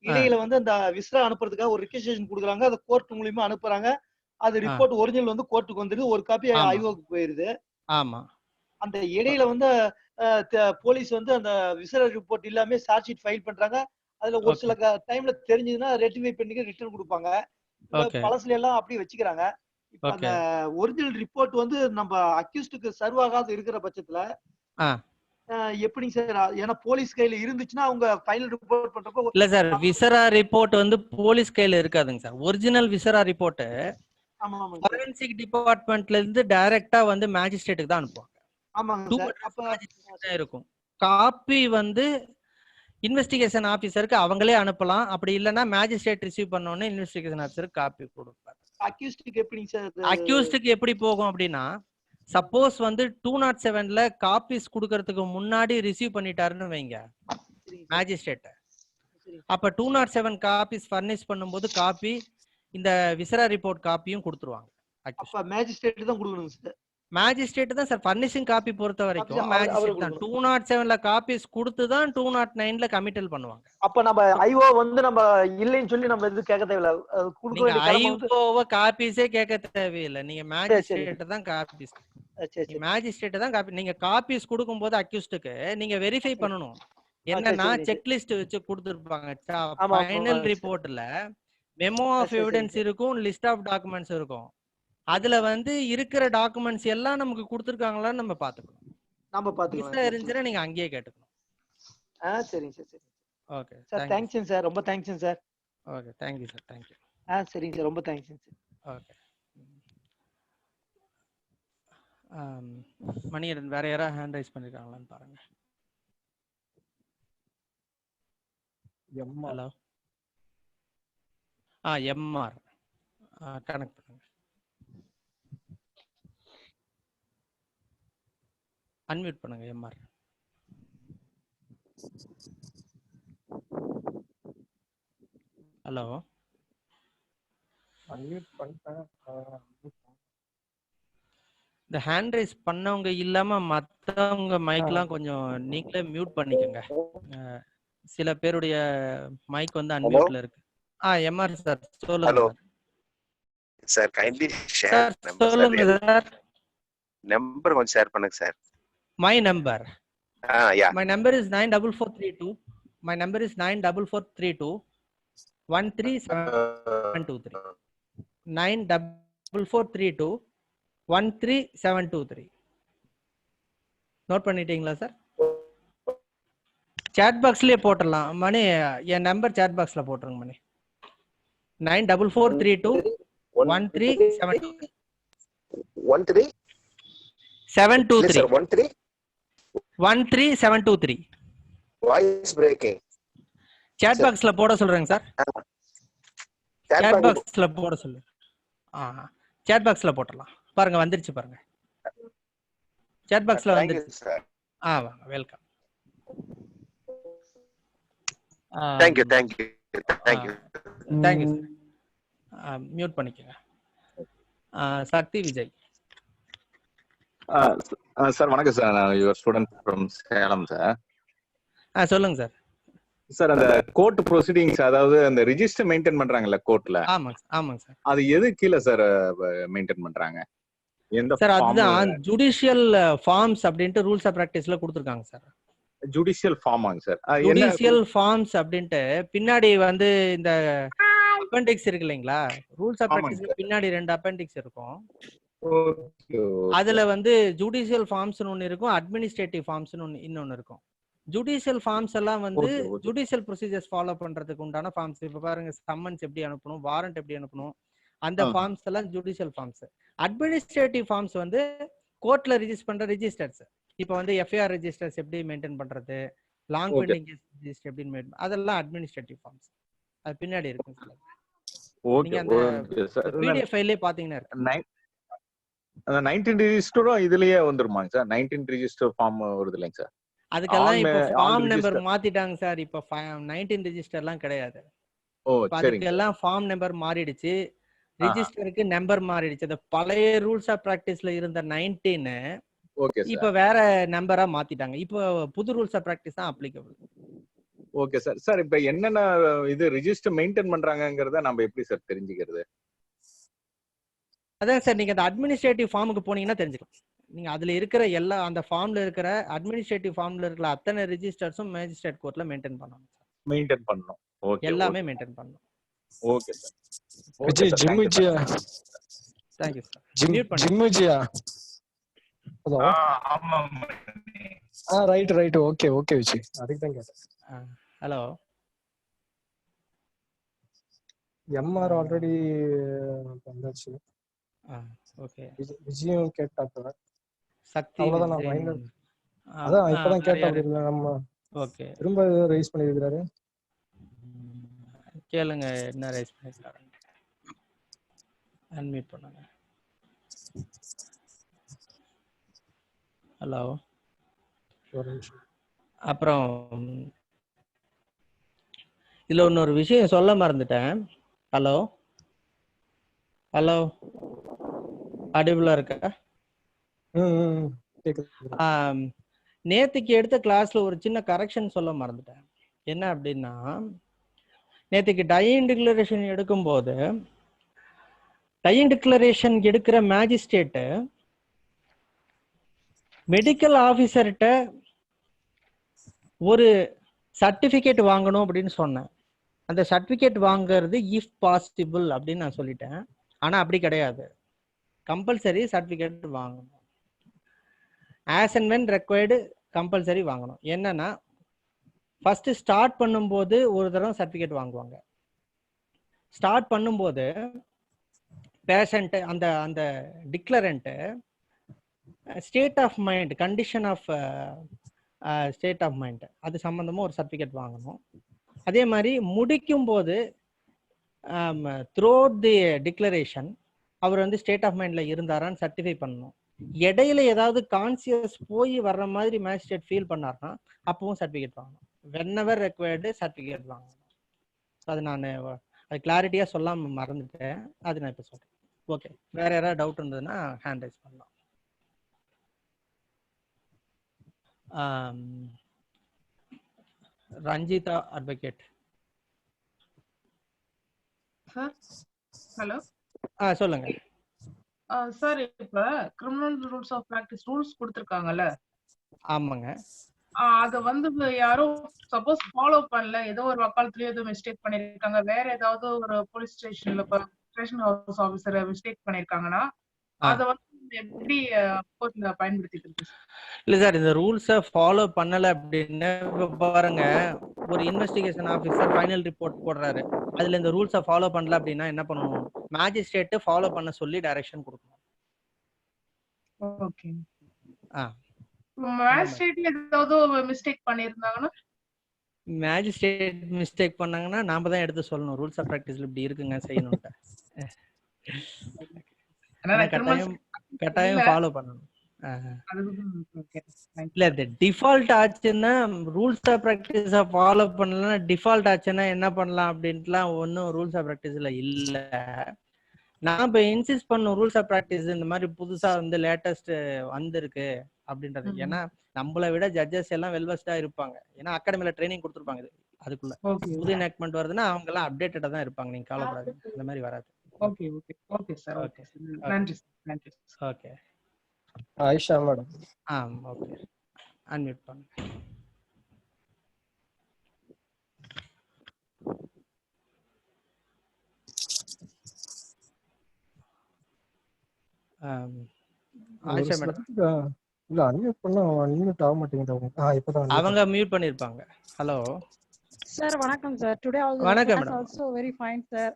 இடையில வந்து அந்த விஸ்ரா அனுப்புறதுக்காக ஒரு ரிக்வெஸ்டேஷன் கொடுக்குறாங்க, அதை கோர்ட் மூலியமா அனுப்புறாங்க. அது ரிப்போர்ட் ஒரிஜினல் வந்து கோர்ட்டுக்கு வந்துருது, ஒரு காப்பி ஐஓக்கு போயிருது. ஆமா. அந்த இடையில வந்து போலீஸ் வந்து அந்த விசாரணை ரிப்போர்ட் இல்லாம சார்ஜ் ஷீட் ஃபைல் பண்றாங்க. அதுல ஒரு சில டைம்ல தெரிஞ்சதுன்னா ரெட்டிஃபை பண்ணி ரிட்டர்ன் கொடுப்பாங்க. பழசுல எல்லாம் அப்படியே வச்சுக்கிறாங்க. இப்ப அந்த ஒரிஜினல் ரிப்போர்ட் வந்து நம்ம அக்யூஸ்டுக்கு சர்வ் ஆகாத இருக்கிற பட்சத்துல எப்படிங்க சார், ஏன்னா போலீஸ் கையில இருந்துச்சுன்னா அவங்க ஃபைனல் ரிப்போர்ட் பண்றப்போ. இல்ல சார், விசரா ரிப்போர்ட் வந்து போலீஸ் கையில இருக்காதுங்க சார். ஒரிஜினல் விசரா ரிப்போர்ட் ஆமா ஆமாங்க சார். ஃபாரன்சிக் டிபார்ட்மெண்ட்ல இருந்து டைரக்டா வந்து மேஜிஸ்ட்ரேட்டுக்கு தான் அனுப்புவாங்க. ஆமாங்க டூ சார். அட்ரஸ் அப்ப மேஜிஸ்ட்ரேட் தான் இருக்கும். காப்பி வந்து இன்வெஸ்டிகேஷன் ஆபீசருக்கு அவங்களே அனுப்பலாம். அப்படி இல்லைன்னா மேஜிஸ்ட்ரேட் ரிசீவ் பண்ணோன்னே இன்வெஸ்டிகேஷன் ஆபீசருக்கு காப்பி கொடுப்பாங்க. அக்யூஸ்டுக்கு எப்படிங்க சார் அது? அக்யூஸ்டுக்கு எப்படி போகும் அப்படின்னா, சப்போஸ் வந்து 207ல காப்பீஸ் கொடுக்கறதுக்கு முன்னாடி ரிசீவ் பண்ணிட்டாருன்னு வைங்க சரிங்க சார். மேஜிஸ்ட்ரேட். சரிங்க சார். அப்ப 207 காப்பீஸ் ஃபர்னிஷ் பண்ணும்போது காப்பி இந்த விசரா ரிப்போர்ட் காப்பியும் கொடுத்துருவாங்க. அப்ப மேஜிஸ்ட்ரேட் தான் கொடுக்கணும் சார். மேஜிஸ்ட்ரேட் தான் சார் ஃபர்னிஷிங் காப்பி பொறுத்த வரைக்கும் அவரு மேஜிஸ்ட்ரேட் தான். கொடுக்கணும். 207ல காப்பீஸ் கொடுத்து தான் 209ல கமிட்டல் பண்ணுவாங்க. அப்ப நம்ம ஐஓ வந்து நம்ம இல்லைன்னு சொல்லி நம்ம இது கேட்க தேவையில்ல. கொடுக்க நீங்க வேண்டிய கடமை வந்து ஐஓவ காப்பீஸே கேட்க தேவையில்லை. நீங்க மேஜிஸ்ட்ரேட் தான் காப்பீஸ். சரி சரி. மேஜிஸ்ட்ரேட் தான் காப்பி. நீங்க காப்பீஸ் கொடுக்கும்போது அக்யூஸ்டுக்கு நீங்க வெரிஃபை பண்ணணும். என்னன்னா சரி, சரி. செக்லிஸ்ட் வச்சு கொடுத்துருப்பாங்க. ஆமா, ஃபைனல் ஆமா. ரிப்போர்ட்ல மெமோ ஆஃப் சரி, எவிடன்ஸ் சரி. இருக்கும், லிஸ்ட் ஆஃப் டாக்குமெண்ட்ஸ் இருக்கும். அதுல வந்து இருக்கிற டாக்குமெண்ட்ஸ் எல்லாம் நமக்கு கொடுத்துருக்காங்களான்னு நம்ம பாத்துக்கணும். நம்ம மிஸ் பாத்துக்கலாம். இருந்துச்சுன்னா நீங்க அங்கேயே கேட்டுக்கணும். சரிங்க சார். சரி ஓகே சார். Thanks sir. ரொம்ப thanks sir. Okay thank you sir. Thank you. சரிங்க சார். ரொம்ப தேங்க்ஸ் சார். ஓகே. மணியரன் வேற யாராவது ஹேண்ட் ரைஸ் பண்ணிருக்காங்களான்னு பாருங்க. ஹலோ. எம்ஆர் கனெக்ட் பண்ணுங்க. அன்மியூட் பண்ணுங்க எம்ஆர். ஹலோ. அன்மியூட் பண்ணிட்டேன். இந்த ஹேண்ட் ரைஸ் பண்ணவங்க இல்லாம மத்தவங்க மைக்லாம் கொஞ்சம் நீங்களே மியூட் பண்ணிக்கோங்க. சில பேருடைய மைக் வந்து அன்மியூட்ல இருக்கு. எம்ஆர் சார் சொல்லுங்க. Hello sir, kindly share number. சொல்லுங்க சார். நம்பர் கொஞ்சம் ஷேர் பண்ணுங்க sir. My number. Yeah. My number is 94432. My number is 94432 13723. 94432 13723. Note பண்ணிட்டீங்களா சார்? சாட் பாக்ஸ்லயே போட்டுடலாம் மணி. என் நம்பர் சாட் பாக்ஸ்ல போட்டுருங்க மணி. 94432 13723. 13723. Voice braking. சாட் பாக்ஸ்ல போட சொல்றேங்க சார். சாட் பாக்ஸ்ல போட சொல்லு. சாட் பாக்ஸ்ல போட்டுடலாம். பாருங்க வந்துருச்சு பாருங்க. சாட் பாக்ஸ்ல வந்துருச்சு சார். வாங்க. Welcome. Thank you thank you sir. Mute பண்ணிக்கங்க. சக்தி விஜய். சார் வணக்கம் சார். நான் your student from Salem sir. சொல்லுங்க சார். சார் அந்த கோர்ட் ப்ரொசீடிங்ஸ், அதாவது அந்த ரிஜிஸ்டர் மெயின்டைன் பண்றாங்கல்ல கோர்ட்ல, ஆமாங்க சார். அது எது கீழே சார் மெயின்டைன் பண்றாங்க? எந்த சார்? அதுதான் ஜுடிஷியல் ஃபார்ம்ஸ் அப்படின்ட்டு ரூல்ஸ் ஆஃப் பிராக்டிஸ்ல கொடுத்துருக்காங்க சார். ஜுடிஷியல் ஃபார்மாங்க சார். ஜுடிஷியல் ஃபார்ம்ஸ் அப்படின்ட்டு பின்னாடி வந்து இந்த அப்பெண்டிக்ஸ் இருக்கு இல்லைங்களா? ரூல்ஸ் ஆஃப் பிராக்டிஸ்ல பின்னாடி 2 அப்பெண்டிக்ஸ் இருக்கும். அதுல வந்து ஜுடிஷியல் ஃபார்ம்ஸ்னு ஒன்னு இருக்கும், அட்மினிஸ்ட்ரேட்டிவ் ஃபார்ம்ஸ்னு இன்னொன்னு இருக்கும். ஜுடிஷியல் ஃபார்ம்ஸ் எல்லாம் வந்து ஜுடிஷியல் ப்ரொசீஜர்ஸ் ஃபாலோ பண்றதுக்கு உண்டான ஃபார்ம்ஸ். இப்ப பாருங்க, சம்மன்ஸ் எப்படி அனுப்பணும், வாரண்ட் எப்படி அனுப்பணும், அந்த ஃபார்ம்ஸ் எல்லாம் ஜுடிஷியல் ஃபார்ம்ஸ். அட்மினிஸ்ட்ரேட்டிவ் ஃபார்ம்ஸ் வந்து கோர்ட்ல ரிஜிஸ்டர் பண்ற ரிஜிஸ்டர்ஸ். இப்ப வந்து எஃப்ஐஆர் ரெஜிஸ்டர்ஸ் எப்படி மெயின்டைன் பண்றது, லாங் பெண்டிங் கேஸ் ரெஜிஸ்டர் எப்படி மெயின்டைன், அதெல்லாம் அட்மினிஸ்ட்ரேட்டிவ் ஃபார்ம்ஸ். அது பின்னாடி இருக்கும் சார். நீங்க அந்த பிடிஎஃப் ஃபைல்லே பாத்தீங்கன்னா இருக்கு. 19 ரிஜிஸ்டரும் இதுலயே வந்துருமாங்க சார்? 19 ரிஜிஸ்டர் ஃபார்ம் வருது இல்லைங்க சார்? அதுக்கெல்லாம் இப்ப ஃபார்ம் நம்பர் மாத்திட்டாங்க சார். இப்ப 19 ரிஜிஸ்டர்லாம் கிடையாது. அதுக்கெல்லாம் ஃபார்ம் நம்பர் மாறிடுச்சு, ரிஜிஸ்டருக்கு நம்பர் மாறிடுச்சு. அந்த பழைய ரூல்ஸ் ஆஃப் பிராக்டிஸ்ல இருந்த 19 இப்ப வேற நம்பரா மாத்திட்டாங்க. இப்ப புது ரூல்ஸ் ஆஃப் பிராக்டிஸ் தான் அப்ளிகபிள். Okay sir. சார் இப்ப என்னென்ன இது ரிஜிஸ்டர் மெயின்டைன் பண்றாங்கங்கறத நம்ம எப்படி சார் தெரிஞ்சுக்கிறது? அதான் சார், நீங்க அந்த அட்மினிஸ்ட்ரேட்டிவ் ஃபார்முக்கு போனீங்கன்னா தெரிஞ்சுக்கலாம். நீங்க அதுல இருக்கிற எல்லா அந்த ஃபார்ம்ல இருக்கிற அட்மினிஸ்ட்ரேட்டிவ் ஃபார்ம்ல இருக்கிற அத்தனை ரெஜிஸ்டர்ஸும் மேஜிஸ்ட்ரேட் கோர்ட்ல மெயின்டைன் பண்ணணும். மெயின்டைன் பண்ணனும். ஓகே, எல்லாமே மெயின்டைன் பண்ணனும். Okay sir. விஜய் ஜிம்முஜியா. Thank you sir. ஜிம்முஜியா. ஹலோ. ஆமா. Right okay Vijay. அதுக்கு தான் கேட்டேன். ஹலோ. எம்ஆர் ஆல்ரெடி வந்தாச்சு. ஓகே. விஜயும் கேட்டாங்க. சக்தி அவ்வளவுதான் நான் விஜய். ஃபைனல். அதான் இப்பதான் கேட்டேன். அப்படி இல்லை நம்ம ஓகே. திரும்ப ரைஸ் பண்ணியிருக்கிறாரு. கேளுங்க என்ன ரைஸ் பண்ணிருக்காரு. அன்மியூட் பண்ணுங்க. ஹலோ. ஒரு நிமிஷம். அப்புறம் இதுல இன்னொரு விஷயம் சொல்ல மறந்துட்டேன். ஹலோ ஹலோ ஆடிபிளா இருக்கா? நேத்துக்கு எடுத்த கிளாஸ்ல ஒரு சின்ன கரெக்ஷன் சொல்ல மறந்துட்டேன். என்ன அப்படின்னா, நேத்துக்கு டையிங் டிக்ளரேஷன் எடுக்கும்போது டையிங் டிக்ளரேஷன் எடுக்கிற மேஜிஸ்ட்ரேட்டு மெடிக்கல் ஆபீசர்கிட்ட ஒரு சர்டிபிகேட் வாங்கணும் அப்படின்னு சொன்னேன். அந்த சர்டிபிகேட் வாங்குறது இஃப் பாசிபிள் அப்படின்னு நான் சொல்லிட்டேன். ஆனா அப்படி கிடையாது, கம்பல்சரி சர்டிபிகேட் வாங்கணும். As and when required compulsory வாங்கணும். என்னன்னா, ஃபர்ஸ்ட் ஸ்டார்ட் பண்ணும்போது ஒரு தடவை சர்டிபிகேட் வாங்குவாங்க. ஸ்டார்ட் பண்ணும்போது பேஷண்ட் அந்த அந்த declarant state of mind, condition of state of mind, அது சம்பந்தமா ஒரு சர்டிபிகேட் வாங்கணும். அதே மாதிரி முடிக்கும் போது த்ரூஅவுட் தி டிக்ளரேஷன் அவர் வந்து ஸ்டேட் ஆஃப் மைண்ட்ல இருந்தாரான்னு சர்டிஃபை பண்ணணும். இடையில ஏதாவது கான்சியஸ் போய் வர்ற மாதிரி மேஜிஸ்ட்ரேட் ஃபீல் பண்ணார்னா அப்பவும் சர்டிஃபிகேட் வாங்கணும். வென்எவர் ரெக்வயர்டு சர்டிஃபிகேட் வாங்கணும். அது நான் அது கிளாரிட்டியா சொல்லாம மறந்துட்டேன், அது நான் இப்ப சொல்றேன். ஓகே, வேற யாராவது டவுட் இருந்ததுன்னா ஹேண்ட் ரைஸ் பண்ணலாம். ரஞ்சிதா அட்வொகேட். Sir hello. சொல்லுங்க சார், இப்ப criminal rules of practice rules கொடுத்திருக்காங்கல்ல? ஆமாங்க. அத வந்து யாரும் சப்போஸ் ஃபாலோ பண்ணல, ஏதோ ஒரு வக்காலத்துலயோ ஏதோ மிஸ்டேக் பண்ணிருக்காங்க, வேற ஏதாவது ஒரு போலீஸ் ஸ்டேஷன்ல ஸ்டேஷன் ஹவுஸ் ஆபீசர் மிஸ்டேக் பண்ணிருக்காங்கன்னா அத வந்து எப்படி கோர்ட்ல பயன்படுத்திட்டு இருக்கு? இல்ல சார், இந்த ரூல்ஸை ஃபாலோ பண்ணல அப்படின்னு பாருங்க, ஒரு இன்வெஸ்டிகேஷன் ஆஃபீஸர் ஃபைனல் ரிப்போர்ட் போடுறாரு, அதுல இந்த ரூல்ஸை ஃபாலோ பண்ணல அப்படின்னா என்ன பண்ணணும்? மேஜிஸ்ட்ரேட் ஃபாலோ பண்ண சொல்லி டைரக்ஷன் கொடுக்கணும். ஓகே. மேஜிஸ்ட்ரேட் ஏதாவது மிஸ்டேக் பண்ணிருந்தாங்கன்னா? மேஜிஸ்ட்ரேட் மிஸ்டேக் பண்ணாங்கன்னா நாம தான் எடுத்து சொல்லணும், ரூல்ஸ் ஆஃப் பிராக்டிஸ்ல இப்படி இருக்குங்க செய்யணும்ட்டு. கட்டாயம் ஃபாலோ பண்ணணும். இல்ல, இந்த டிஃபால்ட் ஆச்சுன்னா ரூல்ஸ் ஆஃப் பிராக்டிஸ ஃபாலோ பண்ணலன்னா டிஃபால்ட் ஆச்சுன்னா என்ன பண்ணலாம் அப்படின்ட்டுலாம் ஒன்றும் ரூல்ஸ் ஆஃப் பிராக்டிஸ்ல இல்ல. நான் இப்ப இன்சிஸ்ட் பண்ண ரூல்ஸ் ஆஃப் பிராக்டிஸ் இந்த மாதிரி புதுசா வந்து லேட்டஸ்ட் வந்திருக்கு அப்படின்றது. ஏன்னா நம்மளை விட ஜட்ஜஸ் எல்லாம் வெல்வெஸ்டா இருப்பாங்க, ஏன்னா அகாடமில ட்ரைனிங் கொடுத்துருப்பாங்க. இது அதுக்குள்ள புது எனாக்ட்மெண்ட் வருதுன்னா அவங்க எல்லாம் அப்டேட்டடா தான் இருப்பாங்க, நீங்க கவலைப்படாதீங்க, இந்த மாதிரி வராது. Okay okay okay sir. Okay, நன்றி சார். நன்றி. Okay. Ayesha madam. Okay, unmute பண்ணுங்க. ஆயிஷா மேடம். இல்ல அன்மியூட் பண்ணா அன்மியூட் ஆக மாட்டேங்குது. இப்பதான் அவங்க மியூட் பண்ணிருப்பாங்க. ஹலோ சார், வணக்கம் சார். டுடே வணக்கம் madam. Also very fine sir.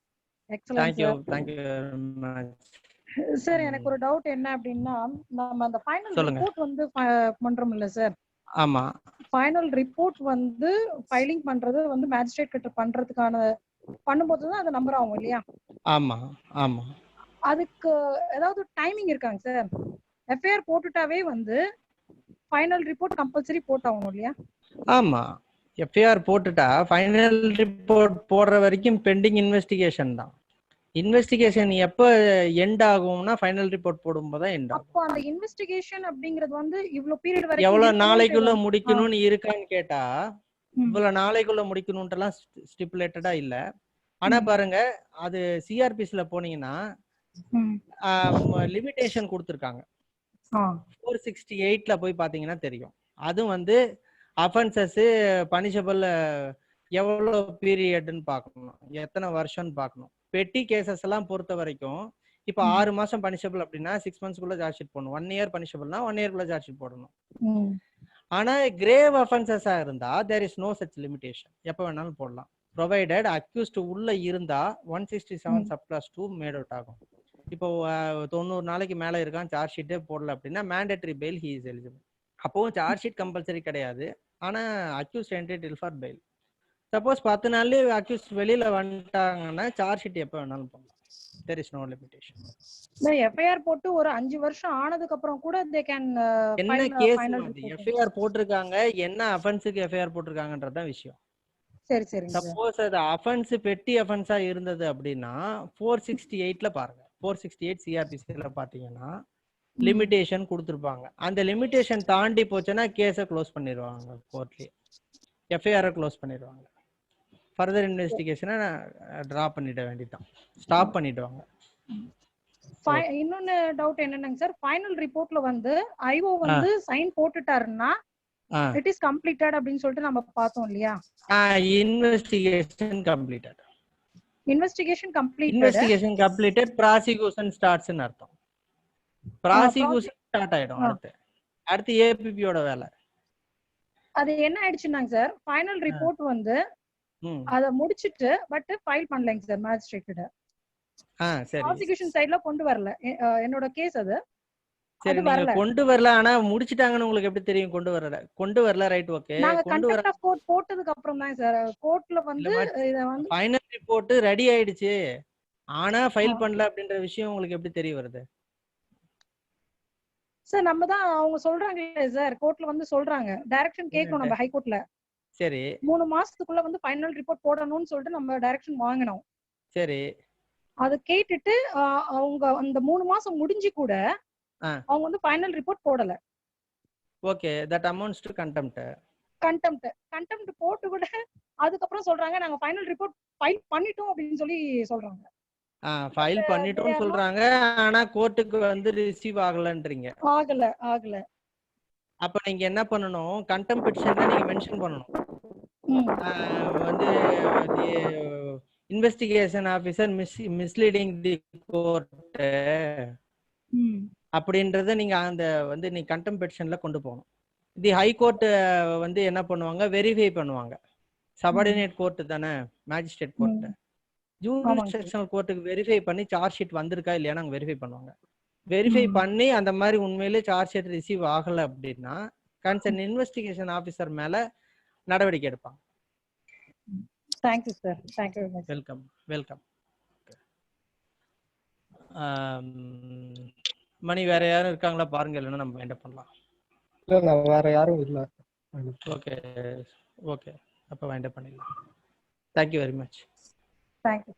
Excellent sir. Thank you very much. Sir, எனக்கு ஒரு டவுட் என்ன அப்படின்னா, நம்ம அந்த ஃபைனல் ரிப்போர்ட் வந்து பண்றோம் இல்ல சார்? ஆமா. ஃபைனல் ரிப்போர்ட் வந்து ஃபைலிங் பண்றது வந்து மேஜிஸ்ட்ரேட் கிட்ட பண்றதுக்கான பண்ணும்போது தான் அது நம்பர் ஆகும் இல்லையா? ஆமா ஆமா. அதுக்கு ஏதாவது டைமிங் இருக்காங்க சார்? எஃப்ஐஆர் போட்டுட்டாவே வந்து ஃபைனல் ரிப்போர்ட் கம்பல்சரி போட்டாகணும் இல்லையா? ஆமா, எஃப்ஐஆர் போட்டுட்டா ஃபைனல் ரிப்போர்ட் போடுற வரைக்கும் பெண்டிங் இன்வெஸ்டிகேஷன் தான். இன்வெஸ்டிகேஷன் எப்ப எண்ட் ஆகும்னா ஃபைனல் ரிப்போர்ட் போடும்போது தான் எண்ட் ஆகும். அப்போ அந்த இன்வெஸ்டிகேஷன் அப்படிங்கிறது வந்து இவ்வளவு பீரியட் வரைக்கும் எவ்வளவு நாளைக்குள்ள முடிக்கணும்னு இருக்கான்னு கேட்டா இவ்வளவு நாளைக்குள்ள முடிக்கணும்ன்றலாம் ஸ்டிப்புலேட்டடா இல்ல. ஆனா பாருங்க, அது சிஆர்பிஸ்ல போனீங்கன்னா லிமிடேஷன் கொடுத்துருக்காங்க. 468ல போய் பாத்தீங்கன்னா தெரியும். அதுவும் வந்து அஃபென்சஸ் பனிஷபிள் எவ்வளவு பீரியட்னு பார்க்கணும், எத்தனை வருஷம்னு பார்க்கணும். பெட்டி கேசஸ் எல்லாம் பொறுத்த வரைக்கும் இப்ப 6 மாசம் பனிஷபிள் அப்படின்னா 6 monthsக்குள்ள சார்ஜ் ஷீட் போடணும். 1 year பனிஷபிள்னா 1 yearக்குள்ள சார்ஜ் ஷீட் போடணும். ஆனா கிரேவ் அஃபென்சஸா இருந்தா there is no such limitation, எப்ப வேணாலும் போடலாம். ப்ரொவைடட் அக்யூஸ்ட் உள்ள இருந்தா 167 சப் கிளாஸ் 2 மேட் அவுட் ஆகும். இப்போ 90 நாளைக்கு மேல இருக்கான், சார்ஜ் ஷீட்டே போடல அப்படின்னா mandatory bail he is eligible. அப்பவும் சார்ஜ் ஷீட் கம்பல்சரி கிடையாது. ஆனா accused entitle for bail. Suppose 10 நாள்லயே அக்யூஸ்ட் வெளியில வந்துட்டாங்கன்னா சார்ஜ் ஷீட் எப்ப வேணாலும் போடலாம். there is no limitation. இந்த எஃப்ஐஆர் போட்டு ஒரு 5 வருஷம் ஆனதுக்கு அப்புறம் கூட they can என்ன file கேஸ் final வந்து report. எஃப்ஐஆர் போட்டிருக்காங்க, என்ன அஃபென்ஸுக்கு எஃப்ஐஆர் போட்டிருக்காங்கன்றதுதான் விஷயம். சரி சரிங்க சார். சப்போஸ் அது அஃபென்ஸ் பெட்டி அஃபென்ஸா இருந்தது அப்படின்னா 468ல பாருங்க, 468 சிஆர்பிசில பாத்தீங்கன்னா லிமிடேஷன் கொடுத்துருப்பாங்க. அந்த லிமிடேஷன் தாண்டி போச்சுன்னா கேஸை க்ளோஸ் பண்ணிடுவாங்க, கோர்ட்லயே எஃப்ஐஆரை க்ளோஸ் பண்ணிடுவாங்க. ஃபர்தர் இன்வெஸ்டிகேஷனை ட்ராப் பண்ணிட வேண்டியதான், ஸ்டாப் பண்ணிடுவாங்க. இன்னொன்னு டவுட் என்னன்னாங்க சார், ஃபைனல் ரிப்போர்ட்ல வந்து ஐஓ வந்து சைன் போட்டுட்டாருன்னா இட் இஸ் கம்ப்ளீட்டட் அப்படின்னு சொல்லிட்டு நம்ம பார்த்தோம் இல்லையா? Investigation completed. Investigation completed. Investigation completed, prosecution ஸ்டார்ட்ஸ்னு அர்த்தம். ப்ராசிக்யூஷன் ஸ்டார்ட் ஆயிடும். அடுத்து ஏபிபியோட வேலை. அது என்ன ஆயிடுச்சுன்னாங்க சார், ஃபைனல் ரிப்போர்ட் வந்து அத முடிச்சிட்டு பட் ஃபைல் பண்ணலைங்க சார் மேஜிஸ்ட்ரேட் கிட்ட. சரி, ப்ராசிக்யூஷன் சைடுல கொண்டு வரல என்னோட கேஸ். அது சரி, நீங்க கொண்டு வரல, ஆனா முடிச்சிட்டாங்கன்னு உங்களுக்கு எப்படி தெரியும்? கொண்டு வரல ரைட், ஓகே. நாங்க கண்டெம்ட் ஆஃப் கோர்ட் போட்டதுக்கு அப்புறம் தான் சார் கோர்ட்ல வந்து இத வந்து ஃபைனல் ரிப்போர்ட் ரெடி ஆயிடுச்சு ஆனா ஃபைல் பண்ணல அப்படின்ற விஷயம் உங்களுக்கு எப்படி தெரிய வருது? சார் நம்ம தான் அவங்க சொல்றாங்களே சார், கோர்ட்ல வந்து சொல்றாங்க டைரக்ஷன் கேட்கணும் நம்ம ஹை கோர்ட்ல. சரி, 3 மாசத்துக்குள்ள வந்து ஃபைனல் ரிப்போர்ட் போடணும்னு சொல்லிட்டு நம்ம டைரக்ஷன் வாங்கணும். சரி, அத கேட்டுட்டு அவங்க அந்த 3 மாசம் முடிஞ்சு கூட அவங்க வந்து ஃபைனல் ரிப்போர்ட் போடல. Okay, that amounts to contempt போட்டு கூட அதுக்கு அப்புறம் சொல்றாங்க நாங்க ஃபைனல் ரிப்போர்ட் ஃபைல் பண்ணிட்டோம் அப்படின்னு சொல்லி சொல்றாங்க. ஃபைல் பண்ணிட்டோம்னு சொல்றாங்க, ஆனா கோர்ட்டுக்கு வந்து ரிசீவ் ஆகலன்றீங்க. ஆகல. அப்ப நீங்க என்ன பண்ணணும், கண்டெம்ட் பெட்டிஷன்ல நீங்க மென்ஷன் பண்ணணும். வந்து investigation officer misleading the court அப்படின்றத நீங்க அந்த வந்து நீ கண்டெம்ட் பெட்டிஷன்ல கொண்டு போகணும். தி ஹை கோர்ட் வந்து என்ன பண்ணுவாங்க, வெரிஃபை பண்ணுவாங்க. சபார்டினேட் கோர்ட் தானே, மேஜிஸ்ட்ரேட் கோர்ட். ஜூரிஸ்டிக்ஷனல் கோர்ட்டுக்கு வெரிஃபை பண்ணி சார்ஜ் ஷீட் வந்திருக்கா இல்லையா நாங்க வெரிஃபை பண்ணுவாங்க. வெரிஃபை பண்ணி அந்த மாதிரி உண்மையிலே சார்ஜ் ஷீட் ரிசீவ் ஆகல அப்படின்னா கன்சர்ன் இன்வெஸ்டிகேஷன் ஆபீசர் மேல நடவடிக்கை எடுப்பாங்க. Thank you sir. Thank you very much. Welcome. Mani வேற யாரும் இருக்காங்களா பாருங்க, இல்லைன்னா நம்ம என்ன பண்ணலாம். இல்ல வேற யாரும் இல்ல. ஓகே, அப்ப வைண்ட் அப் பண்ணிடலாம். Thank you very much. Thank you.